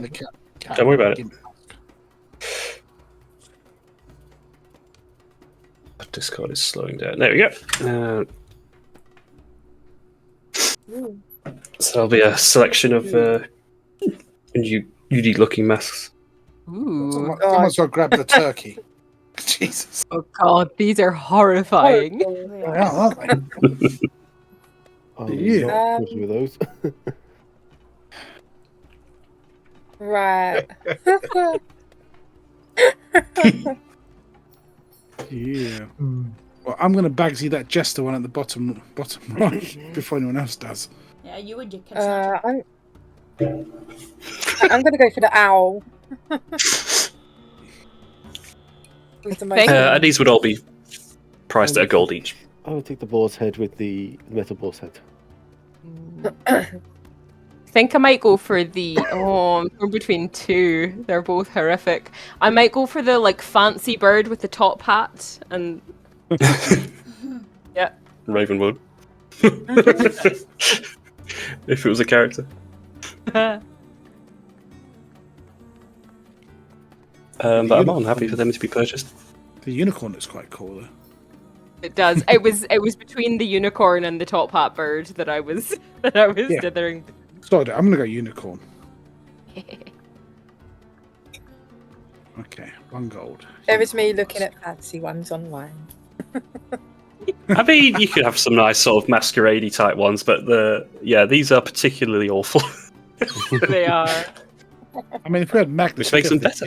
don't worry about it. Discord is slowing down. There we go. So there'll be a selection of unique looking masks. Ooh. Someone's got to grab the turkey. Jesus. Oh god, these are horrifying. They are, aren't they? Oh, Yeah. not thinking of those. Right. Yeah. Well, I'm going to Bagsy that Jester one at the bottom right before anyone else does. Yeah, you would, you kid snatcher. I'm going to go for the owl. With the most And these would all be priced at a gold each. I would take the boar's head with the metal boar's head. I think I might go for the. Oh, I'm torn between two. They're both horrific. I might go for the like fancy bird with the top hat and. Yeah. Ravenwood. If it was a character. But I'm more than happy for them to be purchased. The unicorn looks quite cool, though. It does. It was between the unicorn and the top hat bird that I was dithering. Sorry, I'm gonna go unicorn. Okay, 1 gold. There was me looking at fancy ones online. I mean, you could have some nice sort of masquerade type ones, but these are particularly awful. They are. I mean, if we had Magnus, Which makes them better.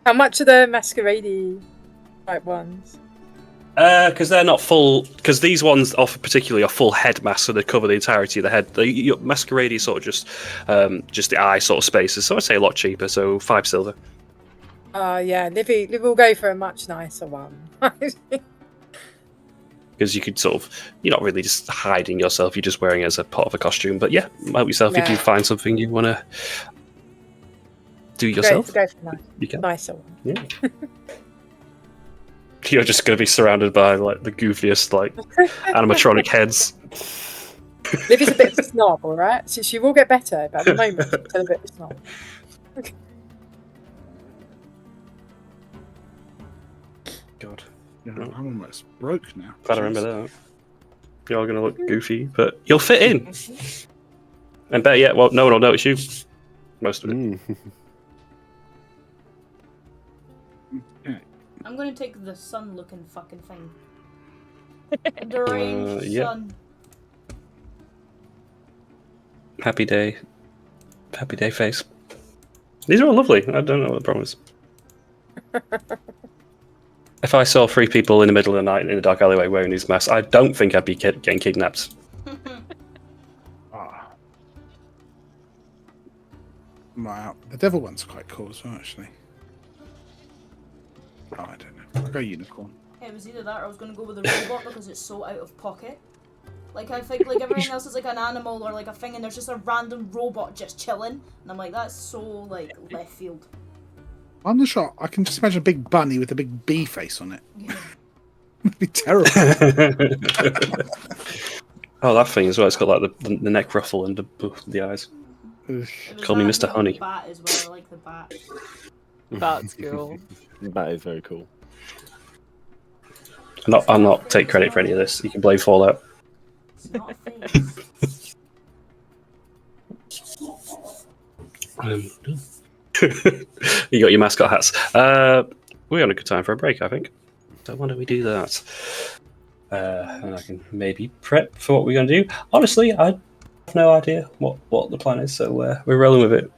How much are the masquerade type ones? Because they're not full. Because these ones offer particularly a full head mask, so they cover the entirety of the head. The masquerade is sort of just the eye sort of spaces. So I'd say a lot cheaper. So 5 silver. Yeah, Livy will go for a much nicer one. Because you could sort of, you're not really just hiding yourself. You're just wearing it as a part of a costume. But yeah, help yourself if you find something you want to do yourself. Go for you can. Nicer one. Yeah. You're just going to be surrounded by like the goofiest like animatronic heads. Livy's a bit of a snob, all right? So she will get better, but at the moment she's still a bit of a snob. God. Yeah, I'm almost broke now. Glad I remember that. You're going to look goofy, but you'll fit in. And better yet, well, no one will notice you. Most of it. I'm gonna take the sun-looking fucking thing. The deranged sun. Happy day face. These are all lovely. I don't know what the problem is. If I saw 3 people in the middle of the night in a dark alleyway wearing these masks, I don't think I'd be getting kidnapped. Wow, the devil one's quite cool as well, actually. Oh, I don't know. I'll go unicorn. It was either that or I was gonna go with the robot because it's so out of pocket. Like I think like everything else is like an animal or like a thing and there's just a random robot just chilling and I'm like that's so like left field. I'm not sure. I can just imagine a big bunny with a big bee face on it. It'd be terrible. Oh, that thing as well. It's got like the neck ruffle and the eyes. Call me Mr. Honey. The bat as well. I like the bat. That's cool. That is very cool. I'm not take credit for any of this. You can blame Fallout. It's not a face. You got your mascot hats. We're on a good time for a break, I think. So why don't we do that? And I can maybe prep for what we're going to do. Honestly, I have no idea what the plan is, so we're rolling with it.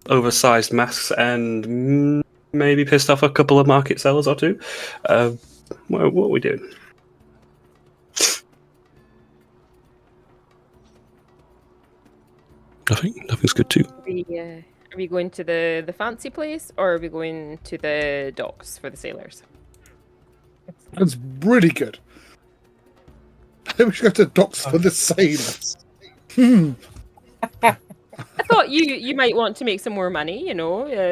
oversized masks and maybe pissed off a couple of market sellers or two. What are we doing? Nothing's good too. Are we going to the fancy place, or are we going to the docks for the sailors? That's really good. I think we should go to docks for the sailors. I thought you might want to make some more money,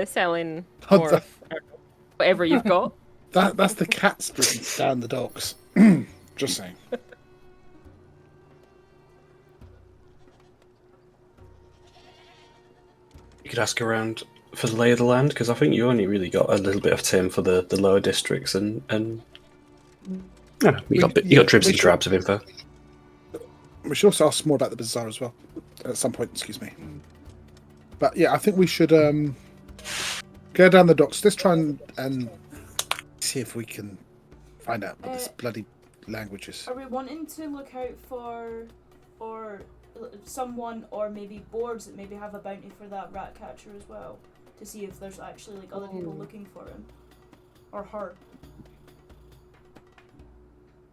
selling more of whatever you've got. That's the cat's business down the docks. Just saying. You could ask around for the lay of the land, because I think you only really got a little bit of Tim for the lower districts, and you got dribs and drabs of info. We should also ask more about the bazaar as well at some point. Excuse me. But yeah, I think we should go down the docks. Let's try and see if we can find out what this bloody language is. Are we wanting to look out for someone, or maybe boards that maybe have a bounty for that rat catcher as well, to see if there's actually like other people looking for him or her?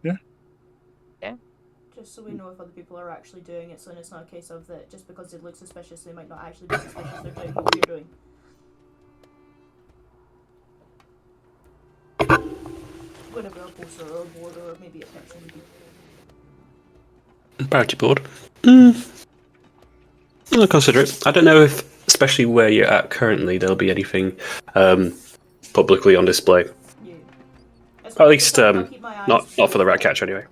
Yeah. Just so we know if other people are actually doing it, so it's not a case of that just because they look suspicious, they might not actually be suspicious. They're doing what we're doing. Whatever, a poster or a board or maybe a person. Bounty board. I'll consider it. I don't know if, especially where you're at currently, there'll be anything publicly on display. Yeah. At least not for the rat catcher anyway.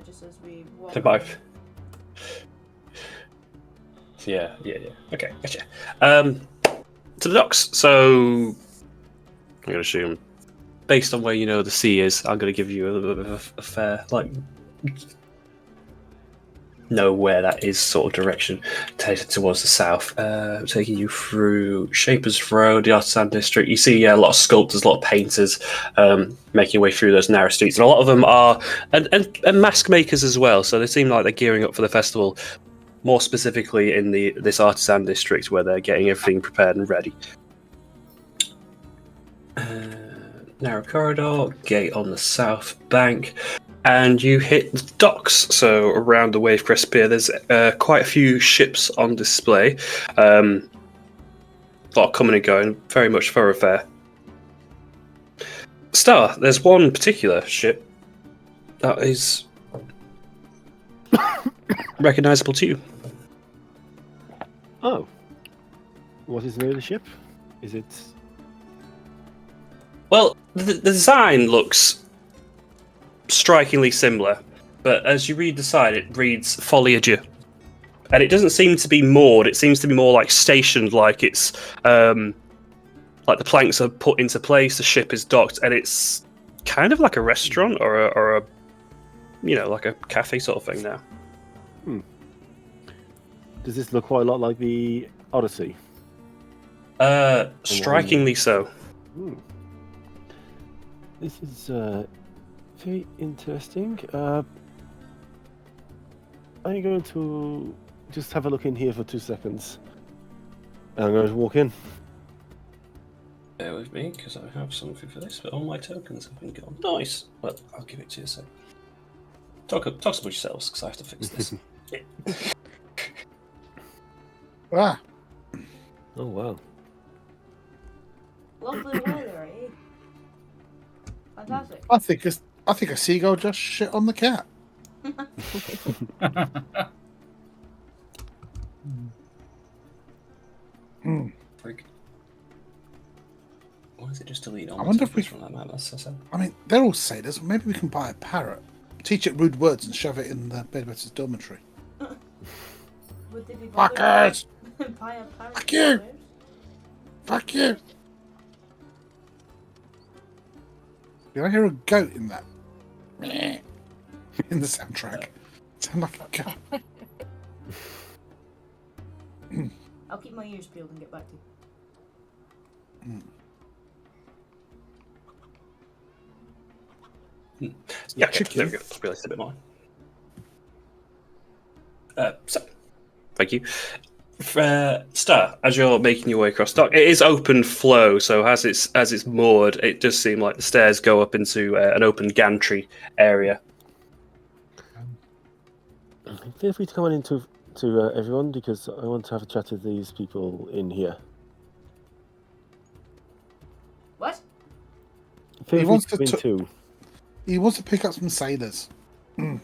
Just as we walk. Yeah. Okay, gotcha. To the docks. So I'm gonna assume, based on where you know the sea is, I'm gonna give you a little bit of a fair, know where that is sort of direction, towards the south. Taking you through Shapers Road, the Artisan District. You see a lot of sculptors, a lot of painters making your way through those narrow streets, and a lot of them are and mask makers as well. So they seem like they're gearing up for the festival, more specifically in this Artisan District where they're getting everything prepared and ready. Narrow corridor, gate on the south bank. And you hit the docks, so around the Wave Crest Pier, there's quite a few ships on display. A lot coming and going, very much thoroughfare. Star, there's one particular ship that is recognisable to you. Oh. What is the name of the ship? Is it... Well, the design looks strikingly similar, but as you read the side, it reads Foliager, and it doesn't seem to be moored. It seems to be more like stationed, like it's like the planks are put into place, the ship is docked, and it's kind of like a restaurant or a like a cafe sort of thing now. Does this look quite a lot like the Odyssey? Strikingly so. This is very interesting. I'm going to just have a look in here for 2 seconds. And I'm going to walk in. Bear with me, because I have something for this, but all my tokens have been gone. Nice! Well, I'll give it to you a sec. Talk amongst yourselves, because I have to fix this. Ah. Oh, wow. Lovely weather, eh? Fantastic. I think a seagull just shit on the cat. Freak. Or is it just delete all? I wonder if we. From that map? That's so sad. I mean, they're all sailors. Maybe we can buy a parrot, teach it rude words, and shove it in the bedwetter's dormitory. Would they be Fuckers! Buy a parrot? Fuck you! Fuck you! Did I hear a goat in that? In the soundtrack. Sound like a goat. I'll keep my ears peeled and get back to you. Yeah, okay, there we go. I'll realize a bit more. So, thank you. Star, as you're making your way across dock, it is open flow. So as it's moored, it does seem like the stairs go up into an open gantry area. Feel free to come on into everyone, because I want to have a chat with these people in here. What? Feel He free wants to come to in too. He wants to pick up some sailors. I'm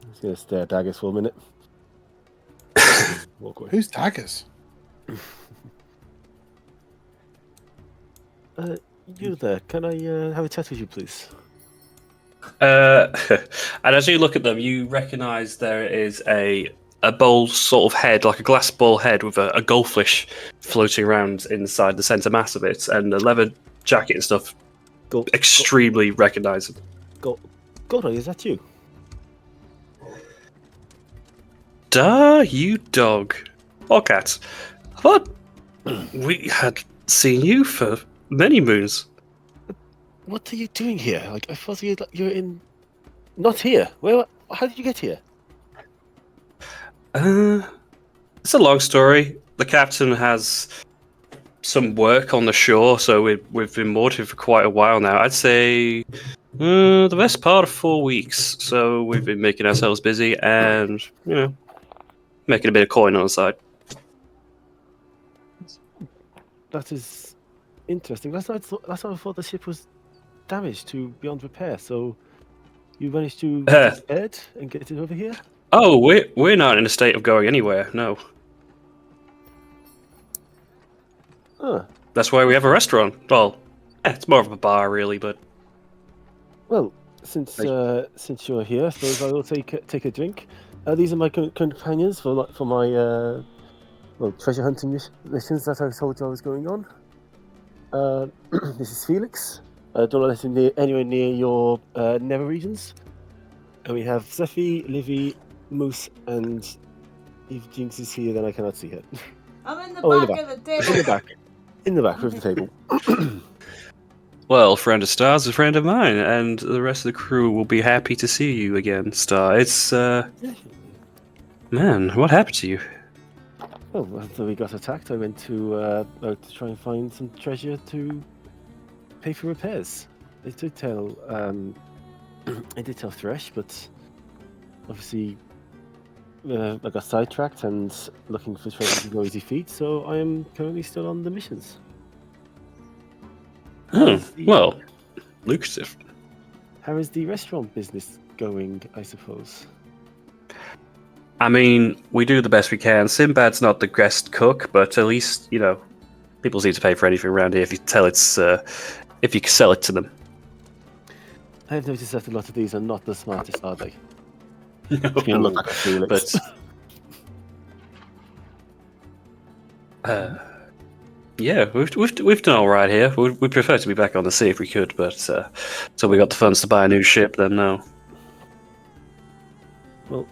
just going to stare at daggers for a minute. Walk away. Who's daggers? You there? Can I have a chat with you, please? And as you look at them, you recognise there is a bowl sort of head, like a glass bowl head with a goldfish floating around inside the centre mass of it, and a leather jacket and stuff. Extremely recognisable. Goro, is that you? Duh, you dog. Or cat. I thought we had seen you for many moons. What are you doing here? Like, I thought you're in... Not here. Where? How did you get here? It's a long story. The captain has some work on the shore, so we've been moored here for quite a while now. I'd say the best part of 4 weeks. So we've been making ourselves busy and, making a bit of coin on the side. That is interesting. Last time I thought the ship was damaged to beyond repair, so you managed to get it repaired and get it over here? Oh, we're not in a state of going anywhere, no. Huh. That's why we have a restaurant. Well, it's more of a bar, really, but... Well, since you're here, I suppose I will take a drink. These are my companions for my treasure hunting missions that I told you I was going on. This is Felix. Don't let him anywhere near your nether regions. And we have Zephy, Livy, Moose, and if Jinx is here, then I cannot see her. I'm in the Oh, back of the table. In the back. In the back of the table. Well, friend of Star's a friend of mine, and the rest of the crew will be happy to see you again, Star. It's, man, what happened to you? Well, after we got attacked, I went to try and find some treasure to pay for repairs. I did tell Thresh, but obviously I got sidetracked and looking for treasure with no easy feat, so I am currently still on the missions. Well, lucrative. How is the restaurant business going, I suppose? I mean, we do the best we can. Sinbad's not the guest cook, but at least, people seem to pay for anything around here if you if you sell it to them. I've noticed that a lot of these are not the smartest, are they? No, You look like a Felix. But yeah, we've done all right here. We'd prefer to be back on the sea if we could, but so we got the funds to buy a new ship, then no. Well,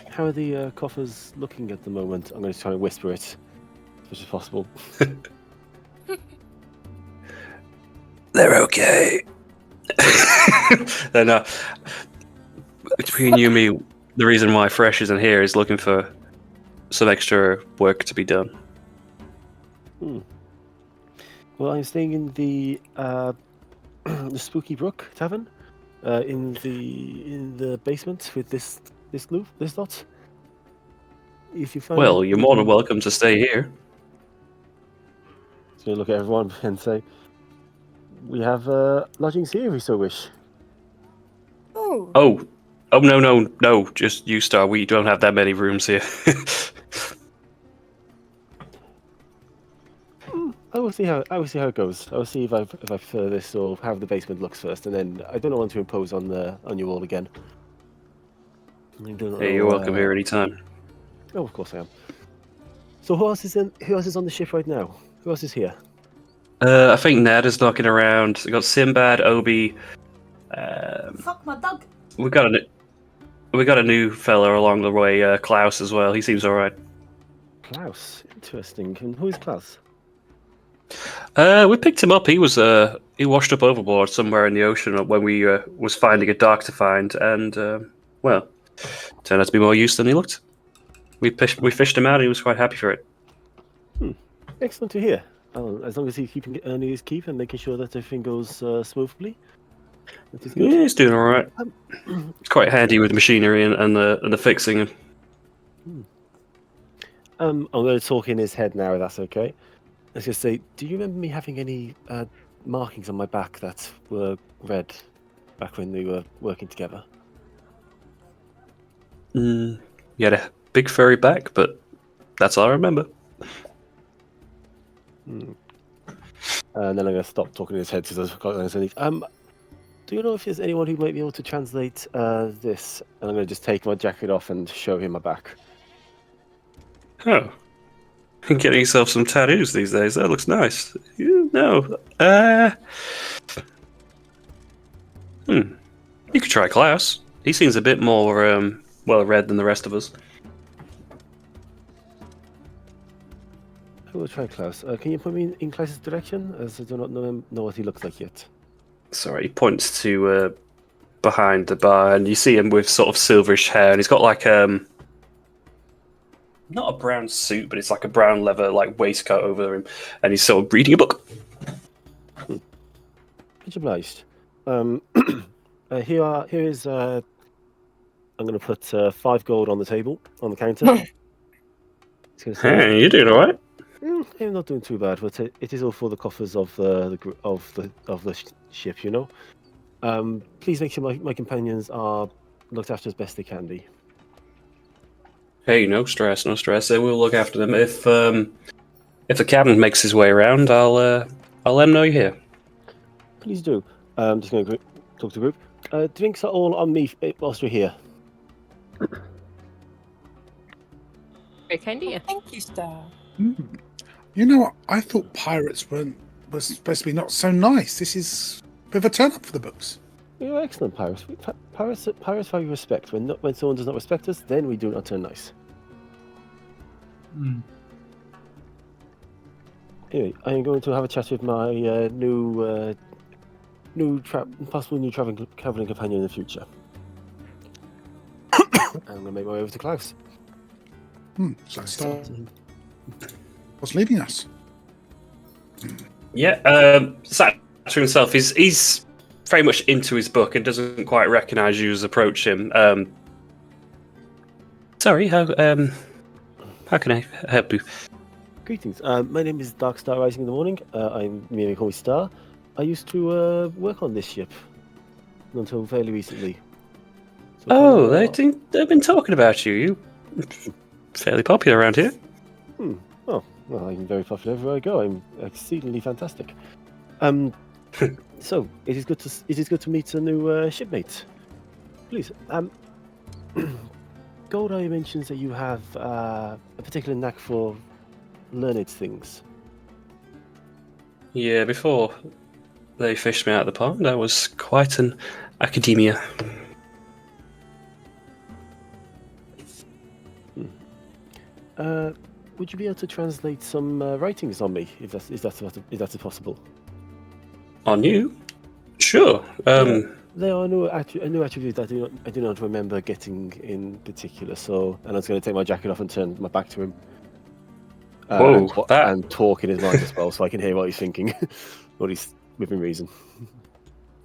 how are the coffers looking at the moment? I'm going to try and whisper it, as much as possible. They're okay. Then, between you and me, the reason why Fresh isn't here is looking for some extra work to be done. Well, I'm staying in the the Spooky Brook Tavern, in the basement with this lot. If you find Well, you're more than welcome to stay here. So look at everyone and say, we have lodgings here if you so wish. Oh, no, just you, Star. We don't have that many rooms here. I will see how it goes. I will see if I prefer this or how the basement looks first, and then I don't want to impose on you all again. Hey, you're welcome here anytime. Oh, of course I am. So who else is on the ship right now? Who else is here? I think Ned is knocking around. We got Sinbad, Obi. Fuck my dog. We got a new fella along the way, Klaus as well. He seems all right. Klaus, interesting. And who is Klaus? We picked him up. He was he washed up overboard somewhere in the ocean when we was finding a dock to find, and well, turned out to be more use than he looked. We fished him out. And he was quite happy for it. Excellent to hear. As long as he's earning his keep and making sure that everything goes smoothly. That is good. Yeah, he's doing all right. It's quite handy with machinery and the fixing. I'm going to talk in his head now, if that's okay. I was going to say, do you remember me having any markings on my back that were red back when we were working together? You had a big furry back, but that's all I remember. And then I'm going to stop talking in his head because I've got anything. Do you know if there's anyone who might be able to translate this? And I'm going to just take my jacket off and show him my back. Oh. Getting yourself some tattoos these days. That looks nice. You could try Klaus. He seems a bit more well-read than the rest of us. I will try Klaus. Can you put me in Klaus's direction, as I do not know what he looks like yet? Sorry, he points to behind the bar, and you see him with sort of silverish hair, and he's got like not a brown suit, but it's like a brown leather like waistcoat over him, and he's sort of reading a book. Much obliged. Here is. I'm going to put 5 gold on the table on the counter. Hey, you're doing all right. I'm not doing too bad, but it is all for the coffers of the ship, you know. Please make sure my companions are looked after as best they can be. Hey, no stress, no stress. They will look after them. If the captain makes his way around, I'll let him know you're here. Please do. I'm just going to talk to the group. Drinks are all on me whilst you're here. Very kind of you. Thank you, Star. You know what? I thought pirates were supposed to be not so nice. This is a bit of a turn up for the books. You're excellent, pirates. Pirates value respect. When someone does not respect us, then we do not turn nice. Anyway, I am going to have a chat with my possible new traveling companion in the future. I'm going to make my way over to Klaus. So Star was leaving us. Yeah, sat to himself. He's very much into his book and doesn't quite recognise you as approach him. Sorry, how can I help you? Greetings. My name is Dark Star Rising in the Morning. I'm merely called Star. I used to work on this ship until fairly recently. So they've been talking about you. You fairly popular around here. Oh, well, I'm very popular everywhere I go. I'm exceedingly fantastic. So it is good to meet a new shipmate. Please, Goldeye mentions that you have a particular knack for learned things. Yeah, before they fished me out of the pond, I was quite an academia. Would you be able to translate some writings on me, if that's possible? On you? Sure. There are a new attribute that I do not remember getting in particular. So, and I was going to take my jacket off and turn my back to him. And talk in his mind as well, so I can hear what he's thinking, what he's within reason.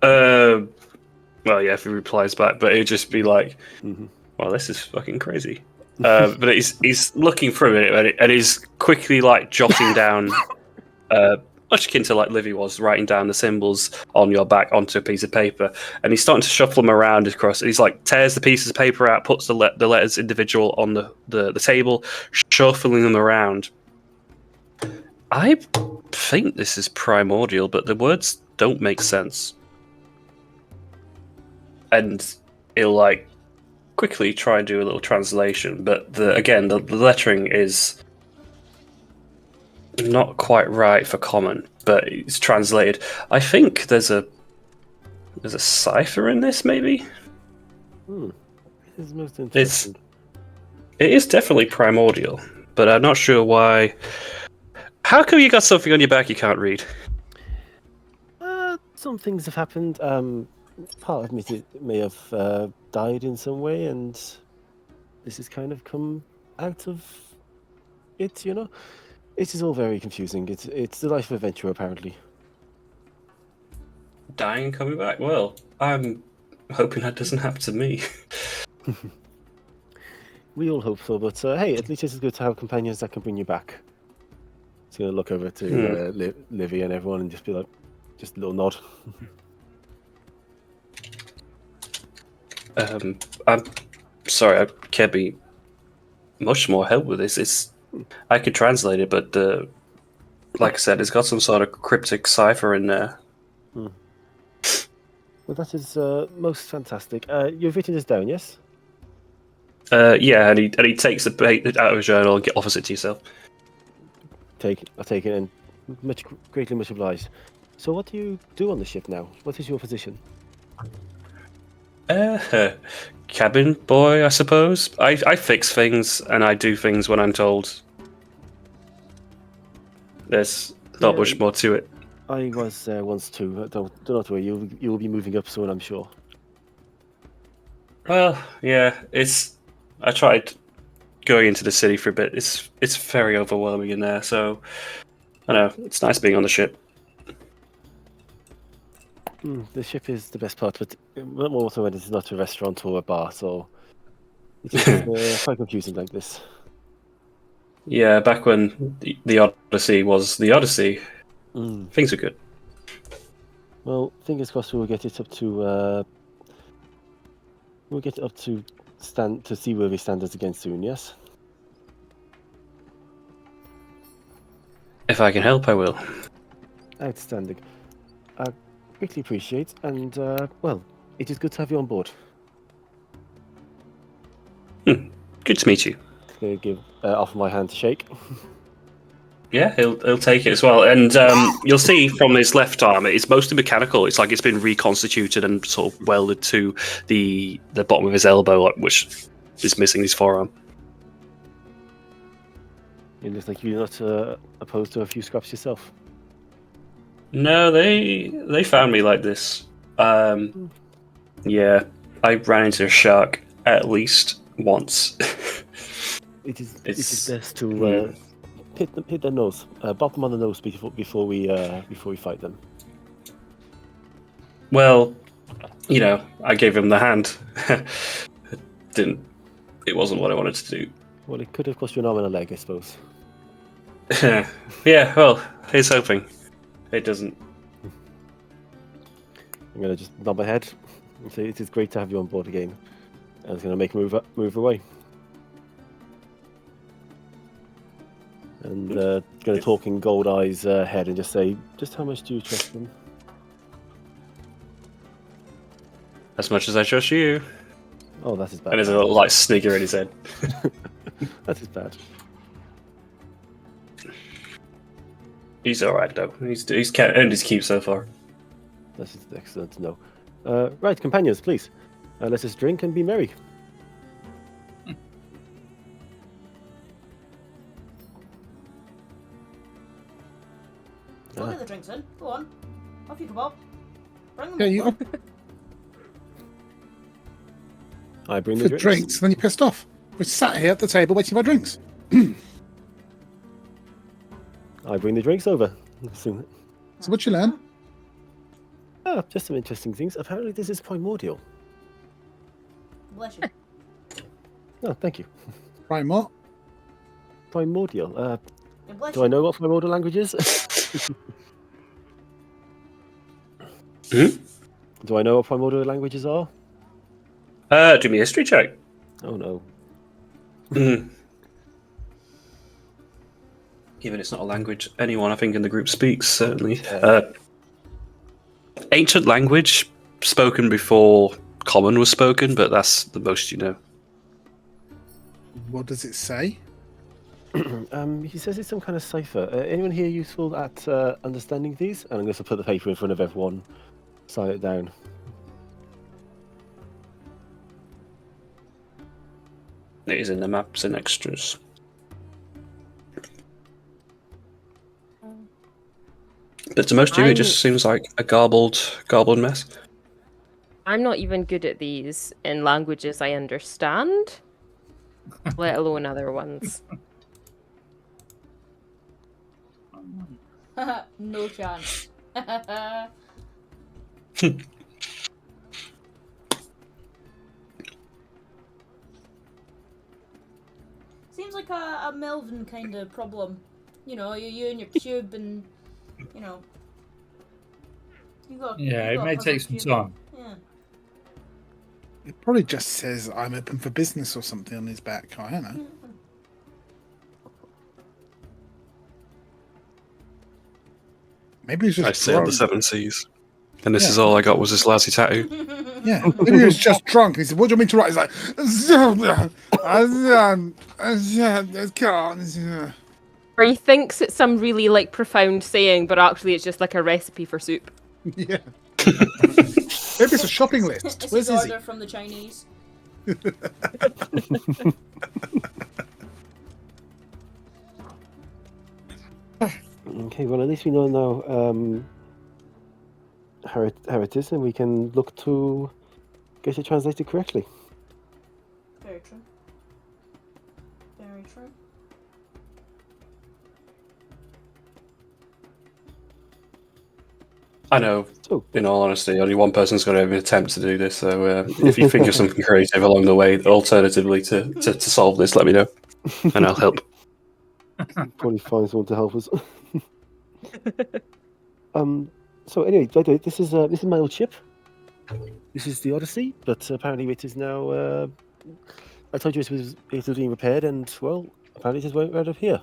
Well, yeah, if he replies back, but it'd just be like, "Well, this is fucking crazy." But he's looking through it, and he's quickly like jotting down, much akin to like Livy was writing down the symbols on your back onto a piece of paper, and he's starting to shuffle them around across. He's like tears the pieces of paper out, puts the letters individual on the table, shuffling them around. I think this is primordial, but the words don't make sense. And he'll like quickly try and do a little translation, but the lettering is not quite right for common, but it's translated. I think there's a cipher in this, maybe. This is most interesting. It is definitely primordial, but I'm not sure why. How come you got something on your back you can't read? Some things have happened. Part of me may have died in some way, and this has kind of come out of it, you know? It is all very confusing. It's the life of adventure, apparently. Dying and coming back. Well, I'm hoping that doesn't happen to me. We all hope so, but hey, at least it's good to have companions that can bring you back. It's gonna look over to Livy and everyone and just be like, just a little nod. I'm sorry, I can't be much more help with this. I could translate it, but like I said, it's got some sort of cryptic cipher in there. Well, that is most fantastic. You've written this down, yes? Yeah, and he takes the page out of his journal and offers it to yourself. I'll take it, and greatly much obliged. So, what do you do on the ship now? What is your position? Cabin boy, I suppose. I fix things and I do things when I'm told. There's not much more to it. I was there once too. Do not worry. You will be moving up soon, I'm sure. Well, yeah, I tried going into the city for a bit. It's very overwhelming in there, so I know it's nice being on the ship. The ship is the best part, but more so when it's not a restaurant or a bar, so it's quite confusing like this. Yeah, back when the Odyssey was the Odyssey, things are good. Well, fingers crossed we'll get it up to seaworthy standards again soon. Yes. If I can help, I will. Outstanding. I greatly appreciate, and well, it is good to have you on board. Good to meet you. Give offer my hand to shake. Yeah, he'll take it as well, and you'll see from his left arm, it's mostly mechanical. It's like it's been reconstituted and sort of welded to the bottom of his elbow, which is missing his forearm. It looks like you're not opposed to a few scraps yourself. No, they found me like this. Yeah, I ran into a shark at least once. It is best to hit their nose, bop them on the nose before we fight them. Well, you know, I gave him the hand. It wasn't what I wanted to do. Well, it could have cost you an arm and a leg, I suppose. Yeah, well, he's hoping. It doesn't. I'm gonna just nod my head and say it is great to have you on board again. And I was gonna make a move away. And gonna talk in Gold Eye's head and just say, just how much do you trust him? As much as I trust you. Oh, that is bad. And there's a little like snigger in his head. That is bad. He's all right though. He's earned his keep so far. That is excellent to know. Right, companions, please. Let us drink and be merry. Go get the drinks in. Go on. Off you go, Bob. Bring them Yeah, up, you Bob. I bring for the drinks, then you're pissed off. We're sat here at the table waiting for drinks. I bring the drinks over. So what'd you learn? Just some interesting things. Apparently this is primordial. Bless you. Oh, thank you. Right, what? Primordial. Yeah, bless Do you. I know what primordial language is? Do I know what primordial languages are? Do me a history check. Oh no. Given it's not a language anyone I think in the group speaks, certainly. Ancient language spoken before Common was spoken, but that's the most you know. What does it say? He says it's some kind of cipher. Anyone here useful at understanding these? And I'm going to put the paper in front of everyone. Sign it down. It is in the maps and extras. But to most of you, it just seems like a garbled mess. I'm not even good at these in languages I understand. let alone other ones. No chance. Seems like a Melvin kind of problem. You know, you and your cube, and you know, you got. Yeah, you it got a may puzzle take some cube. time. Yeah. It probably just says I'm open for business or something on his back. I don't know. Maybe he's just I sailed the drunk. 7 seas. And this Yeah. is all I got was this lousy tattoo. Yeah, maybe he was just drunk. And he said, "What do you mean to write?" He's like, Or he thinks it's some really like profound saying, but actually it's just like a recipe for soup. yeah. Maybe it's a shopping list. It's Where's his Izzy? order from the Chinese. Okay, well, at least we know now how it is, and we can look to get it translated correctly. Very true. Very true. I know, So, in all honesty, only one person's going to even attempt to do this. So if you think of something creative along the way, alternatively to solve this, let me know, and I'll help. probably find someone to help us. So anyway, by the way, this is my old ship. This is the Odyssey, but apparently it is now. I told you it was being repaired, and well, apparently it is right up here.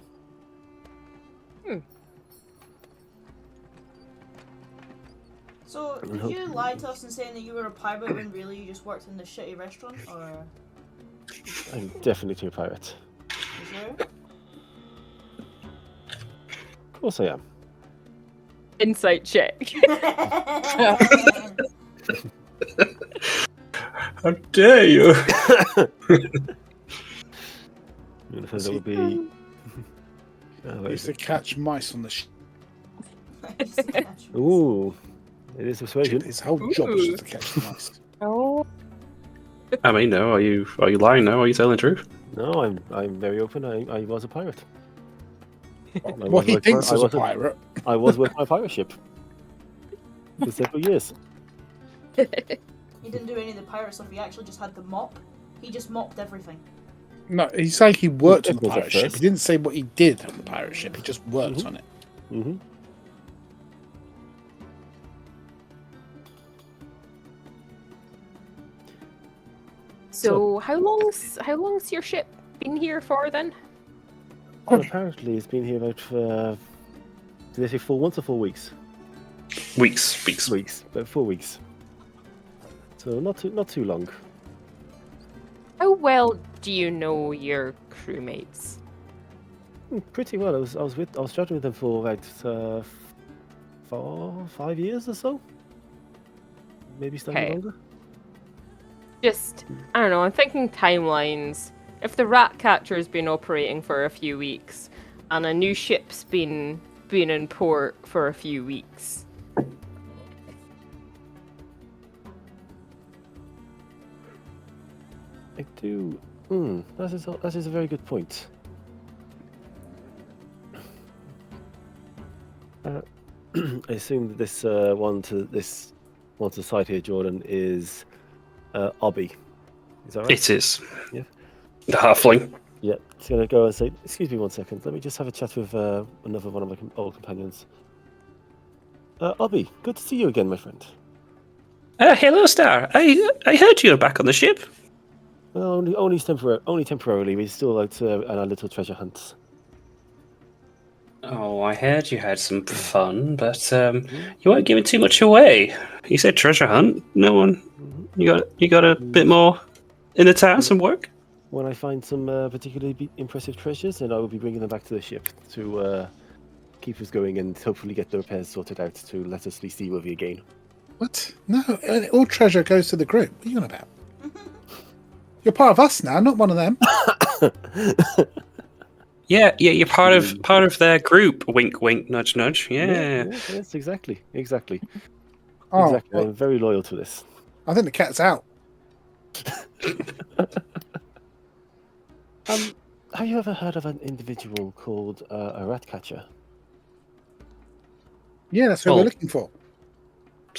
So, did you lie to us in saying that you were a pirate when really you just worked in the shitty restaurant, or I'm definitely a pirate. is there? Of course I am. Insight check. How dare you! That would be. He used to catch mice on the ship. Ooh, it is persuasion. His whole job was just to catch mice. Oh. I mean, no, are you lying now? Are you telling the truth? No, I'm very open. I was a pirate. Well, he thinks he's a pirate. I was working on a pirate ship for several years. He didn't do any of the pirate stuff. He actually just had the mop. He just mopped everything. No, he's saying he worked on the It was at pirate ship. first. He didn't say what he did on the pirate ship. He just worked on it. Mm-hmm. So how long's your ship been here for then? Well, apparently it's been here about did they say 4 months or 4 weeks? Weeks. Weeks, about 4 weeks. So not too long. How well do you know your crewmates? Pretty well. I was traveling with them for about 5 years or so. Maybe slightly Okay. longer. Just, I don't know, I'm thinking timelines. If the rat catcher's been operating for a few weeks, and a new ship's been in port for a few weeks. I do. That is a very good point. I assume that this one to side here, Jordan, is Obby. Is that right? It is. Yeah. The halfling. Yeah. It's gonna go and say, "Excuse me 1 second. Let me just have a chat with another one of my old companions." Obby, good to see you again, my friend. Hello, Star. I heard you were back on the ship. Well, only temporarily. We're still out on our little treasure hunts. Oh, I heard you had some fun, but you weren't giving too much away. You said treasure hunt. No one. You got a bit more in the town, some work. When I find some particularly impressive treasures, then I will be bringing them back to the ship to keep us going and hopefully get the repairs sorted out to let us be seaworthy again. What? No, all treasure goes to the group. What are you on about? You're part of us now, not one of them. Yeah, you're part of their group. Wink, wink, nudge, nudge. Yeah. Yes, exactly. Oh, Exactly. well, I'm very loyal to this. I think the cat's out. Have you ever heard of an individual called a rat catcher? Yeah, that's what we're looking for.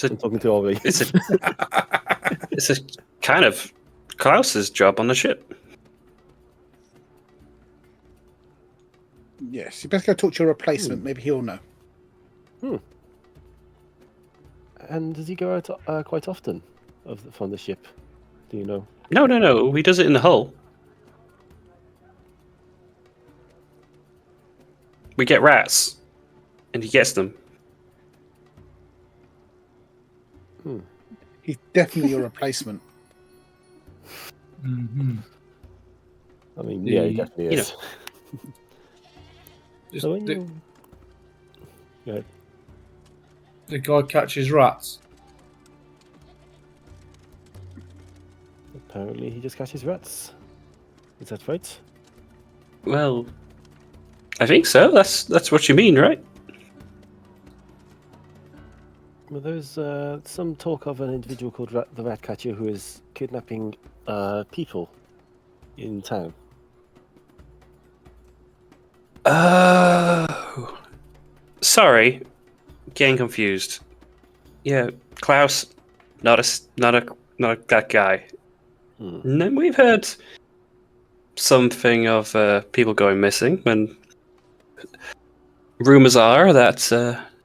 I'm talking to Ori. It's a kind of Klaus's job on the ship. Yes, you best go talk to your replacement. Maybe he'll know. And does he go out quite often from the ship? Do you know? No. He does it in the hull. We get rats, and he gets them. He's definitely your replacement. Mm-hmm. I mean, yeah, he definitely is. So when The, you... Yeah. the guy catches rats. Apparently, he just catches rats. Is that right? Well, I think so. That's what you mean, right? Well, there's some talk of an individual called the Rat Catcher who is kidnapping people in town. Oh, sorry, getting confused. Yeah, Klaus, not that guy. And then we've heard something of people going missing, and rumors are that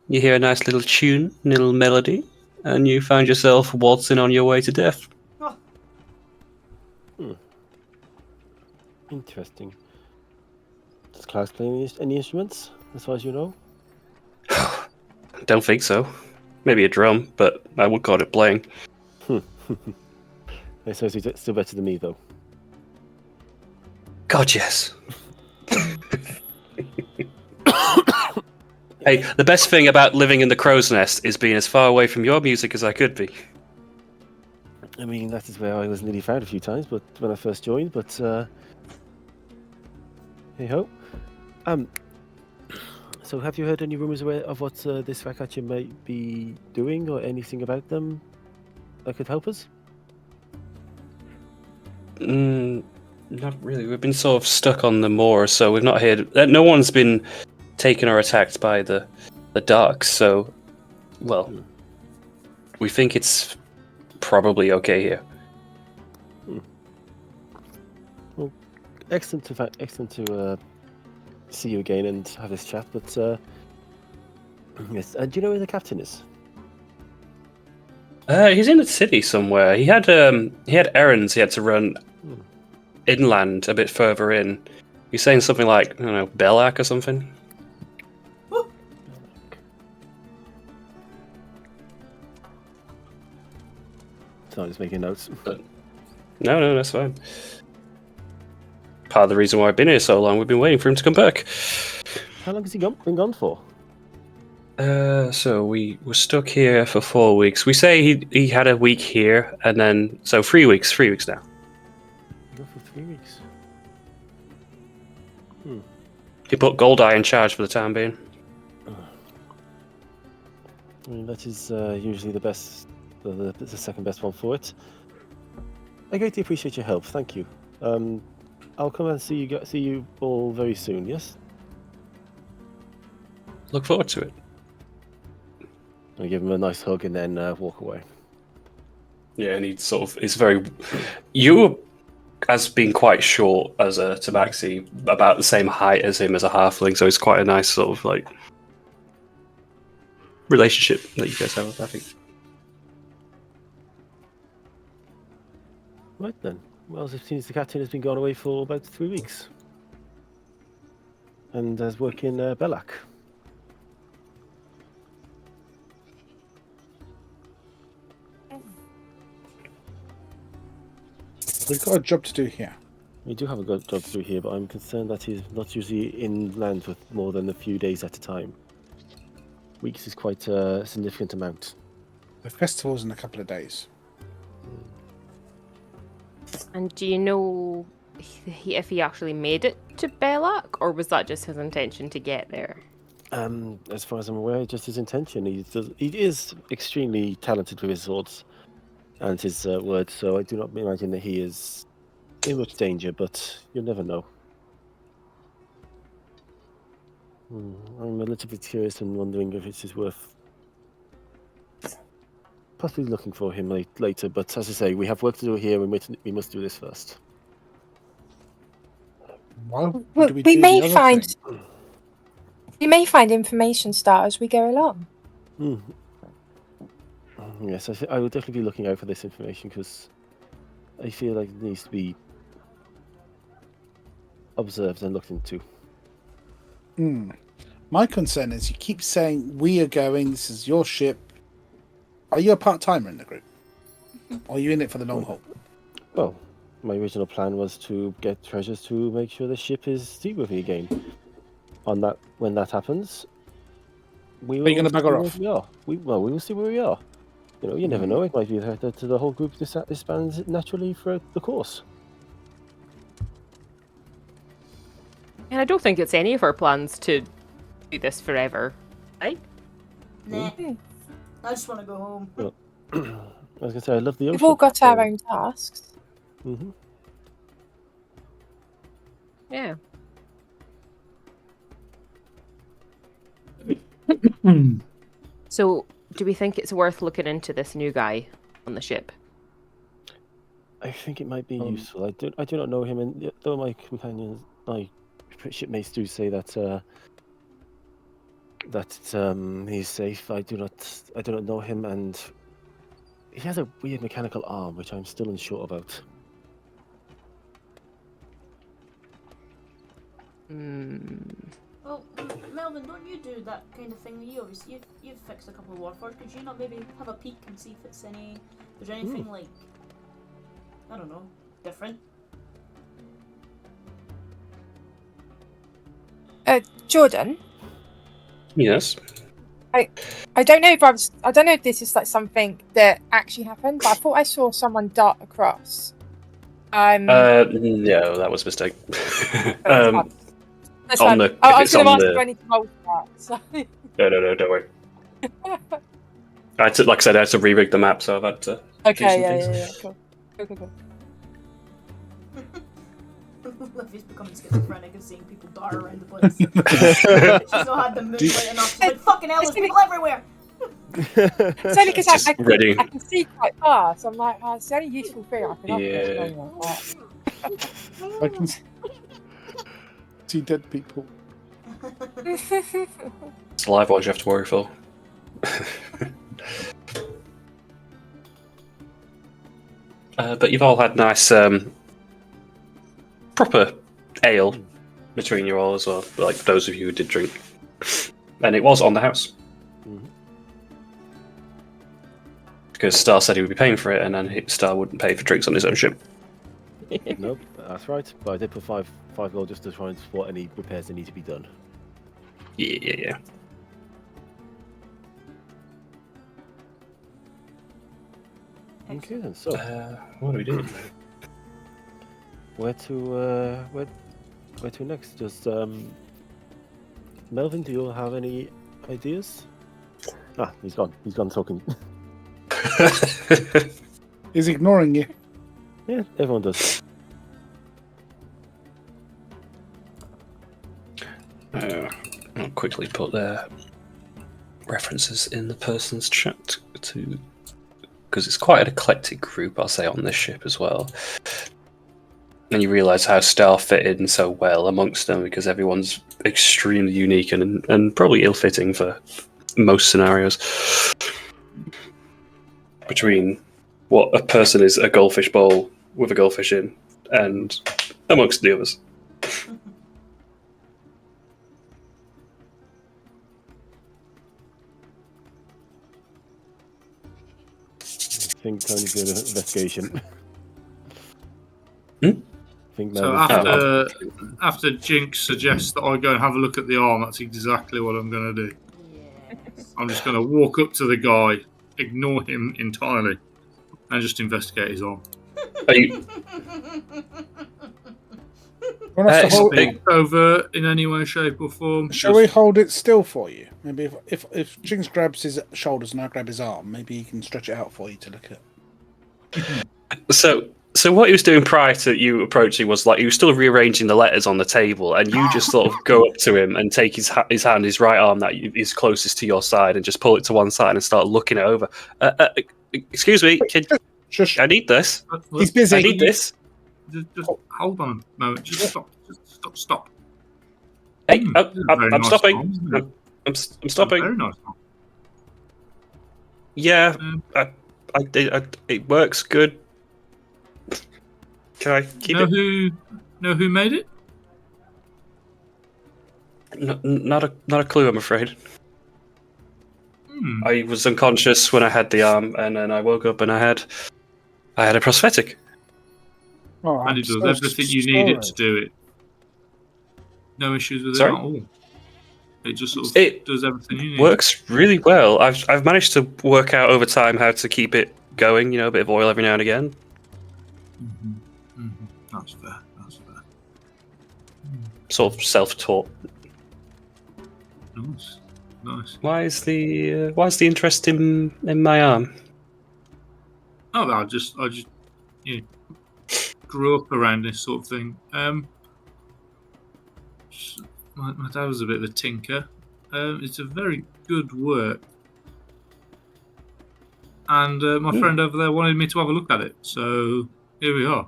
you hear a nice little tune, little melody, and you find yourself waltzing on your way to death. Interesting. Does Klaus play any instruments, as far as you know? Don't think so. Maybe a drum, but I would call it playing. I suppose he's still better than me, though. God, yes. Hey, the best thing about living in the crow's nest is being as far away from your music as I could be. I mean, that is where I was nearly found a few times, but when I first joined. But hey ho. So have you heard any rumors of what this Ratcatcher might be doing, or anything about them that could help us? Not really. We've been sort of stuck on the moor, so we've not heard. No one's been taken or attacked by the darks. So, well, we think it's probably okay here. Well, excellent to see you again and have this chat. But yes, do you know where the captain is? He's in the city somewhere. He had errands he had to run inland a bit further in. He's saying something like, I don't know, Belak or something. So I'm just making notes. No, that's fine. Part of the reason why I've been here so long, we've been waiting for him to come back. How long has he been gone for? So we were stuck here for 4 weeks. We say he had a week here, and then so 3 weeks. 3 weeks now. Go for 3 weeks. He put Goldeye in charge for the time being. I mean, that is usually the best, the second best one for it. I greatly appreciate your help. Thank you. I'll come and see you all very soon. Yes. Look forward to it. I give him a nice hug and then walk away. Yeah, and he sort of is very. You, as being quite short as a tabaxi, about the same height as him as a halfling, so it's quite a nice sort of like relationship that you guys have, I think. Right then. Well, it seems the captain has been gone away for about 3 weeks, and has work in Belak. We've got a job to do here. We do have a good job to do here, but I'm concerned that he's not usually inland for more than a few days at a time. Weeks is quite a significant amount. The festival's in a couple of days. And do you know if he actually made it to Belak, or was that just his intention to get there? As far as I'm aware, just his intention. He is extremely talented with his swords and his words, so I do not imagine that he is in much danger, but you'll never know. I'm a little bit curious and wondering if it is worth possibly looking for him later. But as I say, we have work to do here, and we must do this first. Why Well, do we do may the other find thing? we may find information star as we go along. Yes, I will definitely be looking out for this information because I feel like it needs to be observed and looked into. My concern is you keep saying we are going. This is your ship. Are you a part-timer in the group? Or are you in it for the long haul? Well, my original plan was to get treasures to make sure the ship is seaworthy again. When that happens, we will. Are you going to bugger off? We are. We will see where we are. You never know. It might be that the whole group disbands naturally throughout the course. And I don't think it's any of our plans to do this forever, right? Nah. I just want to go home. Well, I was going to say, I love the ocean. We've all got our own tasks. Mm-hmm. Yeah. So, do we think it's worth looking into this new guy on the ship? I think it might be useful. I do not know him, and though my companions, my shipmates do say that he's safe. I do not know him, and he has a weird mechanical arm, which I'm still unsure about. Well, Melvin, don't you do that kind of thing? You've fixed a couple of warforged. Could you not maybe have a peek and see if there's anything like, I don't know, different? Jordan, Yes. I don't know if this is like something that actually happened, but I thought I saw someone dart across. No, that was a mistake. That's on fine. the- I if was it's going to on ask the- if I need to roll for that. So. No, don't worry. I had to, like I said, I had to re-rig the map, so I've had to. Okay, do some yeah, things. cool. Livy's becoming schizophrenic and seeing people dart around the place. She's not had the moonlight enough. She's like, fucking hell, there's people everywhere! It's only because Just I ready. can see quite far, so I'm like, it's the only useful thing I can offer. Yeah. I can see dead people. It's the live ones you have to worry for. But you've all had nice, proper ale between you all as well, like those of you who did drink. And it was on the house. Because Star said he would be paying for it, and then Star wouldn't pay for drinks on his own ship. Nope, that's right. But I did put five gold just to try and support any repairs that need to be done. Yeah. Okay then. So, what do we do? where to next? Does Melvin, do you all have any ideas? Ah, he's gone. He's gone talking. He's ignoring you. Yeah, everyone does. I'll quickly put their references in the person's chat to, because it's quite an eclectic group, I'll say, on this ship as well. And you realise how Star fit in so well amongst them, because everyone's extremely unique and probably ill-fitting for most scenarios. Between what a person is, a goldfish bowl with a goldfish in, and amongst the others. I think Tony's doing an investigation. Hmm? I think So Melvin's after Jinx suggests that I go and have a look at the arm, that's exactly what I'm going to do. Yes. I'm just going to walk up to the guy, ignore him entirely, and just investigate his arm. Are you, Want us to it's hold big. it? Over in any way, shape, or form. Shall we hold it still for you? Maybe if Jinx grabs his shoulders and I grab his arm, maybe he can stretch it out for you to look at. So So what he was doing prior to you approaching was like he was still rearranging the letters on the table, and you just sort of go up to him and take his hand, his right arm that is closest to your side, and just pull it to one side and start looking it over. Excuse me, kid. Shush. I need this. He's busy. I need this. Just hold on a moment. Just stop. Just stop. Hey, This is a very I'm nice stopping. song, isn't it? I'm stopping. Very nice song. Yeah, it works good. Can I keep it? Know who made it? Not a clue, I'm afraid. Hmm. I was unconscious when I had the arm, and then I woke up and I had a prosthetic. Oh, And I'm it does so everything you need it to sorry. do it. No issues with Sorry? it at all. It just sort of It does everything you need. Works really well. I've managed to work out over time how to keep it going. You know, a bit of oil every now and again. That's fair. That's fair. Sort of self-taught. Nice. Why is the interest in my arm? Oh, I just grew up around this sort of thing. My dad was a bit of a tinker. It's a very good work, and my friend over there wanted me to have a look at it. So here we are.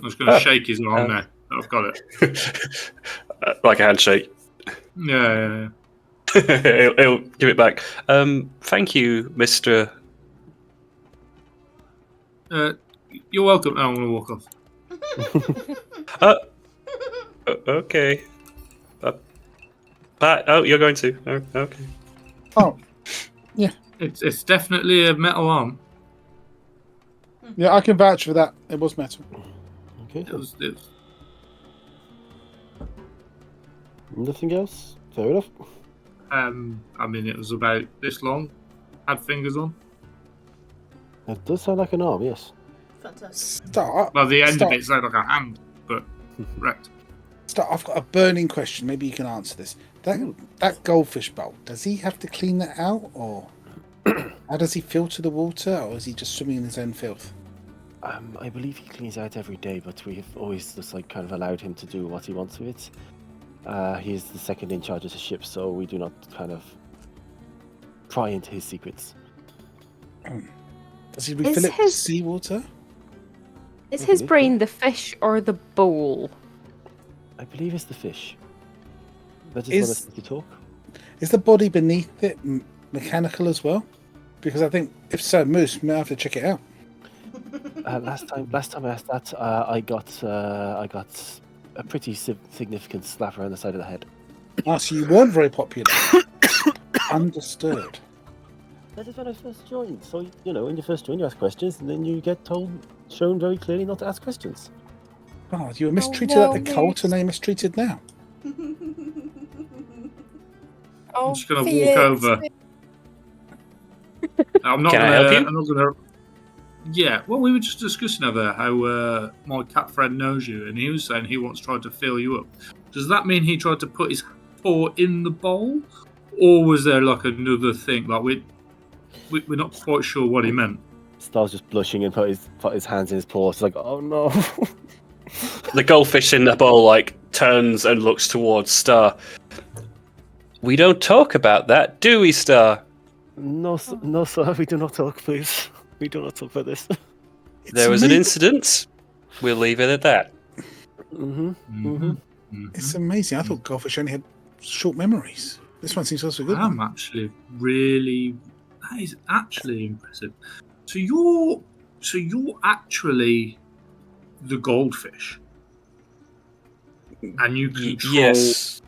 I was going to shake his arm now. I've got it. Like a handshake. Yeah. He'll give it back. Thank you, Mr. You're welcome. I'm going to walk off. Okay. Oh, you're going to. Oh, okay. Oh, yeah. It's definitely a metal arm. Yeah, I can vouch for that. It was metal. Okay. It was Nothing else? Fair enough. I mean, it was about this long. Had fingers on. That does sound like an arm, yes. Fantastic. Start. Well, the end Stop. of it sounded like a hand, but correct. Start. I've got a burning question. Maybe you can answer this. That goldfish bowl. Does he have to clean that out, or how does he filter the water, or is he just swimming in his own filth? I believe he cleans out every day, but we have always just like kind of allowed him to do what he wants with it. He is the second in charge of the ship, so we do not kind of pry into his secrets. Does he refill it with seawater? Is his brain the fish or the bowl? I believe it's the fish. That is what I talk. Is the body beneath it mechanical as well? Because I think if so, Moose may have to check it out. Last time I asked that, I got a pretty significant slap around the side of the head. Ah, so you weren't very popular. Understood. That is when I first joined. So when you first join, you ask questions, and then you get shown very clearly not to ask questions. Oh, you were mistreated at the cult, and they mistreated now. I'm just going to walk over. I'm not Can I help you? I'm not going to. Yeah, well, we were just discussing over how my cat friend knows you, and he was saying he once tried to fill you up. Does that mean he tried to put his paw in the bowl, or was there like another thing? Like we're not quite sure what he meant. Star's just blushing and put his hands in his paws. It's like, oh no. The goldfish in the bowl turns and looks towards Star. We don't talk about that, do we, Star? No, sir. We do not talk, please. We do not talk about this. There was an incident. We'll leave it at that. It's amazing. I thought goldfish only had short memories. This one seems also good. I'm actually really. That is actually impressive. So you're actually the goldfish, and you control. Yes.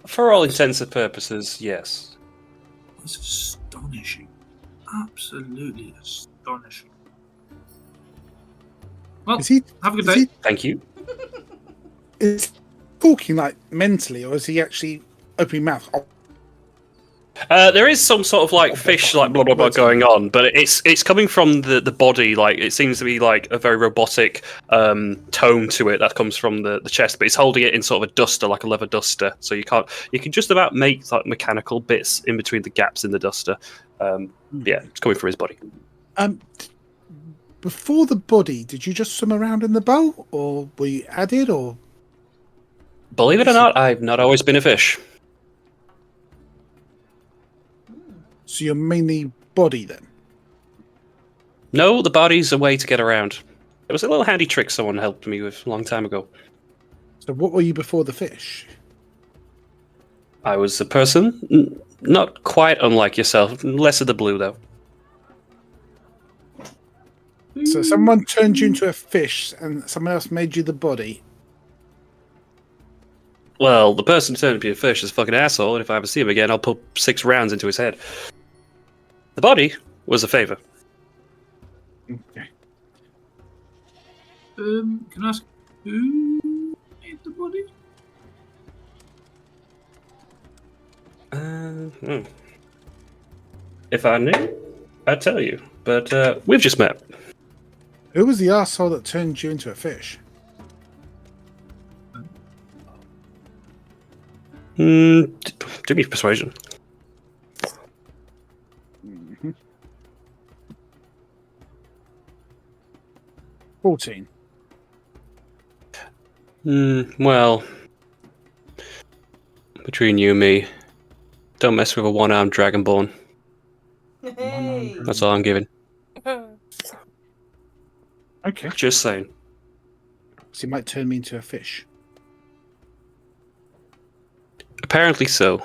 For all intents and purposes, yes. That's astonishing. Absolutely astonishing. Well, have a good day. Thank you. Is he talking like mentally, or is he actually opening mouth? There is some sort of fish blah blah blah going on, but it's coming from the body. It seems to be a very robotic tone to it that comes from the chest, but it's holding it in sort of a duster, like a leather duster. So you can just about make mechanical bits in between the gaps in the duster. Yeah, it's coming from his body. Before the body, did you just swim around in the bowl, or were you added, or? Believe it or not, I've not always been a fish. So you're mainly body then? No, the body's a way to get around. It was a little handy trick someone helped me with a long time ago. So what were you before the fish? I was a person, not quite unlike yourself, less of the blue though. So someone turned you into a fish, and someone else made you the body. Well, the person who turned into a fish is a fucking asshole, and if I ever see him again, I'll put 6 rounds into his head. The body was a favor. Okay. Can I ask who made the body? If I knew, I'd tell you. But we've just met. Who was the arsehole that turned you into a fish? Do me persuasion. 14. Well, between you and me, don't mess with a one-armed dragonborn. Hey. That's all I'm giving. Okay. Just saying. So you might turn me into a fish. Apparently so.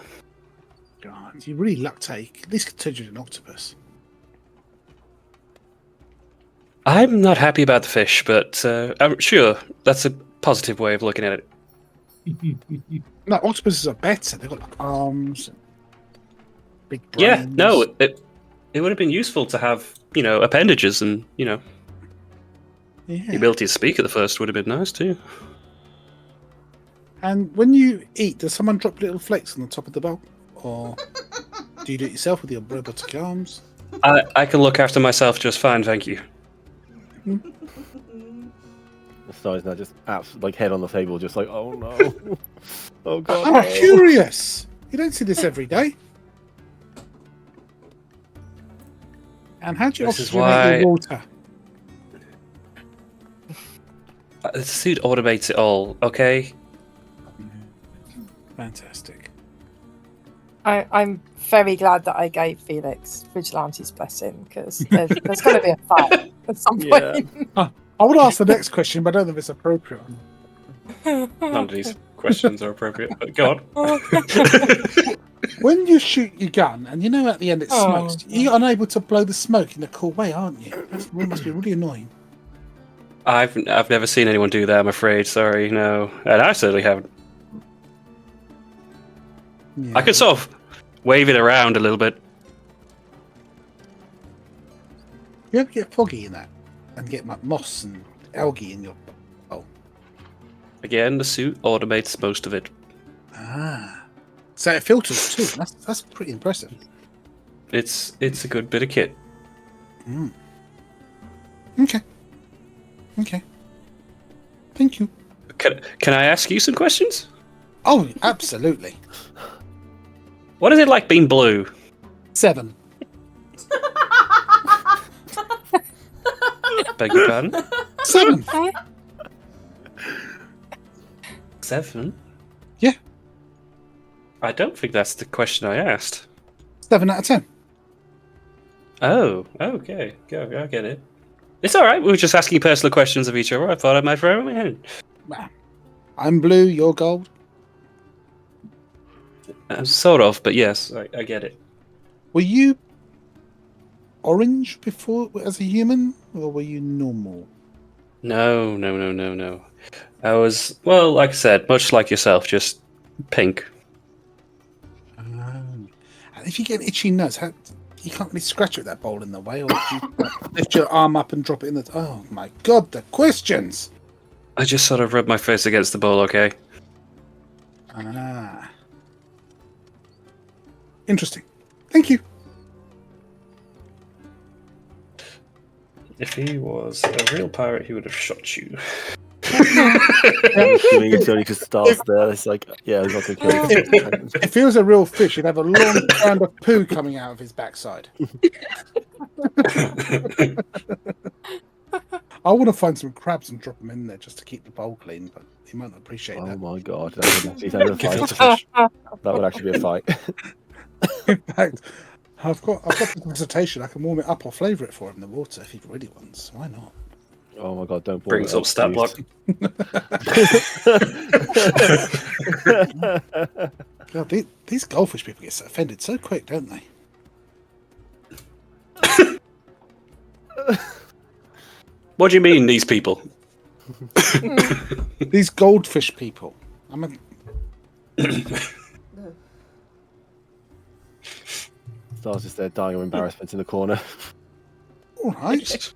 God, you really lucked out. At least could turn you into an octopus. I'm not happy about the fish, but I'm sure that's a positive way of looking at it. No, octopuses are better. They've got like arms, and big brains. Yeah, no, it would have been useful to have, appendages and, the ability to speak at the first would have been nice too. And when you eat, does someone drop little flakes on the top of the bowl? Or do you do it yourself with your robotic arms? I can look after myself just fine, thank you. The size now just head on the table, just like, oh no. Oh god. I'm curious. You don't see this every day. And how do you This is oxygenate your water? The suit automates it all, okay? Fantastic. I'm very glad that I gave Felix Vigilante's blessing, because there's going to be a fight at some point. I would ask the next question, but I don't know if it's appropriate. None of these questions are appropriate, but go on. When you shoot your gun, and at the end it smokes, you're unable to blow the smoke in a cool way, aren't you? That must be really annoying. I've never seen anyone do that, I'm afraid. Sorry, no. And I certainly haven't. Yeah. I could sort of wave it around a little bit. You ever get foggy in that? And get like moss and algae in your bowl? Again, the suit automates most of it. Ah. So it filters too. That's pretty impressive. It's a good bit of kit. Okay. Thank you. Can I ask you some questions? Oh, absolutely. What is it like being blue? 7. Beg your pardon? 7. 7? Yeah. I don't think that's the question I asked. 7 out of 10. Oh, okay. I get it. It's alright, we were just asking personal questions of each other. I thought I might throw them in. I'm blue, you're gold. Sort of, but yes, I get it. Were you orange before as a human, or were you normal? No. I was, well, like I said, much like yourself, just pink. And if you get itchy nuts, you can't really scratch at that bowl in the way, or do you lift your arm up and drop it in the... Oh my god, the questions! I just sort of rubbed my face against the bowl, okay? Ah. Interesting. Thank you. If he was a real pirate, he would have shot you. Doing it only because Star's there. It's like, yeah, I'm not going to kill him. If he was a real fish, he'd have a long strand of poo coming out of his backside. I want to find some crabs and drop them in there just to keep the bowl clean, but he might not appreciate that. Oh my god, that would actually be a fight. In fact, I've got the presentation. I can warm it up or flavour it for him in the water if he really wants. Why not? Oh my god, don't Brings up stat block. God, these goldfish people get offended so quick, don't they? What do you mean, these people? These goldfish people. Star's just there dying of embarrassment in the corner. All right.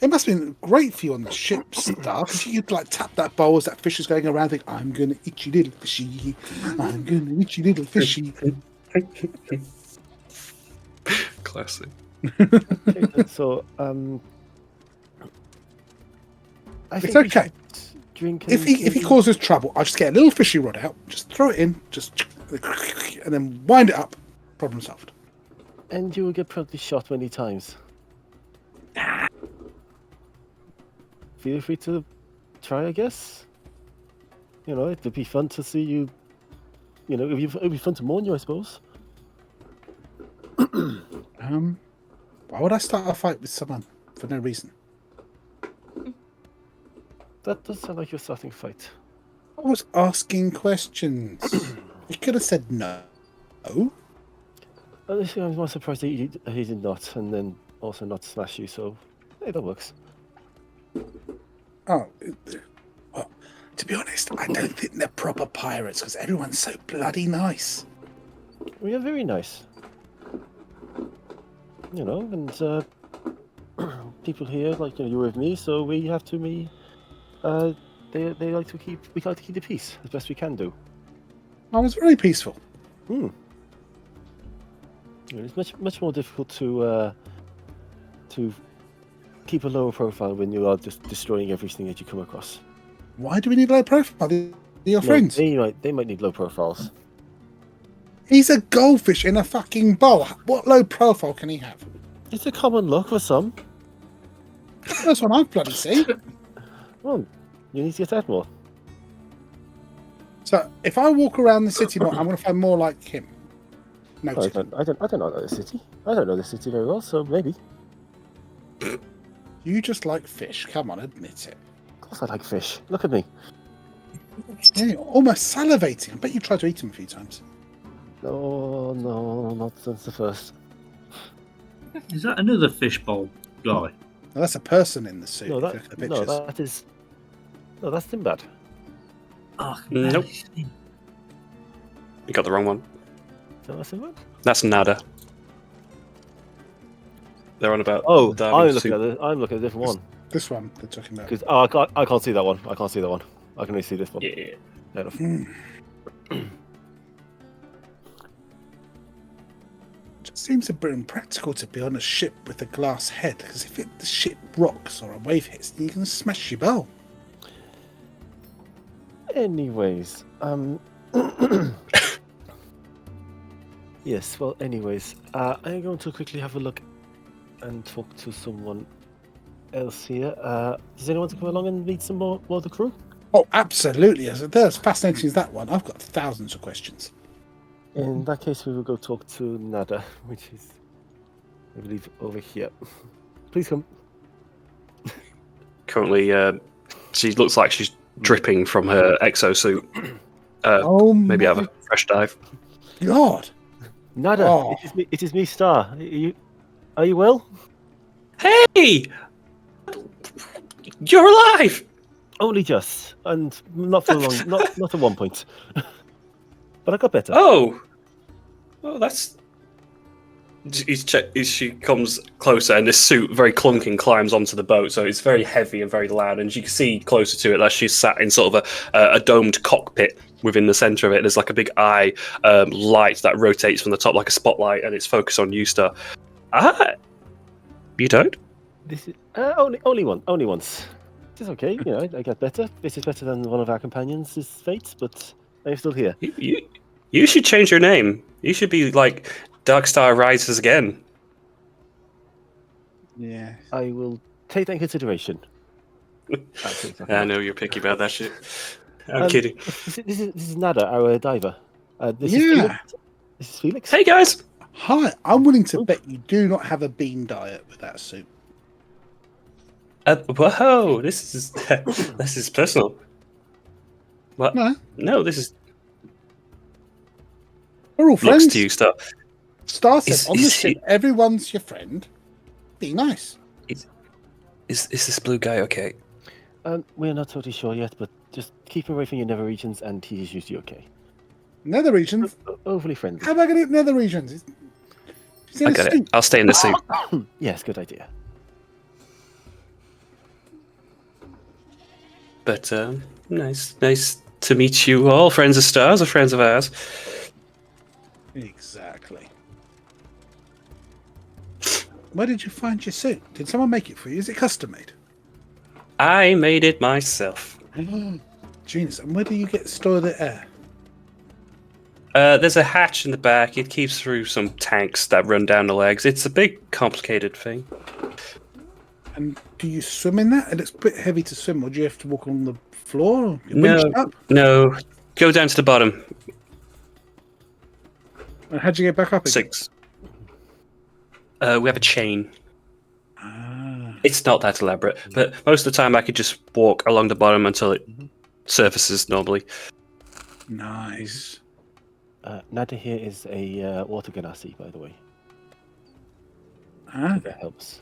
It must have been great for you on the ship, Star, because you could like tap that bowl as that fish is going around. Think, I'm gonna eat you, little fishy. I'm gonna eat you, little fishy. Classic. Okay, so, I It's think okay. If he causes trouble, I'll just get a little fishy rod out, just throw it in, and then wind it up. Problem solved. And you will get probably shot many times. Feel free to try, I guess. You know, it'd be fun to see you. You know, it'd be fun to mourn you, I suppose. Why would I start a fight with someone for no reason? That does sound like you're starting a fight. I was asking questions. You could have said no. Honestly, I'm more surprised that he did not, and then also not smash you. So, hey, that works. Oh, well, to be honest, I don't think they're proper pirates because everyone's so bloody nice. We are very nice. You know, and people here, like, you know, you're with me, so we have to be. We like to keep the peace as best we can do. I was very peaceful. It's much more difficult to keep a lower profile when you are just destroying everything that you come across. Why do we need low profile? They're your friends. They might need low profiles. He's a goldfish in a fucking bowl. What low profile can he have? It's a common look for some. That's what I've bloody seen. Well, you need to get out more. So if I walk around the city more, I'm going to find more like him. No, I don't know the city. I don't know the city very well, so maybe. You just like fish. Come on, admit it. Of course I like fish. Look at me. Yeah, you're almost salivating. I bet you tried to eat him a few times. No, not since the first. Is that another fishbowl guy? Now, that's a person in the suit. No, if you look at the pictures. that's Sinbad. Oh, Nope. You got the wrong one. So that's Sinbad? That's Nada. They're on about. Oh, diving I'm looking at a different one. This one they're talking about. Because I can't see that one. I can't see that one. I can only see this one. Yeah. Fair enough. It seems a bit impractical to be on a ship with a glass head, because if the ship rocks or a wave hits, you can smash your bow. Anyways, yes. Well, anyways, I'm going to quickly have a look and talk to someone else here. Does anyone want to come along and meet some more of the crew? Oh, absolutely. They're as fascinating as that one. I've got thousands of questions. In that case, we will go talk to Nada, which is, I believe, over here. Please come. Currently, she looks like she's dripping from her exosuit. Maybe have a fresh dive. God. Nada, it is me, Star. Are you well? Hey! You're alive! Only just, and not for long, not at one point. But I got better. Oh, that's. She comes closer, and this suit, very clunking, climbs onto the boat. So it's very heavy and very loud. And you can see closer to it that she's sat in sort of a domed cockpit within the center of it. There's like a big eye light that rotates from the top like a spotlight, and it's focused on you, Star. You don't? This is only once. It is okay. You know, I get better. This is better than one of our companions' fate, but I'm still here. You should change your name. You should be like Darkstar Rises Again. Yeah. I will take that in consideration. I know you're picky about that shit. I'm kidding. This is Nada, our diver. This is Yeah. Felix. This is Felix. Hey guys. Hi, I'm willing to bet you do not have a bean diet with that suit. Whoa! This is personal. What? No, this is We're all friends. looks to you, Star. Star said on the ship, everyone's your friend. Be nice. Is this blue guy okay? We're not totally sure yet, but just keep away from your nether regions, and he's usually okay. Nether regions? Overly friendly. How am I going to get nether regions? I got it. I'll stay in the suit. Yes, good idea. But nice to meet you all, friends of Stars or friends of ours. Exactly. Where did you find your suit? Did someone make it for you? Is it custom made? I made it myself. Genius. And where do you get stored the air? There's a hatch in the back. It keeps through some tanks that run down the legs. It's a big, complicated thing. And do you swim in that? And it's a bit heavy to swim, or do you have to walk on the floor? No. Go down to the bottom. And how'd you get back up again? 6. We have a chain. It's not that elaborate, but most of the time I could just walk along the bottom until it surfaces normally. Nice. Nada here is a water ganassi, by the way. If that helps.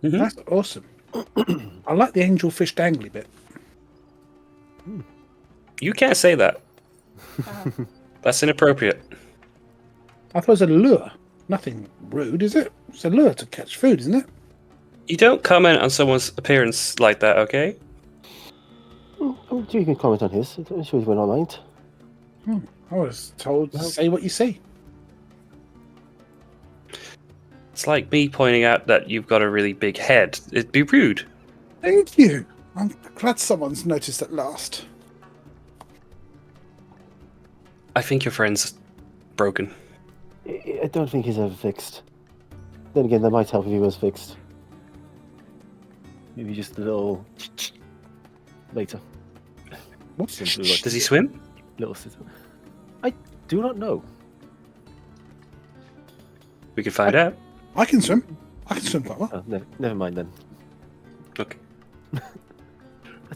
That's awesome. I like the angelfish dangly bit. You can't say that. That's inappropriate. I thought it was a lure. Nothing rude, is it? It's a lure to catch food, isn't it? You don't comment on someone's appearance like that, okay? You can comment on his. I'm sure he will not mind. I was told to say what you see. It's like me pointing out that you've got a really big head. It'd be rude. Thank you. I'm glad someone's noticed at last. I think your friend's broken. I don't think he's ever fixed. Then again, that might help if he was fixed. Maybe just a little later. What's Does he swim? Little sister. I do not know. We can find out. I can swim. I can swim quite well. Oh, never mind then. Okay.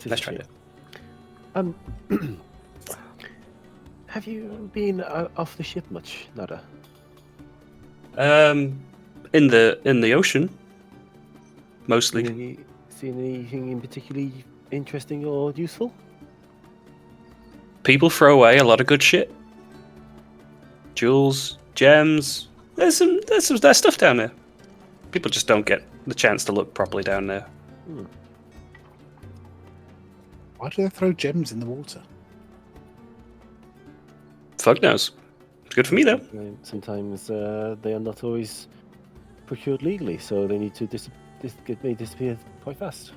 Let's try it. Have you been off the ship much, Nada? In the ocean, mostly. Seen anything in particularly interesting or useful? People throw away a lot of good shit. Jewels, gems. There's stuff down there. People just don't get the chance to look properly down there. Why do they throw gems in the water? Fuck knows. It's good for me though. Sometimes they are not always procured legally, so they need to get made disappear quite fast.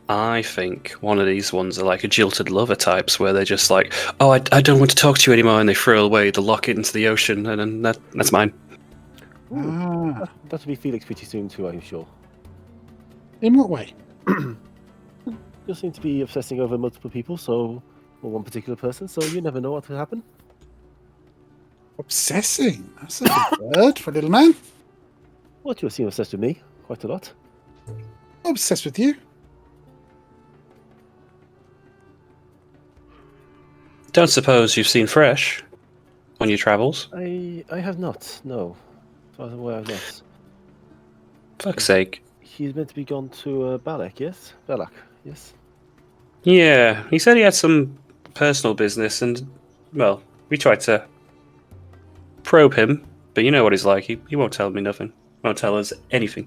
I think one of these ones are like a jilted lover types, where they're just like, "Oh, I don't want to talk to you anymore," and they throw away the locket into the ocean, and then that's mine. That'll be Felix pretty soon too, I'm sure. In what way? You'll seem to be obsessing over multiple people, or one particular person, so you never know what will happen. Obsessing? That's a good word for a little man. What, you seem obsessed with me quite a lot. Obsessed with you? Don't suppose you've seen Fresh on your travels? I have not, no. As far as I'm aware, I've not. Fuck's sake. He's meant to be gone to Balak, yes? Balak, yes? Yeah, he said he had some personal business, and, well, we tried to probe him, but you know what he's like. He won't tell me nothing. Won't tell us anything.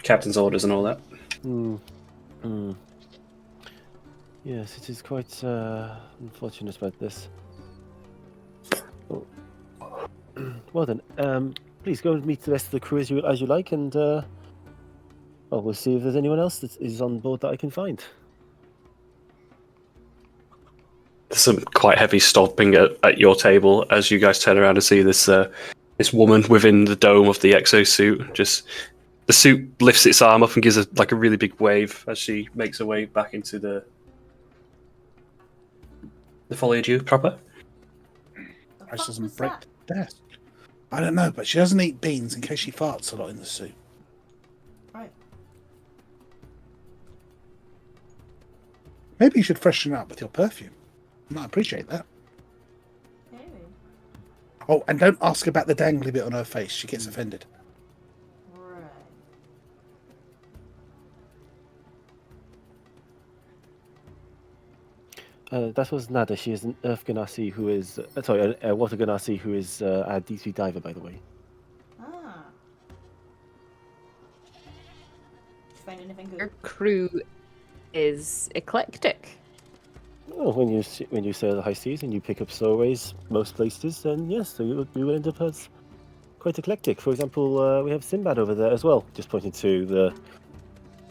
Captain's orders and all that. Yes, it is quite unfortunate about this. Oh. Well then, please go and meet the rest of the crew as you like, and we'll see if there's anyone else that is on board that I can find. There's some quite heavy stomping at your table as you guys turn around and see this woman within the dome of the exosuit. Just the suit lifts its arm up and gives a really big wave as she makes her way back into the foliage proper. She doesn't break the desk. I don't know, but she doesn't eat beans in case she farts a lot in the suit. Right. Maybe you should freshen her up with your perfume. I might appreciate that. Maybe. Oh, and don't ask about the dangly bit on her face. She gets offended. Right. That was Nada. She is an Earth Ganassi who is... a Water Ganassi who is a D3 diver, by the way. Ah. Did you find anything Your good? crew is eclectic. Well, when you sail the high seas and you pick up stowaways most places, then yes, so you will end up as quite eclectic. For example, we have Sinbad over there as well, just pointing to the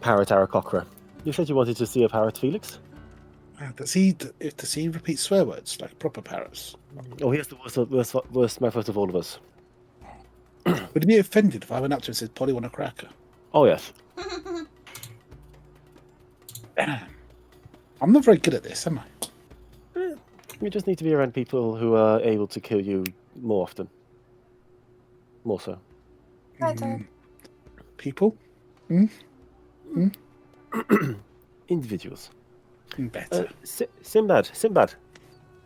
parrot Aarakocra. You said you wanted to see a parrot, Felix? Does he repeat swear words like proper parrots? Oh, he has the worst mouth of all of us. Would he be offended if I went up to him and said, Polly, want a cracker? Oh, yes. I'm not very good at this, am I? You just need to be around people who are able to kill you more often. More so. People? Individuals. Better. Sinbad,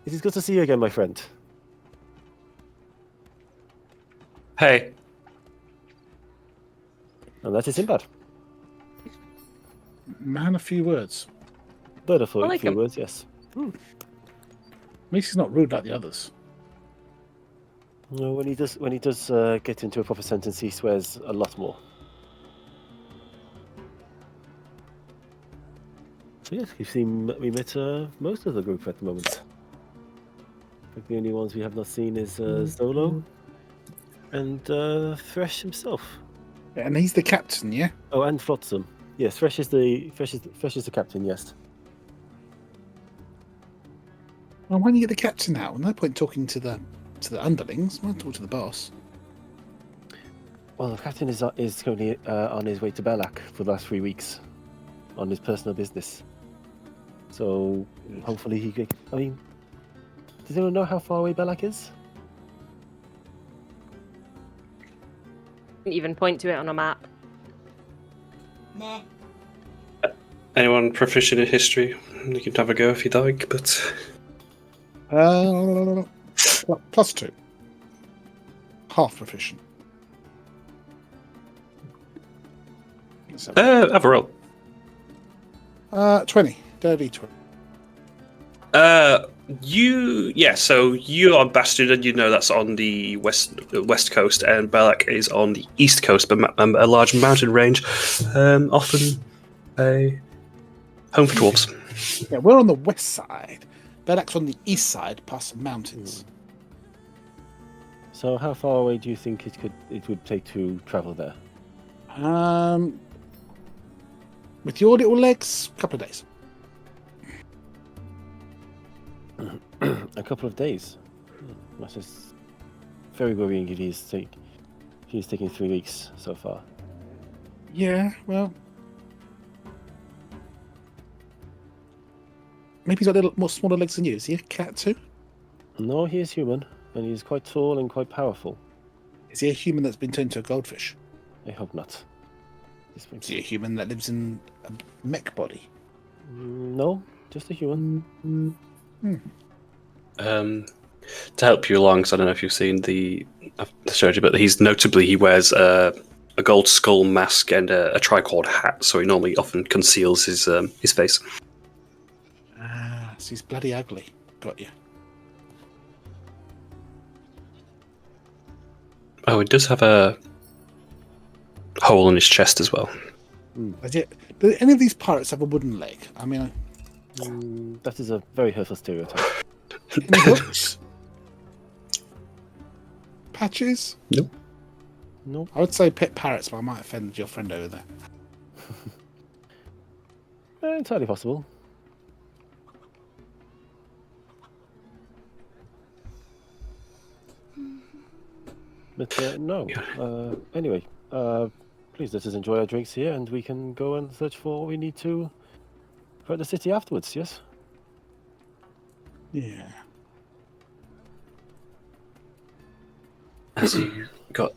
it is good to see you again, my friend. Hey. And that is Sinbad. Man, a few words. Bird of I like a few him. words, yes. At least he's not rude like the others. No, when he does get into a proper sentence, he swears a lot more. So yes, we met most of the group at the moment. I think the only ones we have not seen is Zolo and Thresh himself. And he's the captain, yeah? Oh, and Flotsam. Yes, Thresh is the captain. Yes. Well, why don't you get the captain out? No point talking to the underlings. Why not talk to the boss? Well, the captain is currently on his way to Belak for the last 3 weeks, on his personal business. So hopefully he could. I mean, does anyone know how far away Belak is? Didn't even point to it on a map. Nah. Anyone proficient in history? You can have a go if you like, but +2. Half proficient. have a roll. 20. Dirty 20. So you are Bastion, and you know that's on the west coast, and Belak is on the east coast, but a large mountain range, often a home for dwarves. Yeah, we're on the west side. Belak's on the east side, past some mountains. So how far away do you think it would take to travel there? With your little legs, a couple of days. A couple of days. That is very worrying if he's taking 3 weeks so far. Yeah, well, maybe he's got a little more smaller legs than you. Is he a cat too? No, he is human, and he is quite tall and quite powerful. Is he a human that's been turned into a goldfish? I hope not. Is he a human that lives in a mech body? No, just a human. To help you along, because I don't know if you've seen I've showed you, but he wears a gold skull mask and a tricord hat, so he normally often conceals his face. So he's bloody ugly. Got you. Oh, he does have a hole in his chest as well. Do any of these pirates have a wooden leg? I mean, That is a very hurtful stereotype. any hooks? Patches? Nope. No. I would say pit parrots, but I might offend your friend over there. Entirely possible. But no. Anyway, please let us enjoy our drinks here, and we can go and search for what we need to for the city afterwards. Yes. Yeah. Has you got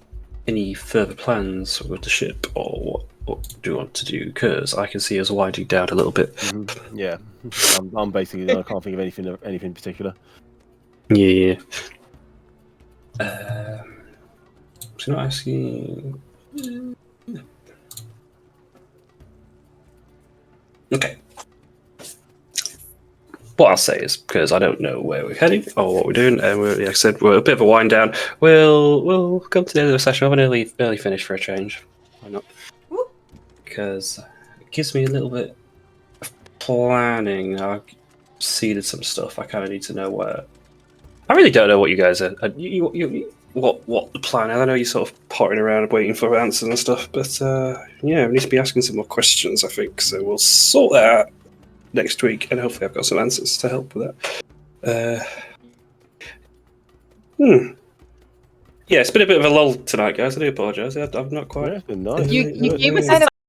any further plans with the ship, or what do you want to do? Because I can see us winding down a little bit. Mm-hmm. Yeah. I'm basically. I can't think of anything in particular. Yeah. So not asking. Okay. What I'll say is, because I don't know where we're heading or what we're doing, and like I said, we're a bit of a wind down. We'll come to the end of the session. Have an early finish for a change. Why not? Because it gives me a little bit of planning. I've seeded some stuff. I kind of need to know where. I really don't know what you guys are. What the plan is. I know you're sort of potting around waiting for answers and stuff, but yeah, we need to be asking some more questions, I think. So we'll sort that out next week, and hopefully I've got some answers to help with that. Yeah, it's been a bit of a lull tonight, guys. I do apologise. I'm not quite. Yeah, it's been nice. You gave us Kind a